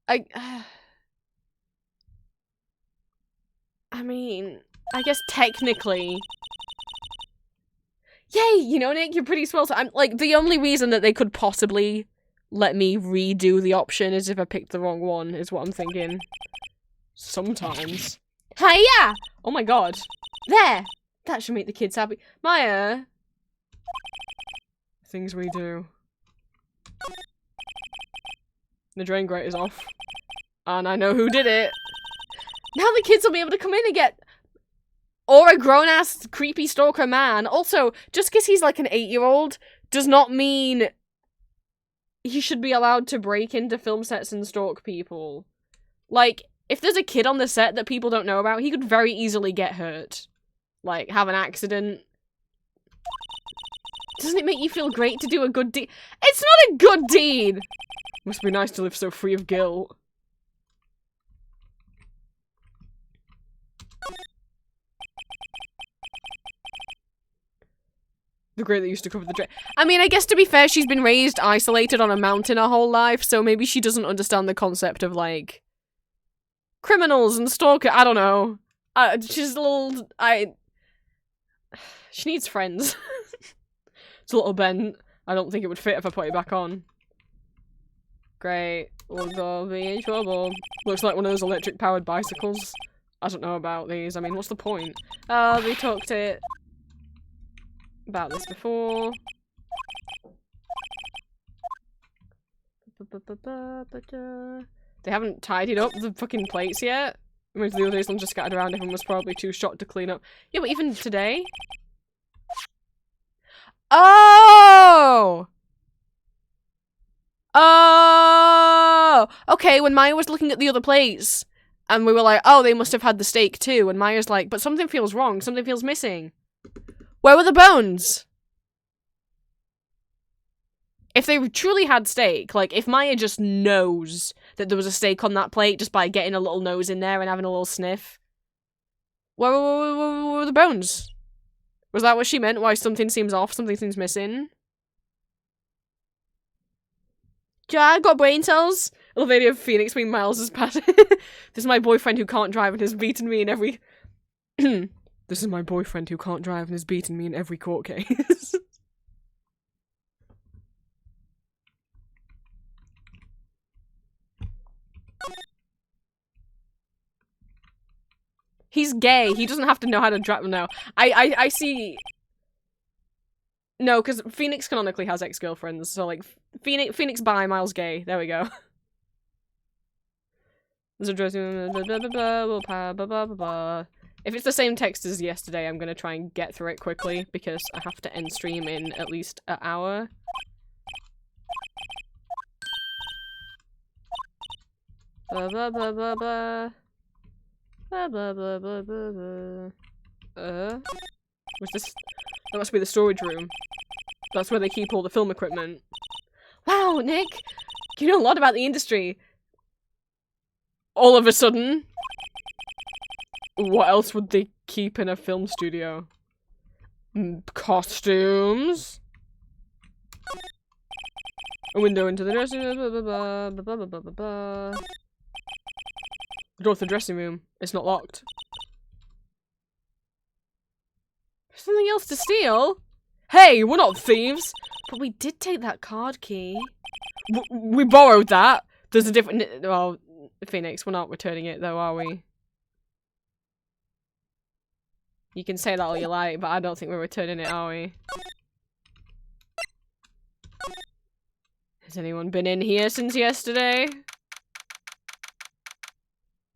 I mean, I guess technically. Yay! You know, Nick, you're pretty swell. So I'm like, the only reason that they could possibly let me redo the option is if I picked the wrong one, is what I'm thinking. Sometimes. Hiya! Oh my god. There! That should make the kids happy. Maya! Things we do. The drain grate is off. And I know who did it. Now the kids will be able to come in and get... Or a grown-ass creepy stalker man. Also, just because he's like an 8-year-old does not mean he should be allowed to break into film sets and stalk people. Like, if there's a kid on the set that people don't know about, he could very easily get hurt. Like, have an accident. Doesn't it make you feel great to do a good deed? It's not a good deed! Must be nice to live so free of guilt. The grate that used to cover the drain. I mean, I guess to be fair, she's been raised isolated on a mountain her whole life, so maybe she doesn't understand the concept of, like, criminals and stalker. I don't know. She's a little... She needs friends. It's a little bent. I don't think it would fit if I put it back on. Great. We'll all be in trouble. Looks like one of those electric-powered bicycles. I don't know about these. I mean, what's the point? We talked about this before. They haven't tidied up the fucking plates yet. I mean, the other days just scattered around. Everyone was probably too shocked to clean up. Yeah, but even today... Oh! Oh! Okay, when Maya was looking at the other plates, and we were like, oh, they must have had the steak too, and Maya's like, but something feels wrong, something feels missing. Where were the bones? If they truly had steak, like, if Maya just knows that there was a steak on that plate just by getting a little nose in there and having a little sniff, where were the bones? Was that what she meant? Why something seems off, something seems missing? Yeah, I got brain cells. I love the idea of Phoenix being Miles' pet. This is my boyfriend who can't drive and has beaten me in every... This is my boyfriend who can't drive and has beaten me in every court case. He's gay. He doesn't have to know how to drive. No. I see... No, because Phoenix canonically has ex-girlfriends, so, like, Phoenix bi, Miles gay. There we go. There's a dressing room, If it's the same text as yesterday, I'm gonna try and get through it quickly, because I have to end stream in at least an hour. Blah blah blah blah blah. Blah blah blah blah blah blah. What's this? That must be the storage room. That's where they keep all the film equipment. Wow, Nick! You know a lot about the industry. All of a sudden. What else would they keep in a film studio? Costumes? A window into the dressing room. Blah, blah, blah, blah, blah, blah, blah, blah. The door to the dressing room. It's not locked. Something else to steal? Hey, we're not thieves! But we did take that card key. We borrowed that. There's a different... Well, Phoenix, we're not returning it though, are we? You can say that all you like, but I don't think we're returning it, are we? Has anyone been in here since yesterday?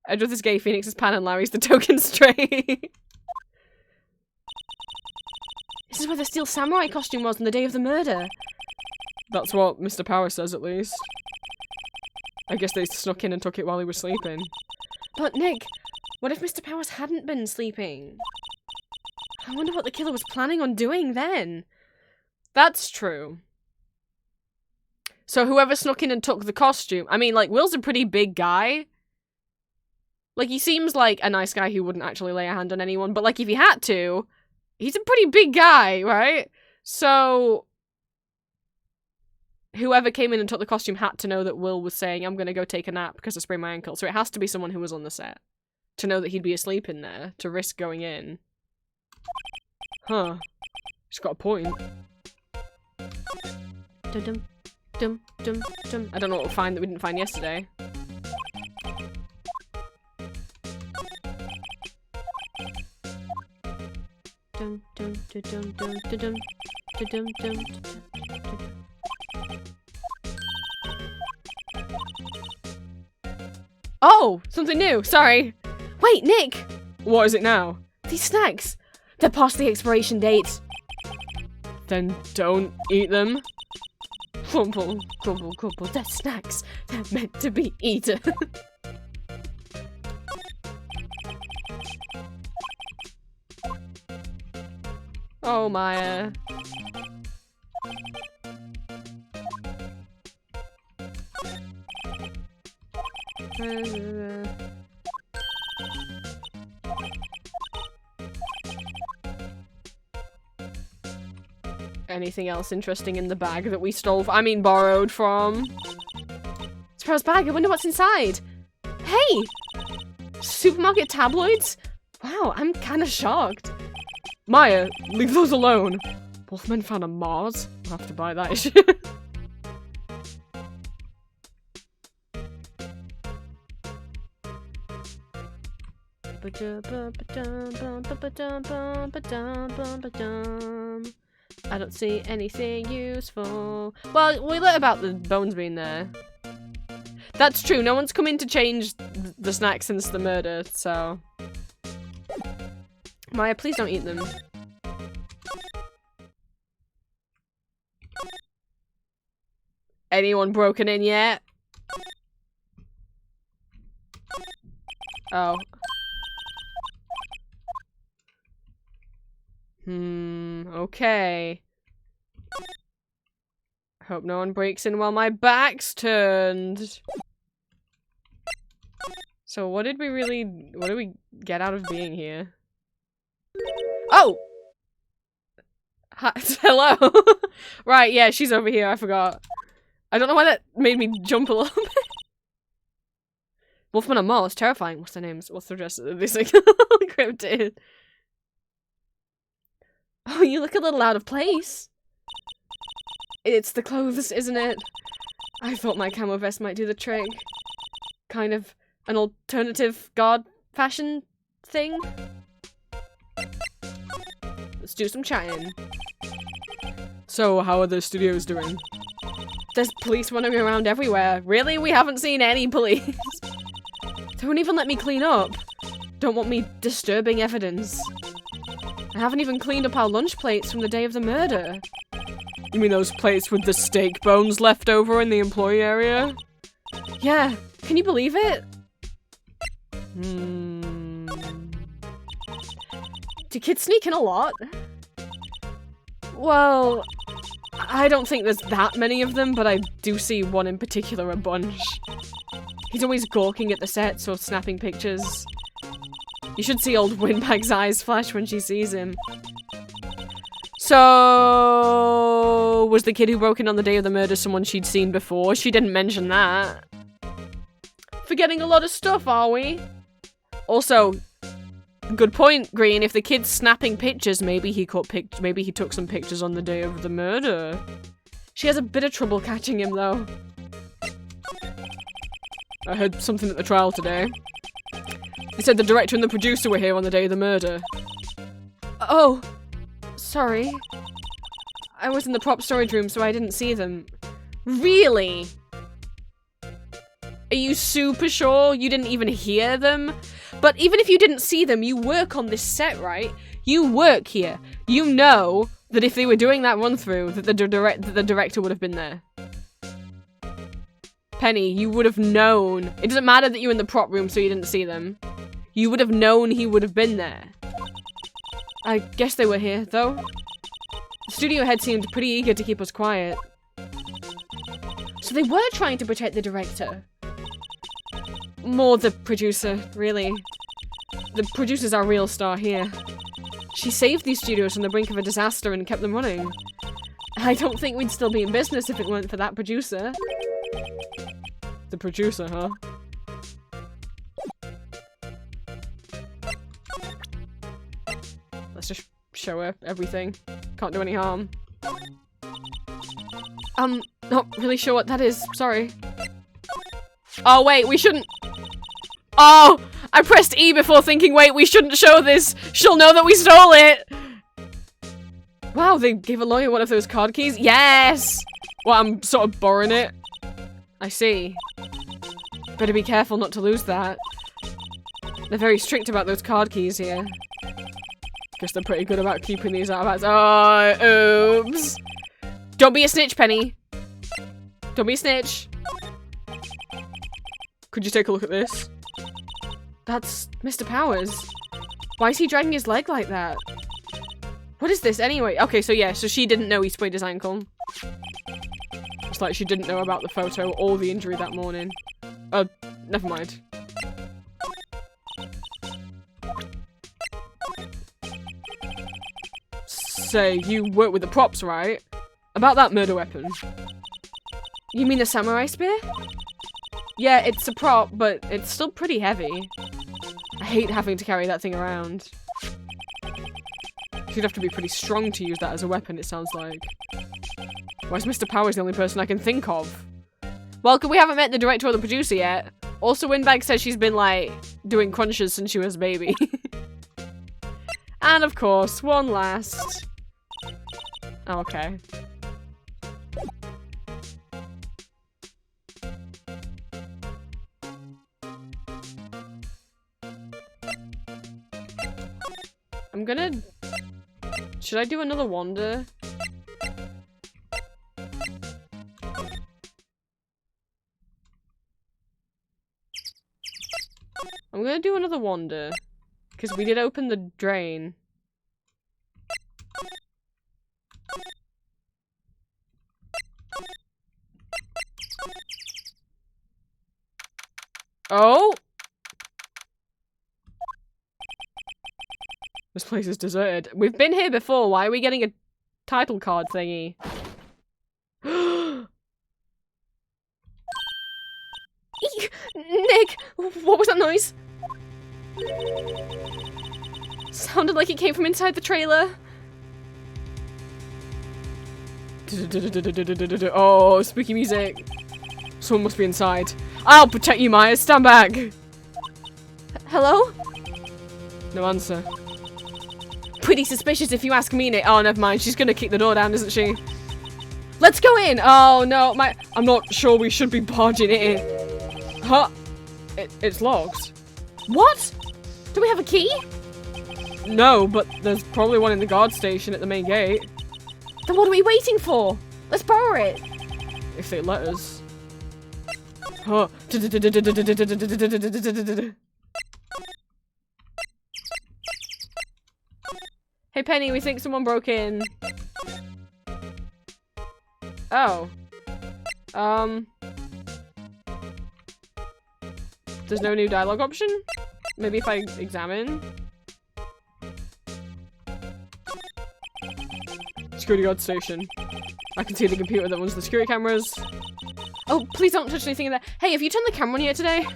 Edward is gay, Phoenix is pan, and Larry's the token stray. This is where the steel samurai costume was on the day of the murder. That's what Mr. Power says, at least. I guess they snuck in and took it while he was sleeping. But, Nick, what if Mr. Powers hadn't been sleeping? I wonder what the killer was planning on doing then. That's true. So whoever snuck in and took the costume... I mean, like, Will's a pretty big guy. Like, he seems like a nice guy who wouldn't actually lay a hand on anyone, but, like, if he had to... He's a pretty big guy, right? So... Whoever came in and took the costume had to know that Will was saying, I'm gonna go take a nap because I sprained my ankle. So it has to be someone who was on the set. To know that he'd be asleep in there. To risk going in. Huh. He's got a point. Dum dum dum dum. I don't know what we'll find that we didn't find yesterday. Dum dum dum dum dum dum dum dum dum. Oh, something new. Sorry. Wait, Nick. What is it now? These snacks. They're past the expiration date. Then don't eat them. Crumble, crumble, crumble. They're snacks. They're meant to be eaten. Oh, Maya. Anything else interesting in the bag that we stole? I mean, borrowed from? Surprise bag. I wonder what's inside. Hey! Supermarket tabloids? Wow, I'm kind of shocked. Maya, leave those alone. Wolfman found a Mars. I'll have to buy that issue. I don't see anything useful. Well, we learned about the bones being there. That's true. No one's come in to change the snacks since the murder, so... Maya, please don't eat them. Anyone broken in yet? Oh. Okay. Hope no one breaks in while my back's turned. So what did we get out of being here? Oh! Hi, hello! Right, yeah, she's over here, I forgot. I don't know why that made me jump a little bit. Wolfman and Moss, terrifying. What's their names? What's the address of this thing? Cryptid. Oh, you look a little out of place. It's the clothes, isn't it? I thought my camo vest might do the trick. Kind of an alternative god fashion thing. Let's do some chatting. So, how are the studios doing? There's police running around everywhere. Really? We haven't seen any police. They won't even let me clean up. Don't want me disturbing evidence. I haven't even cleaned up our lunch plates from the day of the murder. You mean those plates with the steak bones left over in the employee area? Yeah. Can you believe it? Do kids sneak in a lot? Well, I don't think there's that many of them, but I do see one in particular a bunch. He's always gawking at the sets or snapping pictures. You should see old Windbag's eyes flash when she sees him. So... was the kid who broke in on the day of the murder someone she'd seen before? She didn't mention that. Forgetting a lot of stuff, are we? Also, good point, Green. If the kid's snapping pictures, maybe he took some pictures on the day of the murder. She has a bit of trouble catching him, though. I heard something at the trial today. They said the director and the producer were here on the day of the murder. Oh, sorry. I was in the prop storage room, so I didn't see them. Really? Are you super sure you didn't even hear them? But even if you didn't see them, you work on this set, right? You work here. You know that if they were doing that run-through, that the director would have been there. Penny, you would have known. It doesn't matter that you were in the prop room so you didn't see them. You would have known he would have been there. I guess they were here, though. The studio head seemed pretty eager to keep us quiet. So they were trying to protect the director. More the producer, really. The producer's our real star here. She saved these studios from the brink of a disaster and kept them running. I don't think we'd still be in business if it weren't for that producer. The producer, huh? Let's just show her everything. Can't do any harm. Not really sure what that is. Sorry. Oh, wait, we shouldn't... Oh! I pressed E before thinking, wait, we shouldn't show this. She'll know that we stole it. Wow, they gave a lawyer one of those card keys? Yes! Well, I'm sort of borrowing it. I see. Better be careful not to lose that. They're very strict about those card keys here. Guess they're pretty good about keeping these out of hands. Oh, oops. Don't be a snitch, Penny. Don't be a snitch. Could you take a look at this? That's Mr. Powers. Why is he dragging his leg like that? What is this anyway? Okay, so yeah, so she didn't know he sprained his ankle. It's like she didn't know about the photo or the injury that morning. Never mind. Say, you work with the props, right? About that murder weapon. You mean the samurai spear? Yeah, it's a prop, but it's still pretty heavy. I hate having to carry that thing around. You'd have to be pretty strong to use that as a weapon, it sounds like. Why is Mr. Powers the only person I can think of? Well, we haven't met the director or the producer yet. Also, Windbag says she's been, like, doing crunches since she was a baby. And, of course, one last. Okay. I'm gonna... Should I do another wander? I'm gonna do another wander. Because we did open the drain. Oh! This place is deserted. We've been here before. Why are we getting a title card thingy? Nick! What was that noise? Sounded like it came from inside the trailer. Oh, spooky music. Someone must be inside. I'll protect you, Myers. Stand back. Hello? No answer. Pretty suspicious if you ask me, Nick. Oh, never mind. She's gonna kick the door down, isn't she? Let's go in! Oh, no. I'm not sure we should be barging it in. Huh? It's locked. What? Do we have a key? No, but there's probably one in the guard station at the main gate. Then what are we waiting for? Let's borrow it. If they let us. Huh. Hey Penny, we think someone broke in. Oh. There's no new dialogue option? Maybe if I examine? Security guard station. I can see the computer that runs the security cameras. Oh, please don't touch anything in there. Hey, have you turned the camera on yet today?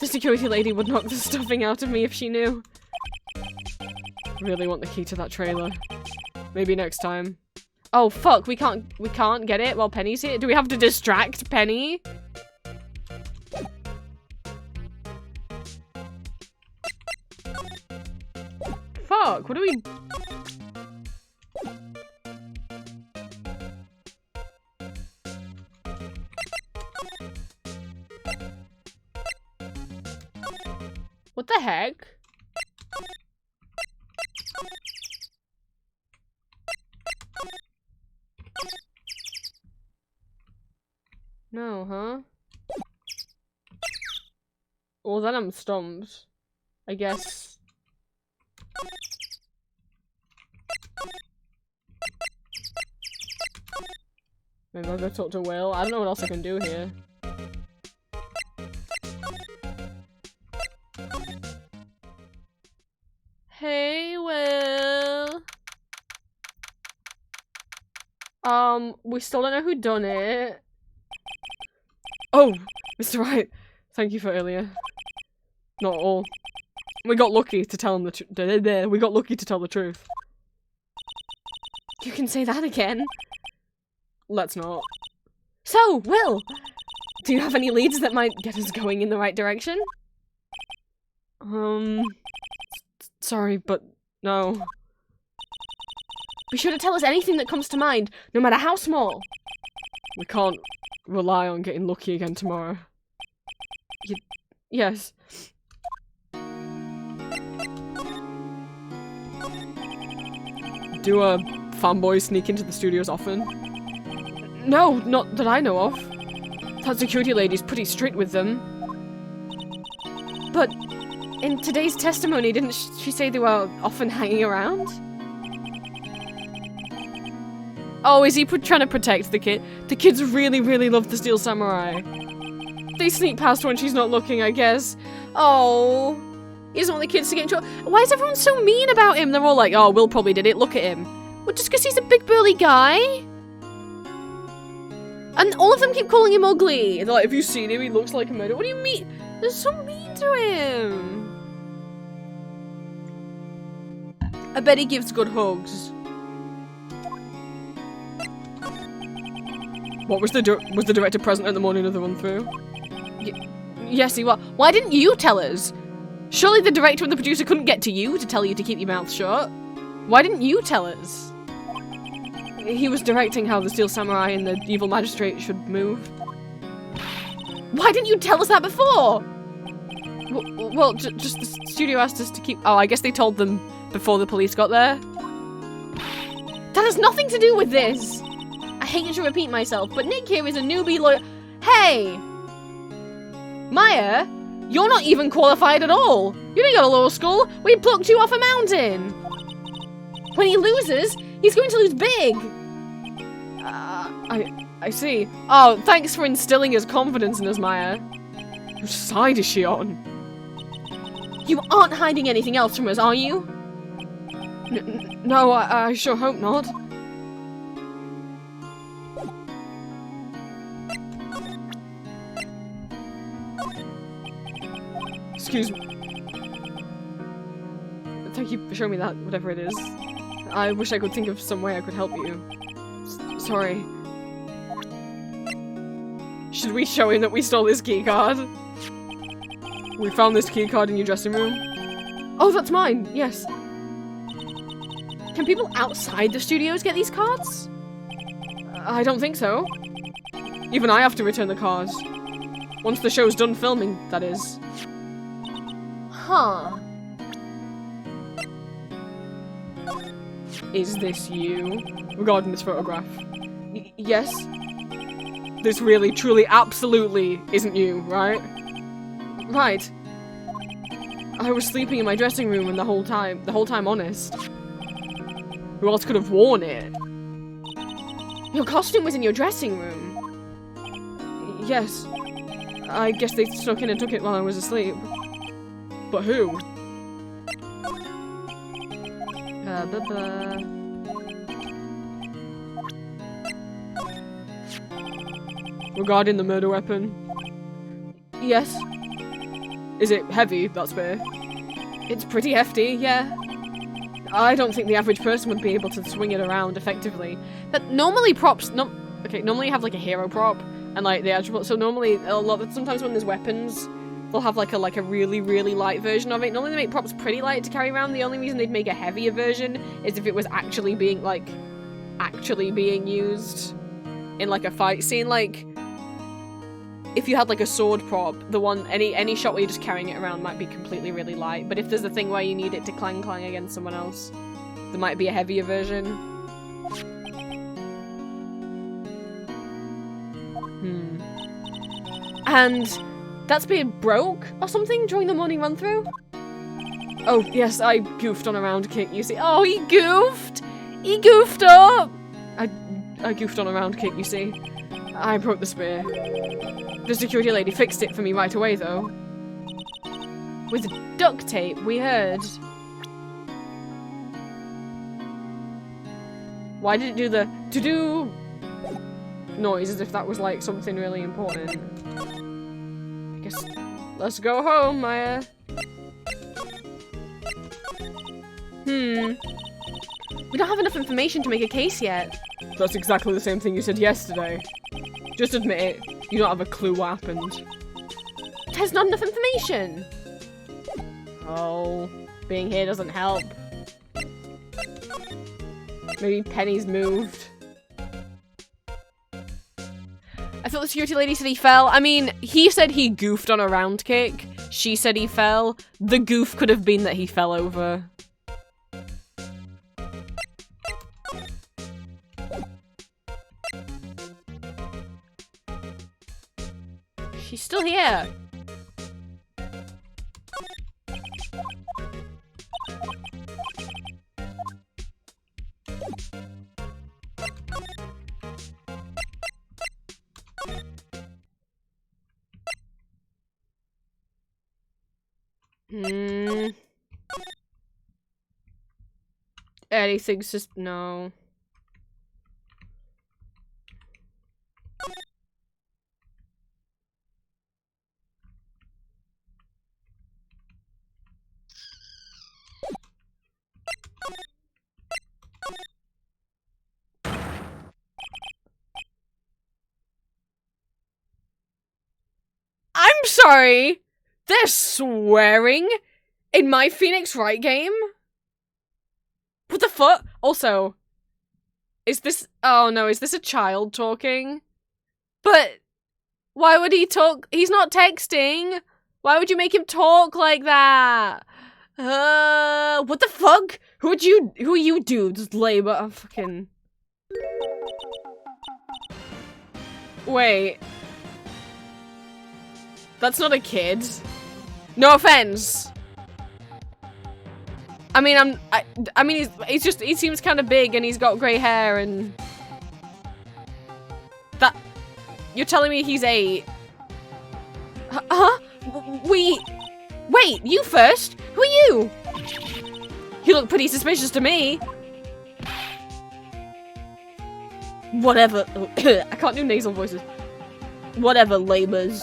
The security lady would knock the stuffing out of me if she knew. Really want the key to that trailer. Maybe next time. Oh fuck, we can't get it while Penny's here? Do we have to distract Penny? Fuck, what do we... What the heck? No, huh? Well, then I'm stumped. I guess. Maybe I'll go talk to Will. I don't know what else I can do here. Hey, Will. We still don't know who done it. Oh, Mr. Wright. Thank you for earlier. Not all. We got lucky to tell him the truth. We got lucky to tell the truth. You can say that again. Let's not. So, Will, do you have any leads that might get us going in the right direction? Sorry, but no. Be sure to tell us anything that comes to mind, no matter how small. We can't rely on getting lucky again tomorrow. Yes. Do fanboys sneak into the studios often? No, not that I know of. That security lady's pretty strict with them. But in today's testimony, didn't she say they were often hanging around? Oh, is he trying to protect the kid? The kids really, really love the Steel Samurai. They sneak past when she's not looking, I guess. Oh, he doesn't want the kids to get in trouble. Why is everyone so mean about him? They're all like, oh, Will probably did it, look at him. Well, just because he's a big burly guy? And all of them keep calling him ugly. They're like, have you seen him? He looks like a murderer. What do you mean? They're so mean to him. I bet he gives good hugs. What was the director present at the morning of the run-through? Yes, he was. Why didn't you tell us? Surely the director and the producer couldn't get to you to tell you to keep your mouth shut. Why didn't you tell us? He was directing how the Steel Samurai and the evil magistrate should move. Why didn't you tell us that before? Well, just the studio asked us to keep... Oh, I guess they told them before the police got there. That has nothing to do with this. I hate to repeat myself, but Nick here is a newbie lawyer. Hey! Maya, you're not even qualified at all. You didn't go to law school. We plucked you off a mountain. When he loses, he's going to lose big. I see. Oh, thanks for instilling his confidence in us, Maya. Which side is she on? You aren't hiding anything else from us, are you? No, I sure hope not. Excuse me. Thank you for showing me that, whatever it is. I wish I could think of some way I could help you. Sorry. Should we show him that we stole his keycard? We found this keycard in your dressing room. Oh, that's mine, yes. Can people outside the studios get these cards? I don't think so. Even I have to return the cards. Once the show's done filming, that is. Huh. Is this you? Regarding this photograph. Yes? This really, truly, absolutely isn't you, right? Right. I was sleeping in my dressing room and the whole time honest. Who else could have worn it? Your costume was in your dressing room. Yes. I guess they snuck in and took it while I was asleep. But who? Regarding the murder weapon. Yes. Is it heavy, that spear? It's pretty hefty, yeah. I don't think the average person would be able to swing it around effectively. But normally props, normally you have like a hero prop and like the actual, so normally sometimes when there's weapons, they'll have like a really, really light version of it. Normally they make props pretty light to carry around. The only reason they'd make a heavier version is if it was actually being used in like a fight scene. Like, if you had like a sword prop, the one, any shot where you're just carrying it around might be completely really light. But if there's a thing where you need it to clang against someone else, there might be a heavier version. And that spear broke or something during the morning run through? Oh, yes, I goofed on a round kick, you see. Oh, he goofed! He goofed up! I goofed on a round kick, you see. I broke the spear. The security lady fixed it for me right away, though. With duct tape, we heard. Why did it do the to-do noise as if that was like something really important? I guess let's go home, Maya. We don't have enough information to make a case yet. That's exactly the same thing you said yesterday. Just admit it. You don't have a clue what happened. There's not enough information. Oh, being here doesn't help. Maybe Penny's moved. I feel the security lady said he fell. I mean, he said he goofed on a round kick. She said he fell. The goof could have been that he fell over. She's still here. Anything's just no. I'm sorry. They're swearing in my Phoenix Wright game? What the fuck? Also, is this- oh no, is this a child talking? But why would he talk? He's not texting. Why would you make him talk like that? What the fuck? Who are you dudes? Labor, I'm fucking... Wait. That's not a kid. No offense. I mean, I mean, he seems kind of big and he's got grey hair and... That... You're telling me he's 8? Huh? Wait, you first? Who are you? You look pretty suspicious to me. Whatever. I can't do nasal voices. Whatever, labors.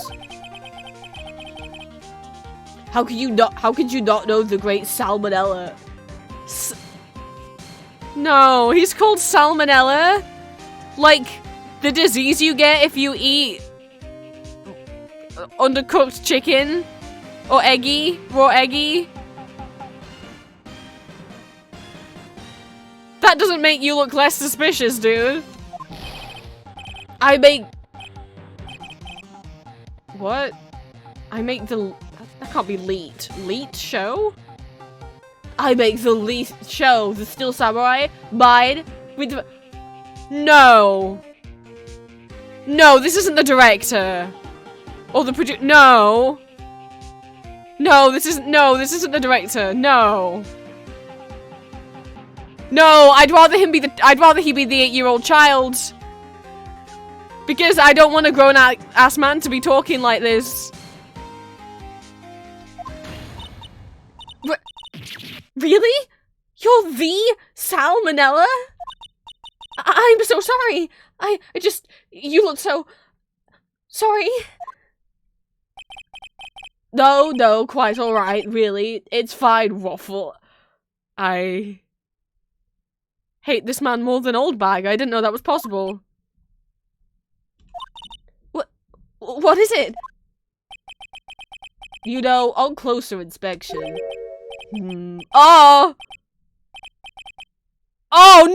How could you not know the great salmonella? No, he's called salmonella? Like, the disease you get if you eat undercooked chicken? Or eggy? Raw eggy? That doesn't make you look less suspicious, dude. I make... What? I make the... That can't be Leet. Leet show? I make the Leet show, the Steel Samurai, mine, with the... No! No, this isn't the director! Or the producer. No! No, this isn't the director. No! No, I'd rather he be the 8-year-old child! Because I don't want a grown-ass man to be talking like this. Really? You're the salmonella? I'm so sorry. You look so... Sorry. No, quite alright, really. It's fine, Waffle. I... hate this man more than Old Bag. I didn't know that was possible. What is it? You know, on closer inspection... Oh! Oh,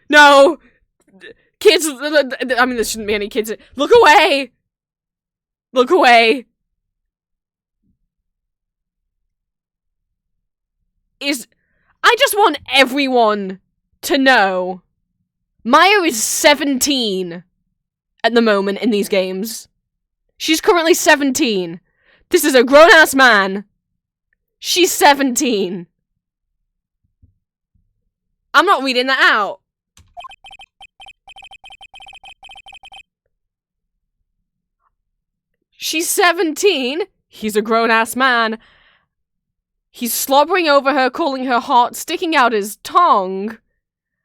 no! Kids, I mean, there shouldn't be any kids. Look away! Look away! I just want everyone to know. Maya is 17 at the moment in these games. She's currently 17. This is a grown-ass man. She's 17. I'm not reading that out. She's 17. He's a grown-ass man. He's slobbering over her, calling her hot, sticking out his tongue.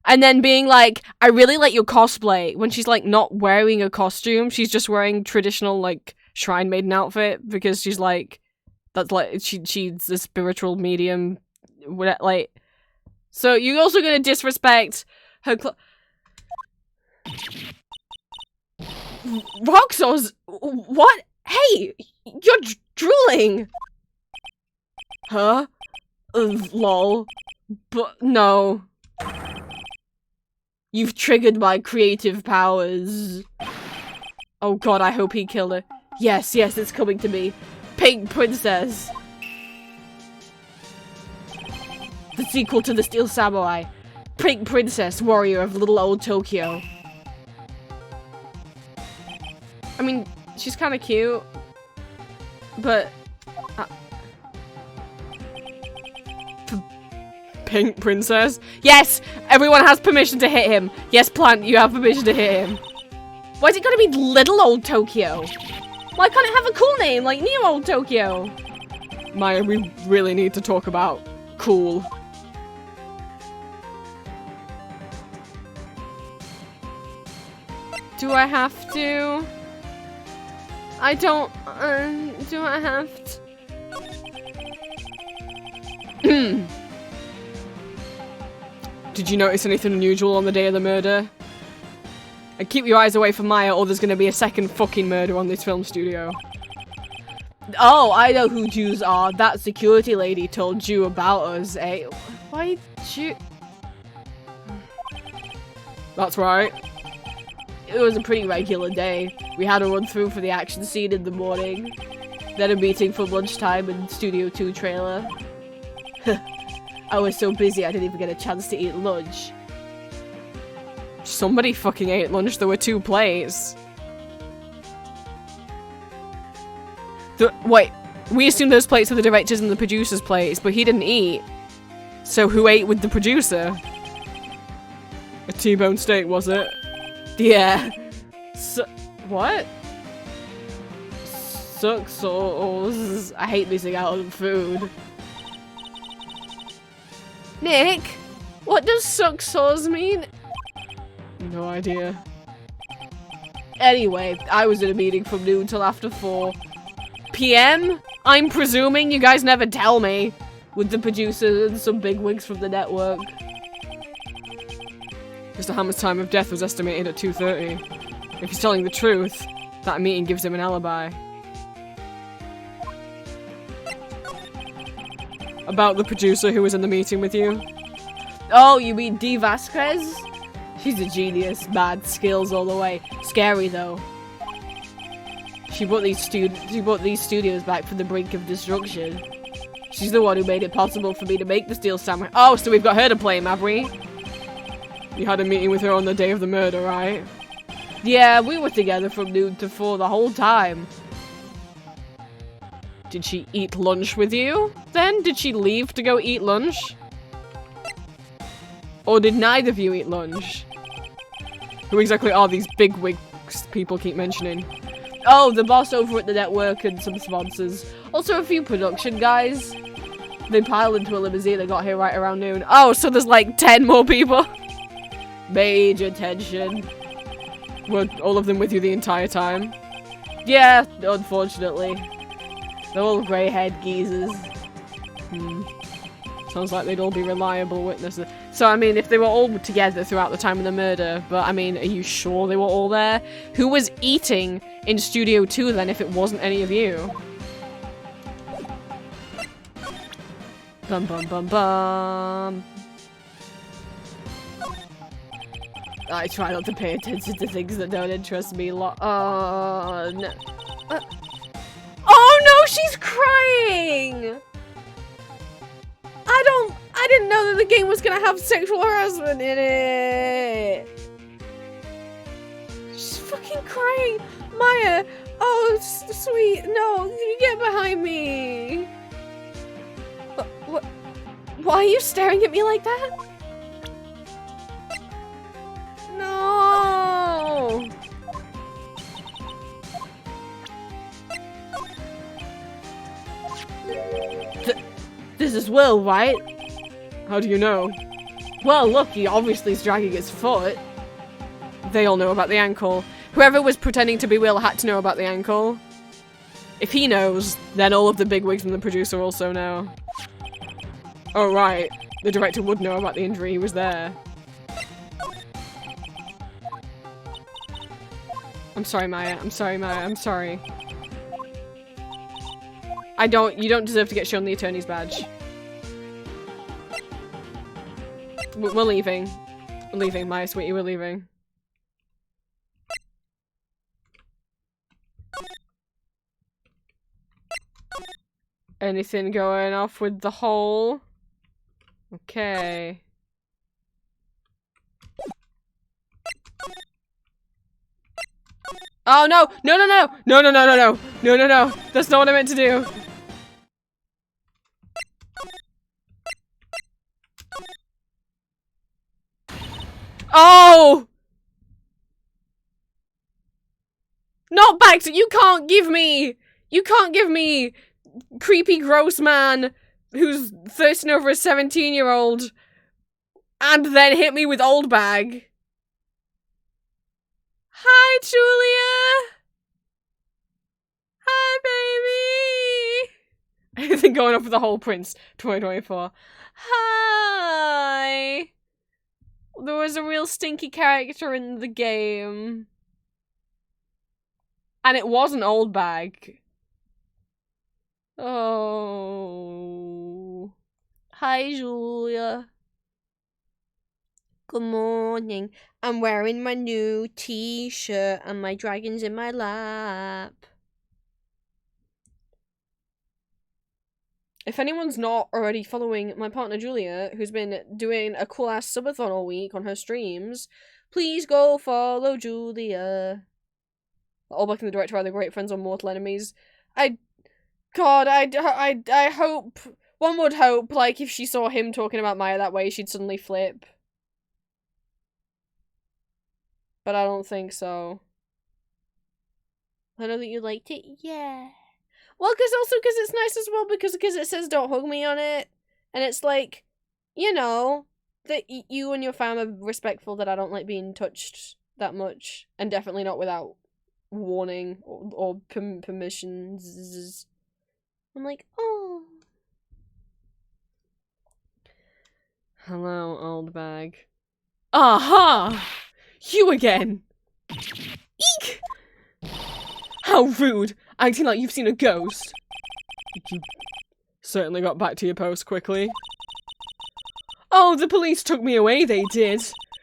And then being like, I really like your cosplay. When she's, like, not wearing a costume. She's just wearing traditional, like, shrine maiden outfit. Because she's, like, that's, like, she's a spiritual medium. Like, so you're also gonna disrespect her Roxos, what? Hey, you're drooling. Huh? Lol. But no. You've triggered my creative powers. Oh god, I hope he killed her. Yes, yes, it's coming to me. Pink Princess. The sequel to the Steel Samurai. Pink Princess, warrior of little old Tokyo. I mean, she's kind of cute. But... Pink Princess? Yes! Everyone has permission to hit him. Yes, Plant, you have permission to hit him. Why is it gotta be little old Tokyo? Why can't it have a cool name like New Old Tokyo? Maya, we really need to talk about cool. Do I have to? I don't, do I have to? Did you notice anything unusual on the day of the murder? And keep your eyes away from Maya or there's gonna be a second fucking murder on this film studio. Oh, I know who Jews are. That security lady told you about us, eh? Why Jew? That's right. It was a pretty regular day. We had a run through for the action scene in the morning. Then a meeting for lunchtime in Studio 2 trailer. I was so busy I didn't even get a chance to eat lunch. Somebody fucking ate lunch. There were 2 plates. Wait, we assumed those plates were the director's and the producer's plates, but he didn't eat. So who ate with the producer? A T-bone steak, was it? Yeah. What? Suxos. I hate missing out on food. Nick, what does suxos mean? No idea. Anyway, I was in a meeting from noon till after 4 PM? I'm presuming you guys never tell me. With the producer and some bigwigs from the network. Mr. Hammer's time of death was estimated at 2:30. If he's telling the truth, that meeting gives him an alibi. About the producer who was in the meeting with you? Oh, you mean Dee Vasquez? She's a genius, mad skills all the way. Scary though. She brought these studios back from the brink of destruction. She's the one who made it possible for me to make the Steel Samurai. Oh, so we've got her to blame, have we? You had a meeting with her on the day of the murder, right? Yeah, we were together from noon to 4 the whole time. Did she eat lunch with you? Then? Did she leave to go eat lunch? Or did neither of you eat lunch? Who exactly are these bigwigs people keep mentioning? Oh, the boss over at the network and some sponsors. Also a few production guys. They piled into a limousine and got here right around noon. Oh, so there's like 10 more people? Major tension. Were all of them with you the entire time? Yeah, unfortunately. They're all grey-haired geezers. Sounds like they'd all be reliable witnesses. So, I mean, if they were all together throughout the time of the murder, but, I mean, are you sure they were all there? Who was eating in Studio 2 then if it wasn't any of you? Bum bum bum bum. I try not to pay attention to things that don't interest me. No. Oh no, she's crying! I didn't know that the game was gonna have sexual harassment in it! She's fucking crying! Maya! Oh, sweet, no, you get behind me! What? Why are you staring at me like that? No! This is Will, right? How do you know? Well, look, he obviously is dragging his foot. They all know about the ankle. Whoever was pretending to be Will had to know about the ankle. If he knows, then all of the bigwigs and the producer also know. Oh, right. The director would know about the injury. He was there. I'm sorry, Maya. I'm sorry, Maya. I'm sorry. You don't deserve to get shown the attorney's badge. We're leaving. We're leaving, my sweetie, we're leaving. Anything going off with the hole? Okay. Oh no! No no no! No no no no no! No no no! That's not what I meant to do! Oh! Not back to- you can't give me creepy gross man who's thirsting over a 17-year-old and then hit me with old bag. Hi, Julia! Hi, baby! Anything going off with the whole Prince 2024. Hi! There was a real stinky character in the game. And it was an old bag. Oh. Hi, Julia. Good morning. I'm wearing my new t-shirt and my dragon's in my lap. If anyone's not already following my partner Julia, who's been doing a cool-ass subathon all week on her streams, please go follow Julia. All back in the director are the great friends on Mortal Enemies. I hope, one would hope, like, if she saw him talking about Maya that way, she'd suddenly flip. But I don't think so. I know that you liked it? Yeah. Well, because it's nice as well, because it says don't hug me on it. And it's like, you know, that you and your fam are respectful that I don't like being touched that much. And definitely not without warning or permissions. I'm like, oh. Hello, old bag. Aha! You again! Eek! How rude! Acting like you've seen a ghost. You certainly got back to your post quickly. Oh, the police took me away, they did.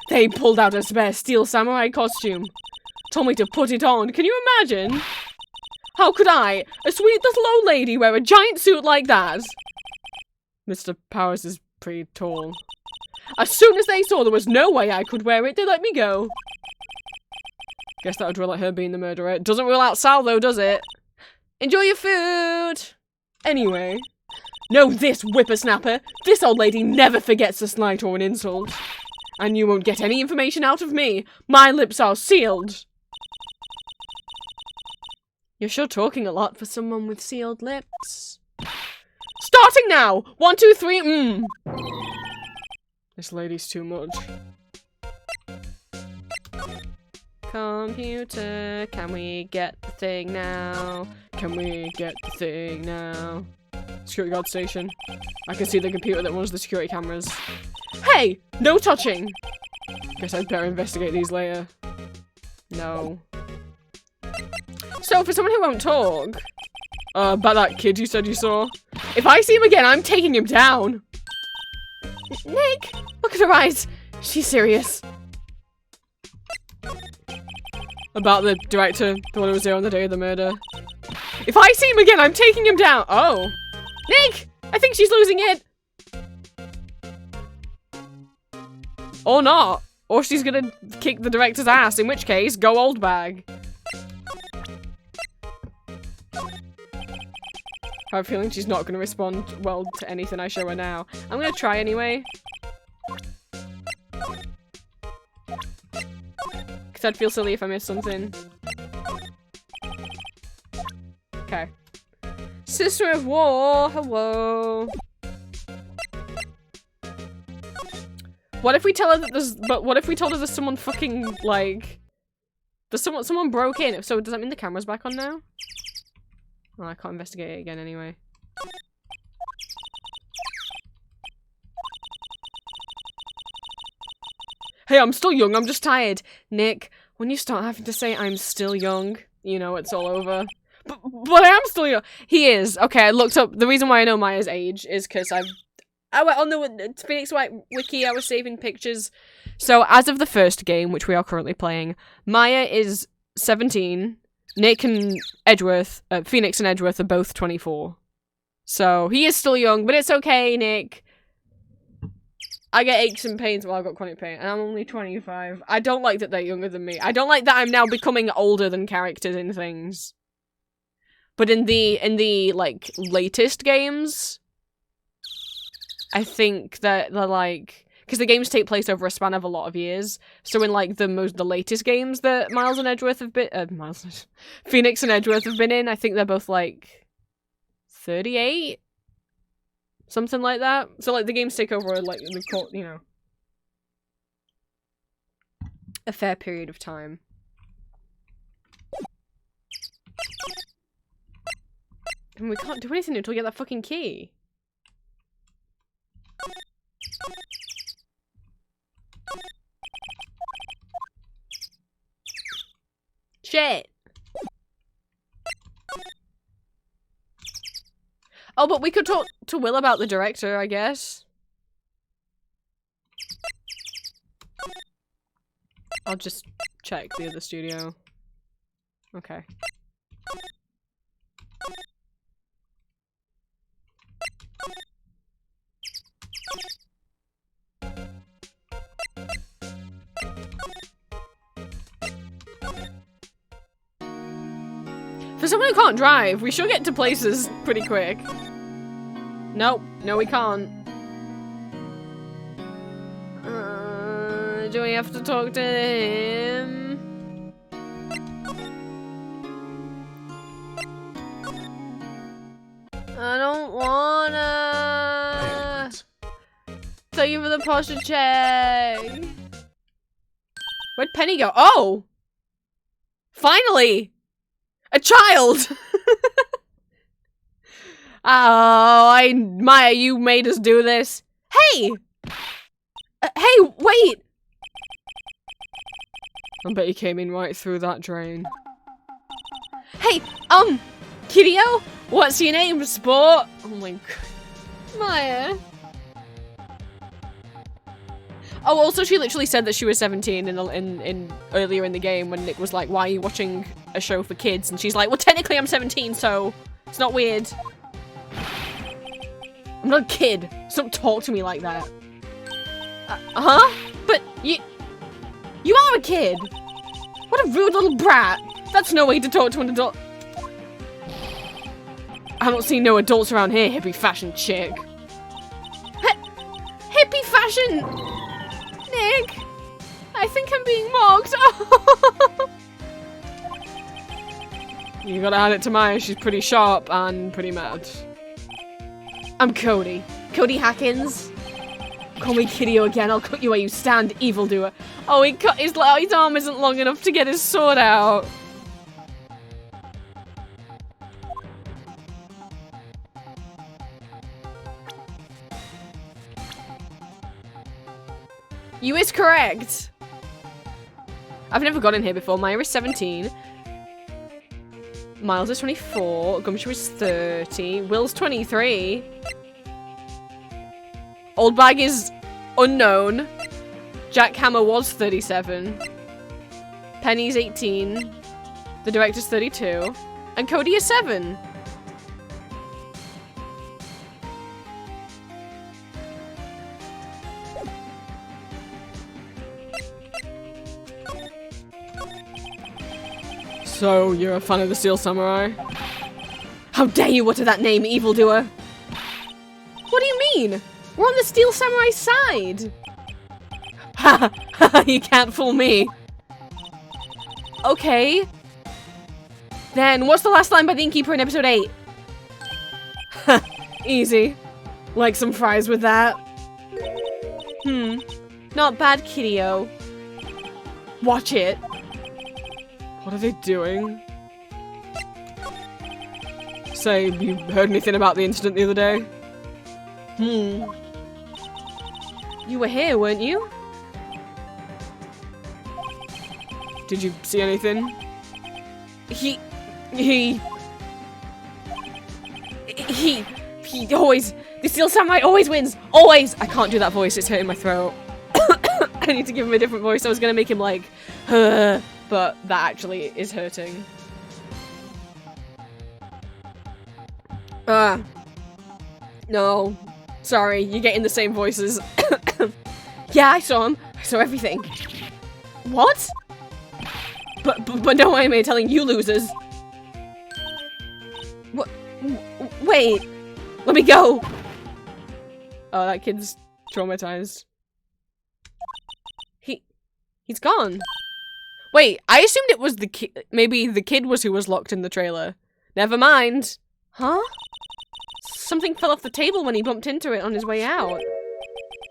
They pulled out a spare steel samurai costume. Told me to put it on. Can you imagine? How could I, a sweet little old lady, wear a giant suit like that? Mr. Powers is pretty tall. As soon as they saw there was no way I could wear it, they let me go. Guess that would rule out her being the murderer. It doesn't rule out Sal, though, does it? Enjoy your food! Anyway. Know this, whippersnapper. This old lady never forgets a slight or an insult. And you won't get any information out of me. My lips are sealed. You're sure talking a lot for someone with sealed lips. Starting now! 1, 2, 3, This lady's too much. Computer, can we get the thing now? Can we get the thing now? Security guard station. I can see the computer that runs the security cameras. Hey! No touching! Guess I'd better investigate these later. No. So, for someone who won't talk... about that kid you said you saw. If I see him again, I'm taking him down! Nick! Look at her eyes! She's serious. About the director, the one who was there on the day of the murder. If I see him again, I'm taking him down! Oh! Nick! I think she's losing it! Or not. Or she's gonna kick the director's ass, in which case, go old bag. I have a feeling she's not gonna respond well to anything I show her now. I'm gonna try anyway. Because I'd feel silly if I missed something. Okay. Sister of War, hello. What if we tell her that there's- but what if we told her there's someone fucking, like... There's someone broke in, so does that mean the camera's back on now? Well, I can't investigate it again anyway. Hey, I'm still young, I'm just tired. Nick, when you start having to say I'm still young, you know it's all over. But I am still young. He is. Okay, I looked up. The reason why I know Maya's age is because on the Phoenix White wiki, I was saving pictures. So as of the first game, which we are currently playing, Maya is 17. Nick and Edgeworth, Phoenix and Edgeworth are both 24. So he is still young, but it's okay, Nick. I get aches and pains. Well, I've got chronic pain, and I'm only 25. I don't like that they're younger than me. I don't like that I'm now becoming older than characters in things. But in the like latest games, I think that they're like, because the games take place over a span of a lot of years. So in like the latest games that Miles and Edgeworth have been, Phoenix and Edgeworth have been in, I think they're both like 38, something like that. So like the games take over like you know, a fair period of time. And we can't do anything until we get that fucking key. Shit. Oh, but we could talk to Will about the director, I guess. I'll just check the other studio. Okay. For someone who can't drive, we should get to places pretty quick. Nope. No, we can't. Do we have to talk to him? I don't wanna. Thank you for the posture check. Where'd Penny go? Oh! Finally! A child! Oh, Maya, you made us do this. Hey! Hey, wait! I bet you came in right through that drain. Hey, Kiddio? What's your name, sport? Oh my god. Maya. Oh, also she literally said that she was 17 in earlier in the game when Nick was like, why are you watching a show for kids? And she's like, well, technically I'm 17, so it's not weird. I'm not a kid, so don't talk to me like that. Huh? But you are a kid! What a rude little brat! That's no way to talk to an adult. I don't see no adults around here, hippie fashion chick. Hippie fashion! Nick! I think I'm being mocked. You gotta hand it to Maya, she's pretty sharp and pretty mad. I'm Cody. Cody Hackins. Call me Kiddio again, I'll cut you where you stand, evildoer. Oh, he cut his arm isn't long enough to get his sword out. You is correct. I've never got in here before. Maya is 17. Miles is 24. Gumshoe is 30. Will's 23. Old Bag is unknown. Jack Hammer was 37. Penny's 18. The director's 32. And Cody is 7. So, you're a fan of the Steel Samurai? How dare you utter that name, evildoer! What do you mean? We're on the Steel Samurai side! Ha ha! You can't fool me! Okay. Then, what's the last line by the innkeeper in episode 8? Ha! Easy. Like some fries with that. Not bad, Kiddio. Watch it. What are they doing? Say, you heard anything about the incident the other day? You were here, weren't you? Did you see anything? He always The Steel Samurai always wins! Always! I can't do that voice, it's hurting my throat. I need to give him a different voice. I was gonna make him like, but that actually is hurting. No. Sorry, you're getting the same voices. Yeah, I saw him. I saw everything. What? But no way am I telling you losers. What? Wait. Let me go. Oh, that kid's traumatized. He's gone. Wait, I assumed it was the kid. Maybe the kid was who was locked in the trailer. Never mind. Huh? Something fell off the table when he bumped into it on his way out.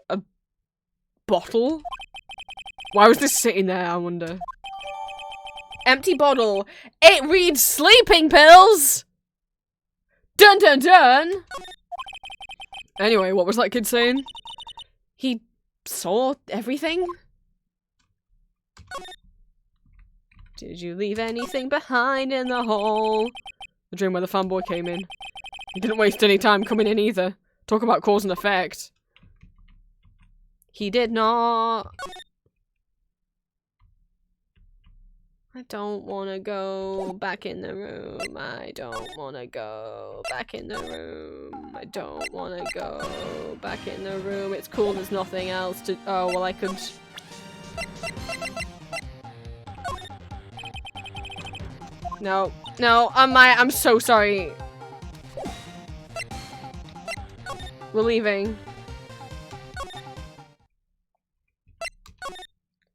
A bottle? Why was this sitting there, I wonder? Empty bottle. It reads sleeping pills! Dun dun dun! Anyway, what was that kid saying? He saw everything? Did you leave anything behind in the hole? The dream where the fanboy came in. He didn't waste any time coming in either. Talk about cause and effect. He did not. I don't want to go back in the room. I don't want to go back in the room. I don't want to go back in the room. It's cool, there's nothing else to- Oh, well I could- No. No, I'm so sorry. We're leaving.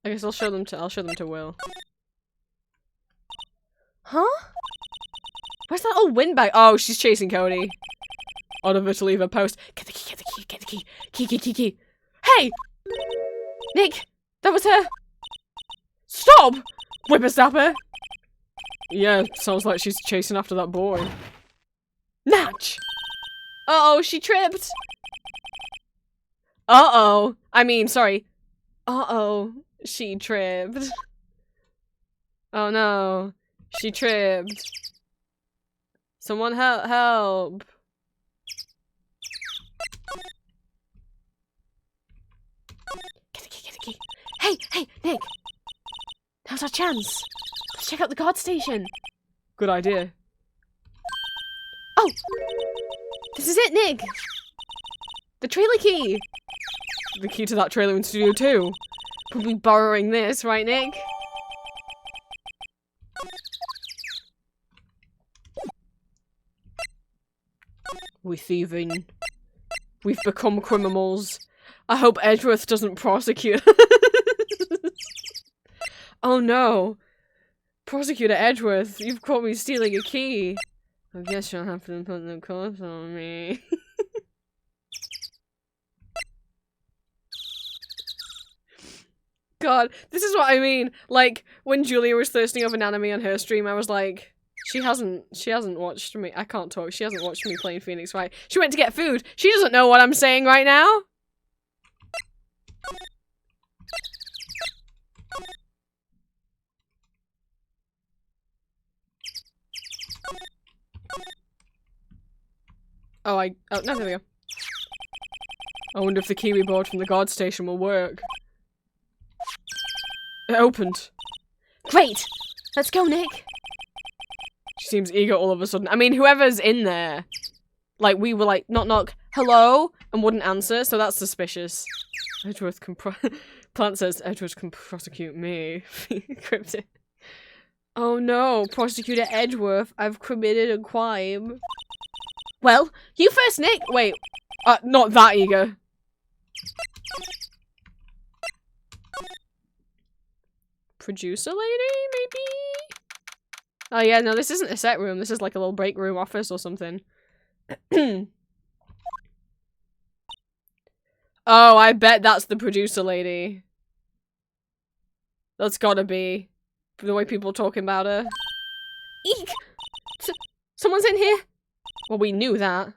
I guess I'll show them to Will. Huh? Where's that old windbag? Oh, she's chasing Cody. Order her to leave her post. Get the key, get the key, get the key. Key. Hey! Nick! That was her! Stop! Whippersnapper! Yeah, sounds like she's chasing after that boy. Natch! Uh-oh, she tripped! Uh-oh. I mean, sorry. Uh-oh. She tripped. Oh no. She tripped. Someone help. Get the key. Hey, Nick! Now's our chance. Let's check out the guard station. Good idea. Oh! This is it, Nick! The trailer key! The key to that trailer in Studio 2. Probably borrowing this, right, Nick? We're thieving. We've become criminals. I hope Edgeworth doesn't prosecute. Oh no. Prosecutor Edgeworth, you've caught me stealing a key. I guess you'll have to put the curse on me. God, this is what I mean. Like, when Julia was thirsting over an anime on her stream, I was like, she hasn't watched me. I can't talk. She hasn't watched me playing Phoenix Wright. She went to get food. She doesn't know what I'm saying right now. Oh, no, there we go. I wonder if the key we bought from the guard station will work. It opened. Great! Let's go, Nick! She seems eager all of a sudden. I mean, whoever's in there. Like, we were like, knock knock, hello? And wouldn't answer, so that's suspicious. Edgeworth can Plant says Edgeworth can prosecute me. Cryptic. Oh no, Prosecutor Edgeworth, I've committed a crime. Well, you first, Nick! Wait, not that eager. Producer lady, maybe? Oh yeah, no, this isn't a set room. This is like a little break room office or something. Oh, I bet that's the producer lady. That's gotta be. The way people are talking about her. Eek! Someone's in here! Well, we knew that.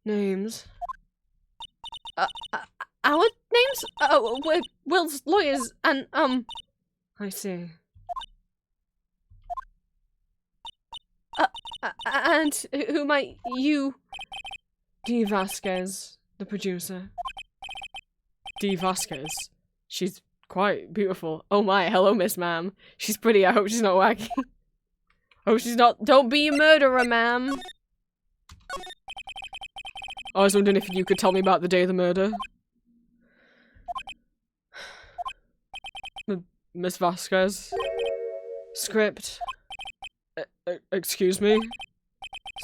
Names. Our names? We're Will's lawyers, and, I see. And who might you D. Vasquez, the producer. D. Vasquez. She's quite beautiful. Oh my, hello, Miss Ma'am. She's pretty. I hope she's not wacky. I hope she's not. Don't be a murderer, ma'am. I was wondering if you could tell me about the day of the murder. Miss Vasquez. Script. Excuse me?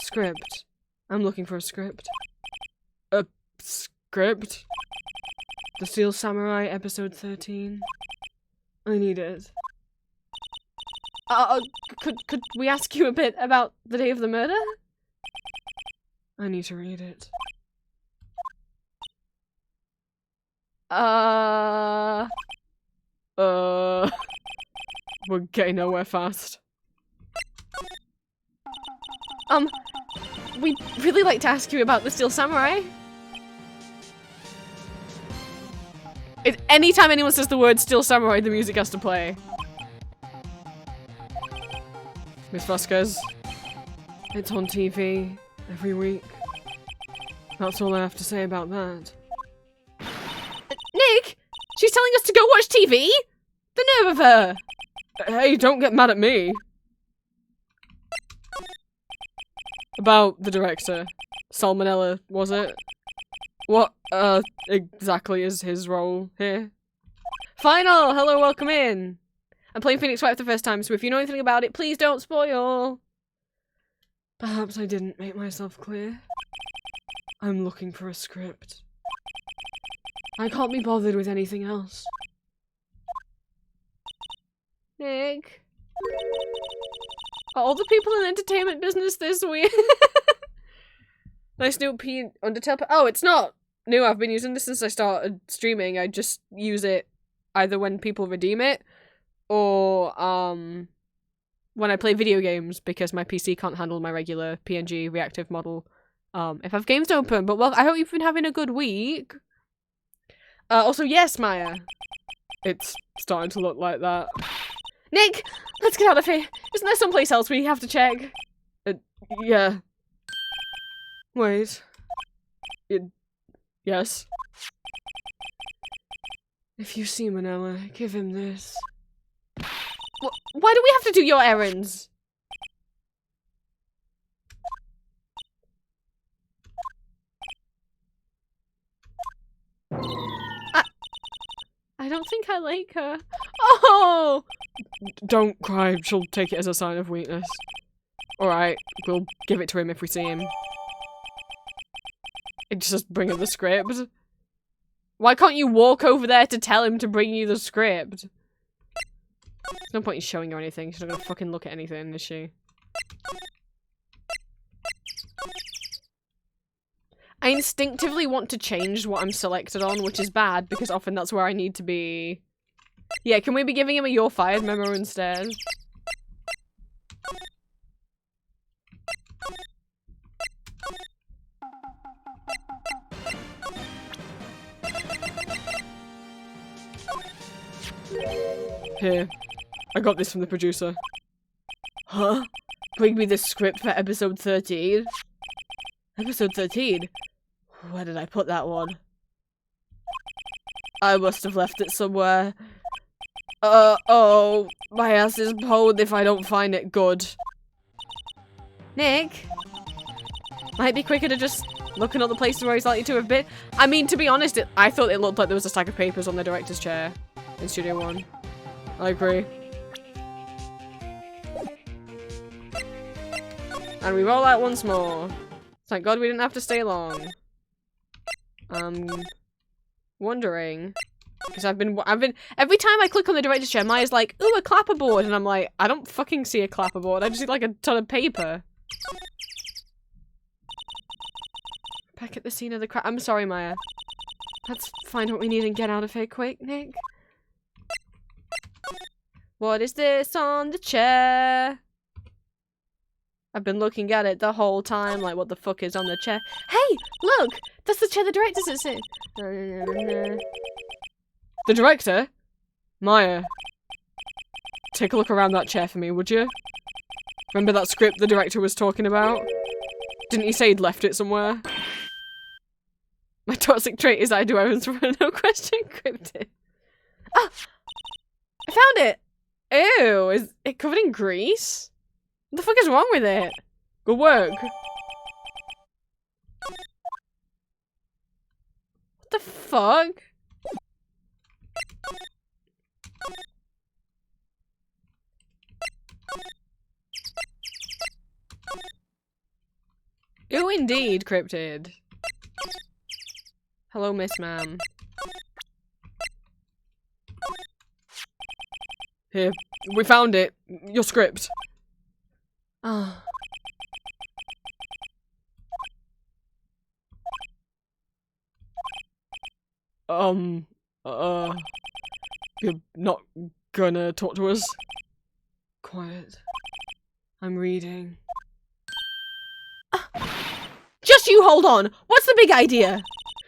Script. I'm looking for a script. A script? The Steel Samurai, episode 13. I need it. Could we ask you a bit about the day of the murder? I need to read it. We're getting nowhere fast. We'd really like to ask you about the Steel Samurai. Anytime anyone says the word Steel Samurai, the music has to play. Miss Vasquez. It's on TV every week. That's all I have to say about that. Nick! She's telling us to go watch TV? The nerve of her! Hey, don't get mad at me. About the director. Salmonella, was it? What, exactly is his role here? Final! Hello, welcome in! I'm playing Phoenix Wright for the first time, so if you know anything about it, please don't spoil! Perhaps I didn't make myself clear. I'm looking for a script. I can't be bothered with anything else. Nick? Are all the people in the entertainment business this weird? Nice new Undertale. Oh, it's not new. I've been using this since I started streaming. I just use it either when people redeem it or when I play video games because my PC can't handle my regular PNG reactive model if I have games open. But well, I hope you've been having a good week. Also, yes, Maya. It's starting to look like that. Nick, let's get out of here. Isn't there someplace else we have to check? Yeah. Wait. Yes. If you see Manila, give him this. Why do we have to do your errands? I don't think I like her. Oh! Don't cry, she'll take it as a sign of weakness. Alright, we'll give it to him if we see him. Just bring him the script. Why can't you walk over there to tell him to bring you the script? There's no point in showing her anything, she's not gonna fucking look at anything, is she? I instinctively want to change what I'm selected on, which is bad, because often that's where I need to be. Yeah, can we be giving him a "you're fired" memo instead? Here. I got this from the producer. Huh? Bring me the script for episode 13? Episode 13? Where did I put that one? I must have left it somewhere. Oh, my ass is pwned if I don't find it good. Nick? Might be quicker to just look in other places where he's likely to have been. I mean, to be honest, I thought it looked like there was a stack of papers on the director's chair in Studio One. I agree. And we roll out once more. Thank God we didn't have to stay long. Wondering, because I've been every time I click on the director's chair, Maya's like, "Ooh, a clapperboard," and I'm like, I don't fucking see a clapperboard. I just see like a ton of paper. Back at the scene of the crime. I'm sorry, Maya. Let's find what we need and get out of here quick, Nick. What is this on the chair? I've been looking at it the whole time, like, what the fuck is on the chair? Hey, look! That's the chair the director sits in. The director? Maya. Take a look around that chair for me, would you? Remember that script the director was talking about? Didn't he say he'd left it somewhere? My toxic trait is I do errands for no question encrypted. Ah! I found it! Ew, is it covered in grease? What the fuck is wrong with it? Good work. What the fuck? Ew, indeed, cryptid. Hello, Miss Ma'am. Here, we found it. Your script. Ah. You're not gonna talk to us? Quiet. I'm reading. Just you hold on! What's the big idea?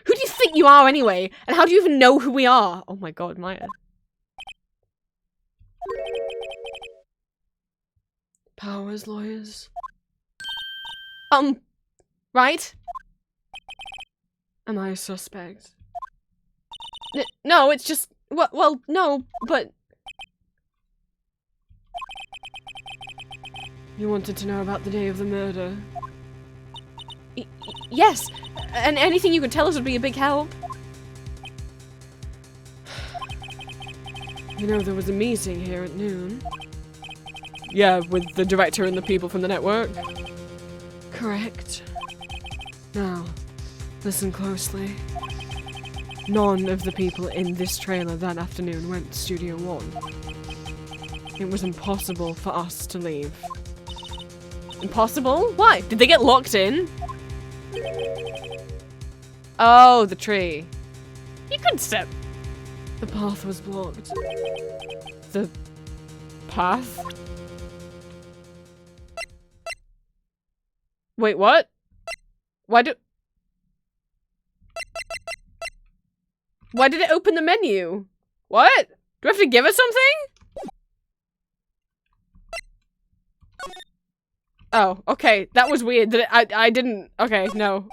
Who do you think you are anyway? And how do you even know who we are? Oh my god, Maya. Powers, lawyers. Right? Am I a suspect? No, it's just... Well, no, but... You wanted to know about the day of the murder? Yes! And anything you could tell us would be a big help. You know, there was a meeting here at noon. Yeah, with the director and the people from the network. Correct. Now, listen closely. None of the people in this trailer that afternoon went to Studio One. It was impossible for us to leave. Impossible? Why? Did they get locked in? Oh, the tree. You could step. The path was blocked. The path? Wait, what? Why did it open the menu? What? Do I have to give it something? Oh, okay. That was weird. I didn't... Okay, no.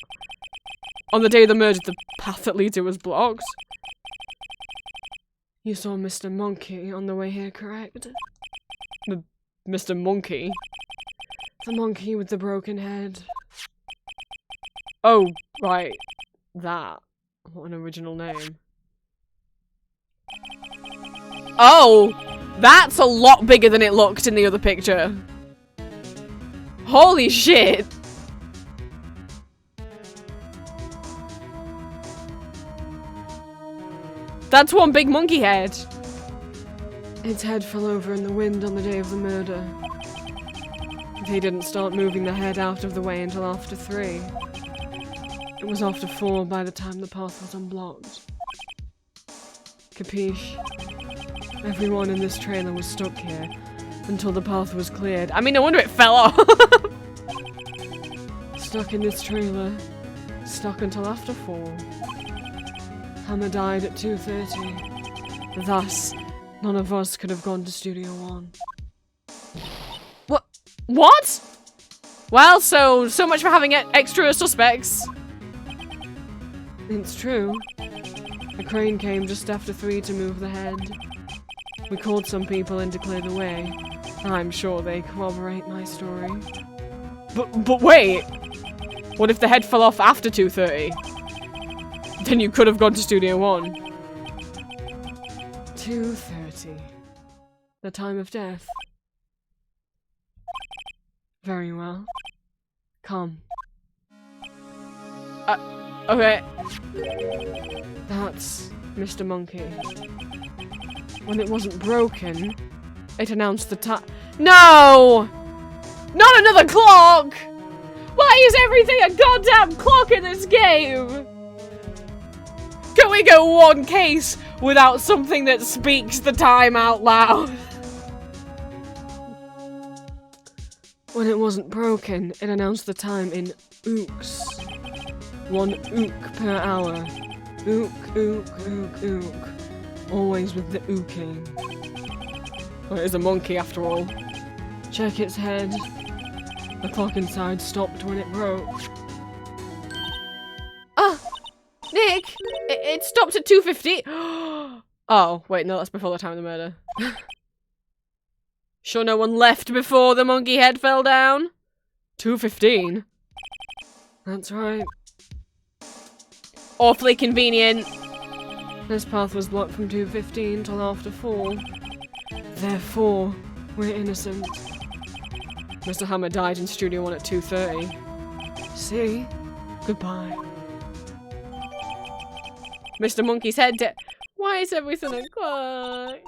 On the day of the murder, the path that leads it was blocked. You saw Mr. Monkey on the way here, correct? Mr. Monkey? The monkey with the broken head. Oh, right. That. What an original name. Oh! That's a lot bigger than it looked in the other picture. Holy shit! That's one big monkey head. Its head fell over in the wind on the day of the murder. They didn't start moving the head out of the way until after 3. It was after 4 by the time the path was unblocked. Capiche? Everyone in this trailer was stuck here until the path was cleared. I mean, no wonder it fell off. Stuck in this trailer. Stuck until after 4. Hammer died at 2:30. Thus, none of us could have gone to Studio One. What? Well, so much for having extra suspects. It's true. A crane came just after 3 to move the head. We called some people in to clear the way. I'm sure they corroborate my story. But wait! What if the head fell off after 2:30? Then you could have gone to Studio One. 2:30. The time of death. Very well. Come. Okay. That's Mr. Monkey. When it wasn't broken, it announced the time. No! Not another clock! Why is everything a goddamn clock in this game? Can we go one case without something that speaks the time out loud? When it wasn't broken, it announced the time in ooks. 1 ook per hour. Ook, ook, ook, ook. Always with the ooking. Well, it is a monkey after all. Check its head. The clock inside stopped when it broke. Ah! stopped at 2:50. Oh, wait, no, that's before the time of the murder. Sure no one left before the monkey head fell down? 2:15. That's right. Awfully convenient. This path was blocked from 2:15 till after 4. Therefore, we're innocent. Mr. Hammer died in Studio 1 at 2:30. See? Goodbye. Mr. Monkey's head Why is everything a quiet?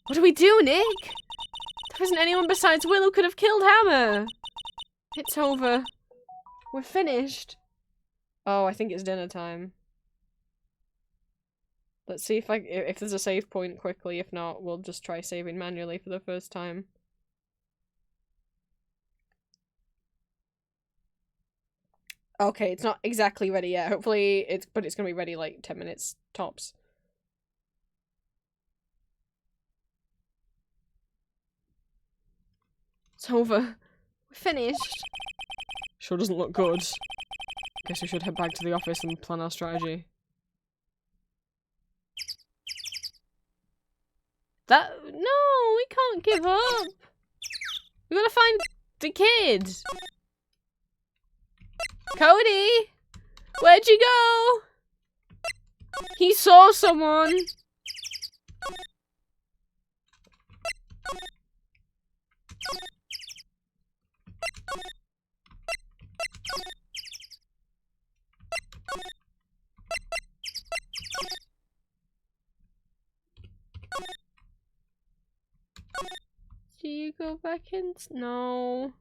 What do we do, Nick? There isn't anyone besides Will who could have killed Hammer. It's over. We're finished. Oh, I think it's dinner time. Let's see if there's a save point quickly. If not, we'll just try saving manually for the first time. Okay, it's not exactly ready yet. Hopefully but it's gonna be ready like 10 minutes tops. It's over. We're finished. Sure doesn't look good. Guess we should head back to the office and plan our strategy. No, we can't give up. We gotta find the kid. Cody! Where'd you go? He saw someone. Do you go back in? No.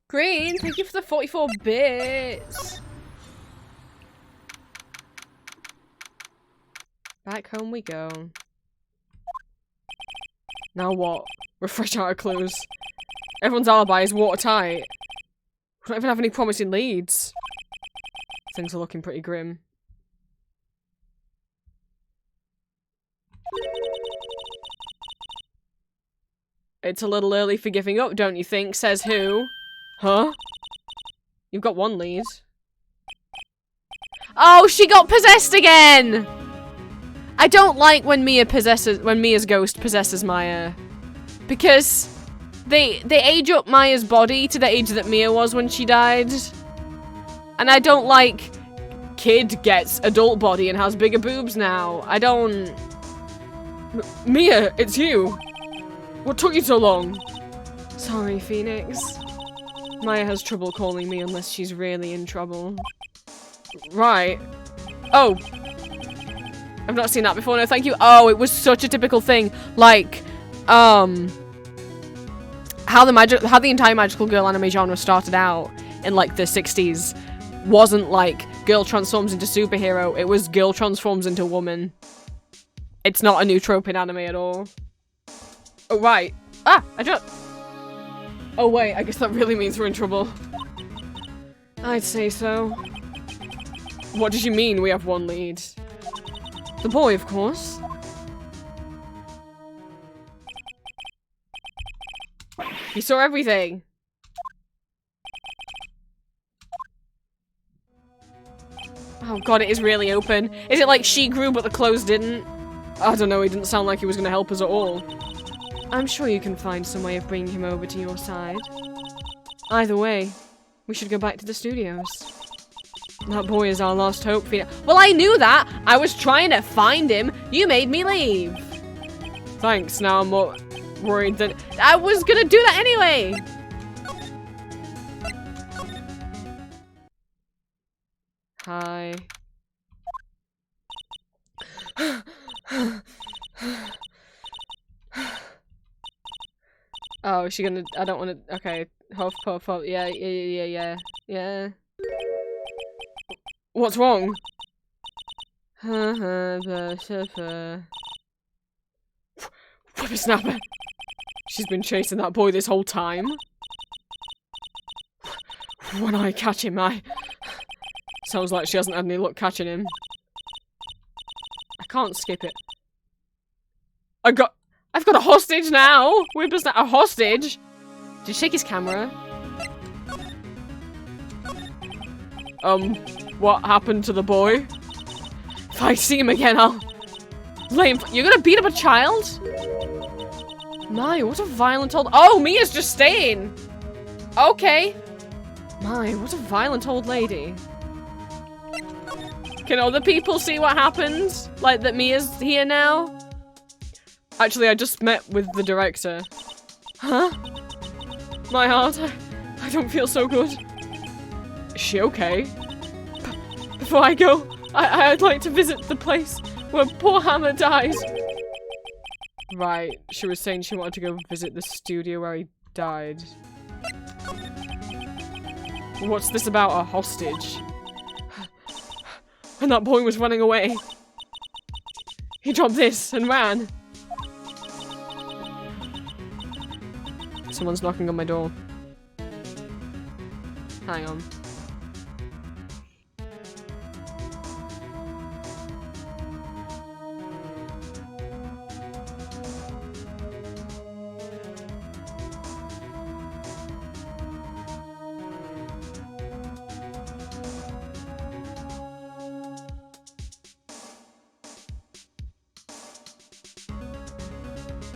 Green, thank you for the 44 bits. Back home we go. Now what? We're fresh out of clues. Everyone's alibi is watertight. We don't even have any promising leads. Things are looking pretty grim. It's a little early for giving up, don't you think? Says who? Huh? You've got one lead. Oh, she got possessed again! I don't like when Mia's ghost possesses Maya. Because they age up Maya's body to the age that Mia was when she died. And I don't like kid gets adult body and has bigger boobs now. I don't... Mia, it's you! What took you so long? Sorry, Phoenix. Maya has trouble calling me unless she's really in trouble. Right. Oh. I've not seen that before, no thank you. Oh, it was such a typical thing. Like, how the entire magical girl anime genre started out in like the 60s wasn't like girl transforms into superhero, it was girl transforms into woman. It's not a new trope in anime at all. Oh, right. Ah, I just... Oh wait, I guess that really means we're in trouble. I'd say so. What did you mean we have one lead? The boy, of course. He saw everything. Oh god, it is really open. Is it like she grew but the clothes didn't? I don't know, he didn't sound like he was gonna help us at all. I'm sure you can find some way of bringing him over to your side. Either way, we should go back to the studios. That boy is our last hope. Well, I knew that! I was trying to find him! You made me leave! Thanks, now I'm more worried than- I was gonna do that anyway! Hi. Oh, is she gonna- I don't wanna- okay. Huff, puff, puff, yeah. What's wrong? Whippersnapper! She's been chasing that boy this whole time. When I catch him, Sounds like she hasn't had any luck catching him. I can't skip it. I've got a hostage now! Whippersnapper, a hostage? Did you take his camera? What happened to the boy? If I see him again, I'll lay him. You're gonna beat up a child? My, what a violent old— Oh, Mia's just staying! Okay. My, what a violent old lady. Can other people see what happened? Like that Mia's here now? Actually, I just met with the director. Huh? My heart, I don't feel so good. Is she okay? Before I go, I'd like to visit the place where poor Hammer died. Right, she was saying she wanted to go visit the studio where he died. What's this about a hostage? When that boy was running away, he dropped this and ran. Someone's knocking on my door. Hang on.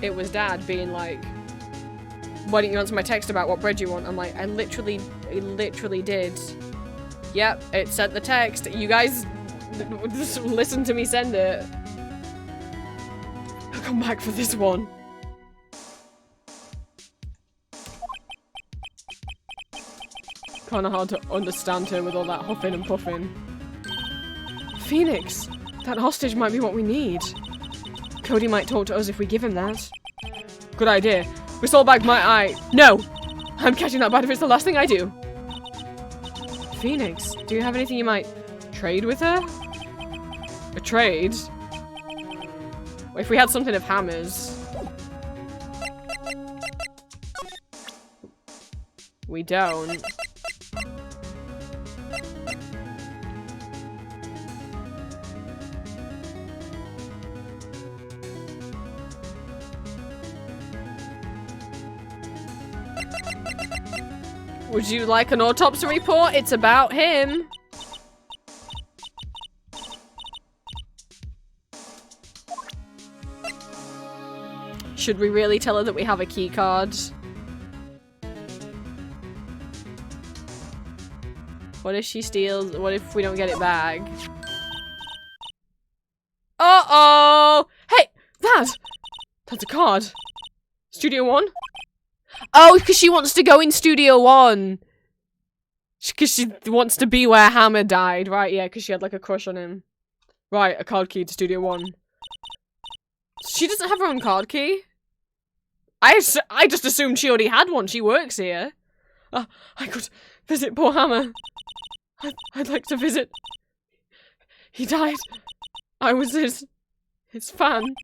It was Dad being like, why didn't you answer my text about what bread you want? I'm like, I literally did. Yep, it sent the text. You guys just listen to me send it. I'll come back for this one. Kinda hard to understand her with all that huffing and puffing. Phoenix, that hostage might be what we need. Cody might talk to us if we give him that. Good idea. Restore back my eye. No! I'm catching that bad if it's the last thing I do. Phoenix, do you have anything you might trade with her? A trade? If we had something of Hammer's. We don't. Would you like an autopsy report? It's about him. Should we really tell her that we have a key card? What if she steals? What if we don't get it back? Uh-oh! Hey! That's a card. Studio 1? Oh, because she wants to go in Studio 1. Because she wants to be where Hammer died. Right, yeah, because she had like a crush on him. Right, a card key to Studio 1. She doesn't have her own card key. I just assumed she already had one. She works here. I could visit poor Hammer. I'd like to visit. He died. I was his fan.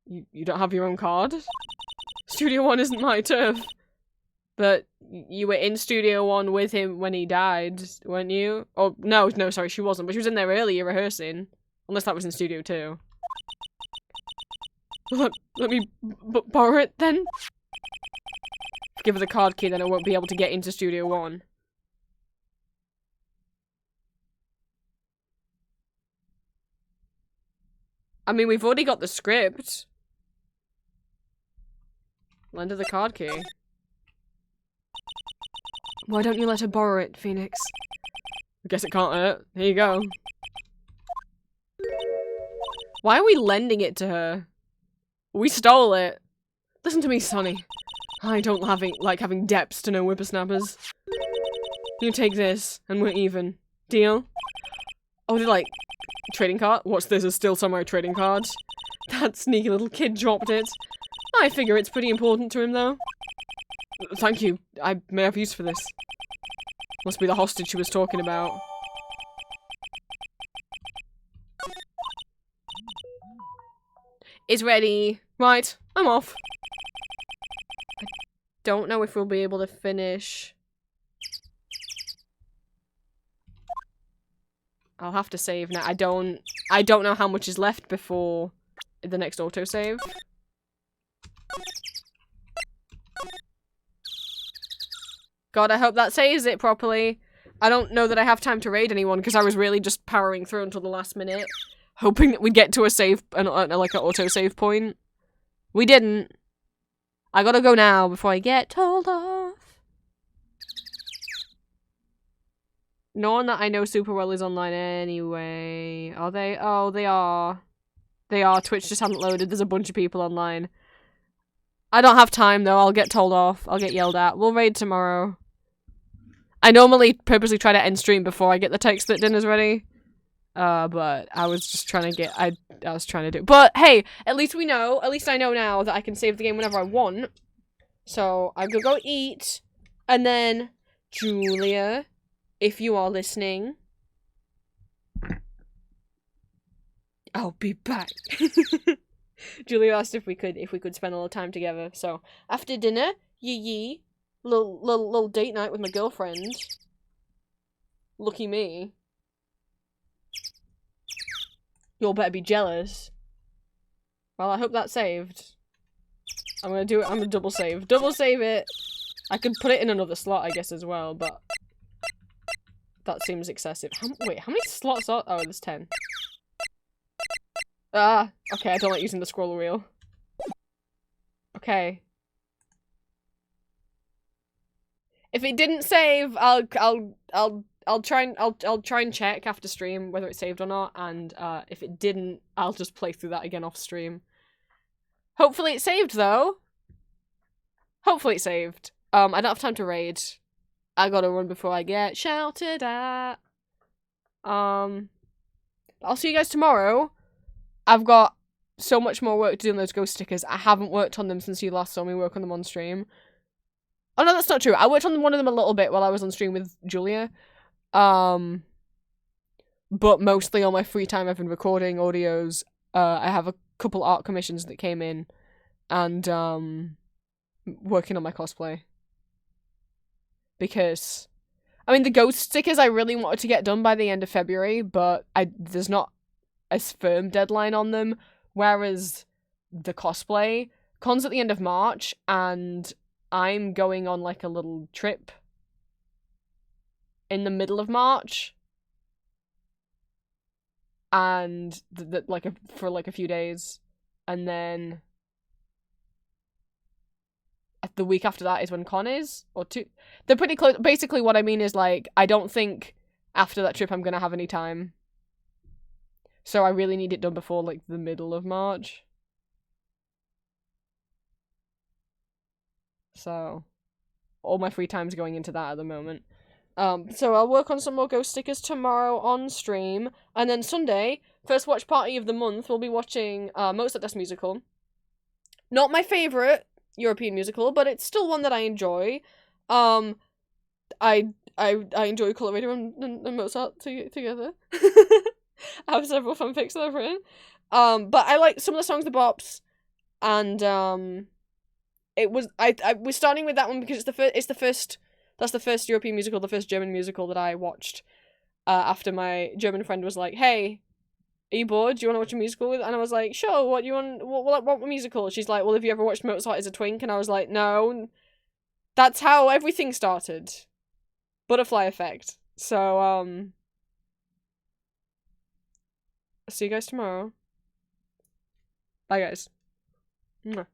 You don't have your own card? Studio 1 isn't my turf. But you were in Studio 1 with him when he died, weren't you? Oh, no, sorry, she wasn't. But she was in there earlier rehearsing. Unless that was in Studio 2. Let me borrow it then? Give her the card key, then I won't be able to get into Studio 1. I mean, we've already got the script. Lend her the card key. Why don't you let her borrow it, Phoenix? I guess it can't hurt. Here you go. Why are we lending it to her? We stole it. Listen to me, Sonny. I don't like having debts to no whippersnappers. You take this, and we're even. Deal? Oh, did like trading card? What's this? Is still somewhere a trading card? That sneaky little kid dropped it. I figure it's pretty important to him, though. Thank you. I may have use for this. Must be the hostage she was talking about. It's ready. Right, I'm off. I don't know if we'll be able to finish I'll have to save now. I don't know how much is left before the next autosave. God, I hope that saves it properly. I don't know that I have time to raid anyone because I was really just powering through until the last minute, hoping that we'd get to a save, like an autosave point. We didn't. I gotta go now before I get told off. No one that I know super well is online anyway. Are they? Oh, they are. They are. Twitch just hasn't loaded. There's a bunch of people online. I don't have time though. I'll get told off. I'll get yelled at. We'll raid tomorrow. I normally purposely try to end stream before I get the text that dinner's ready. But I was just trying to get- I was trying to do- But hey, at least we know, at least I know now that I can save the game whenever I want. So, I'm gonna go eat. And then, Julia, if you are listening, I'll be back. Julia asked if we could spend a little time together. So, after dinner, yee. Little date night with my girlfriend. Lucky me. You'll better be jealous. Well, I hope that's saved. I'm gonna do it. I'm gonna double save. Double save it! I could put it in another slot, I guess, as well, but that seems excessive. Wait, how many slots are- oh, there's 10. Ah! Okay, I don't like using the scroll wheel. Okay. If it didn't save, I'll try and check after stream whether it saved or not, and if it didn't, I'll just play through that again off stream. Hopefully it saved though. Hopefully it saved. I don't have time to raid. I gotta run before I get shouted at. I'll see you guys tomorrow. I've got so much more work to do on those ghost stickers. I haven't worked on them since you last saw me work on them on stream. Oh no, that's not true. I worked on one of them a little bit while I was on stream with Julia. But mostly on my free time I've been recording audios. I have a couple art commissions that came in. And, working on my cosplay. Because, I mean, the ghost stickers I really wanted to get done by the end of February, but there's not a firm deadline on them. Whereas the cosplay, con's at the end of March, and I'm going on like a little trip in the middle of March, and for like a few days, and then the week after that is when con is, or two. They're pretty close. Basically, what I mean is like I don't think after that trip I'm gonna have any time, so I really need it done before like the middle of March. So, all my free time's going into that at the moment. So I'll work on some more ghost stickers tomorrow on stream, and then Sunday, first watch party of the month, we'll be watching Mozart Das Musical. Not my favourite European musical, but it's still one that I enjoy. I enjoy Colour Radio and Mozart together. I have several fanfics that I've written. But I like some of the songs, the bops, and we're starting with that one because it's the first European musical, the first German musical that I watched after my German friend was like, hey, are you bored? Do you want to watch a musical with? And I was like, sure, what do you want? What musical? She's like, well, have you ever watched Mozart as a Twink? And I was like, no. That's how everything started. Butterfly effect. So, see you guys tomorrow. Bye, guys. Mwah.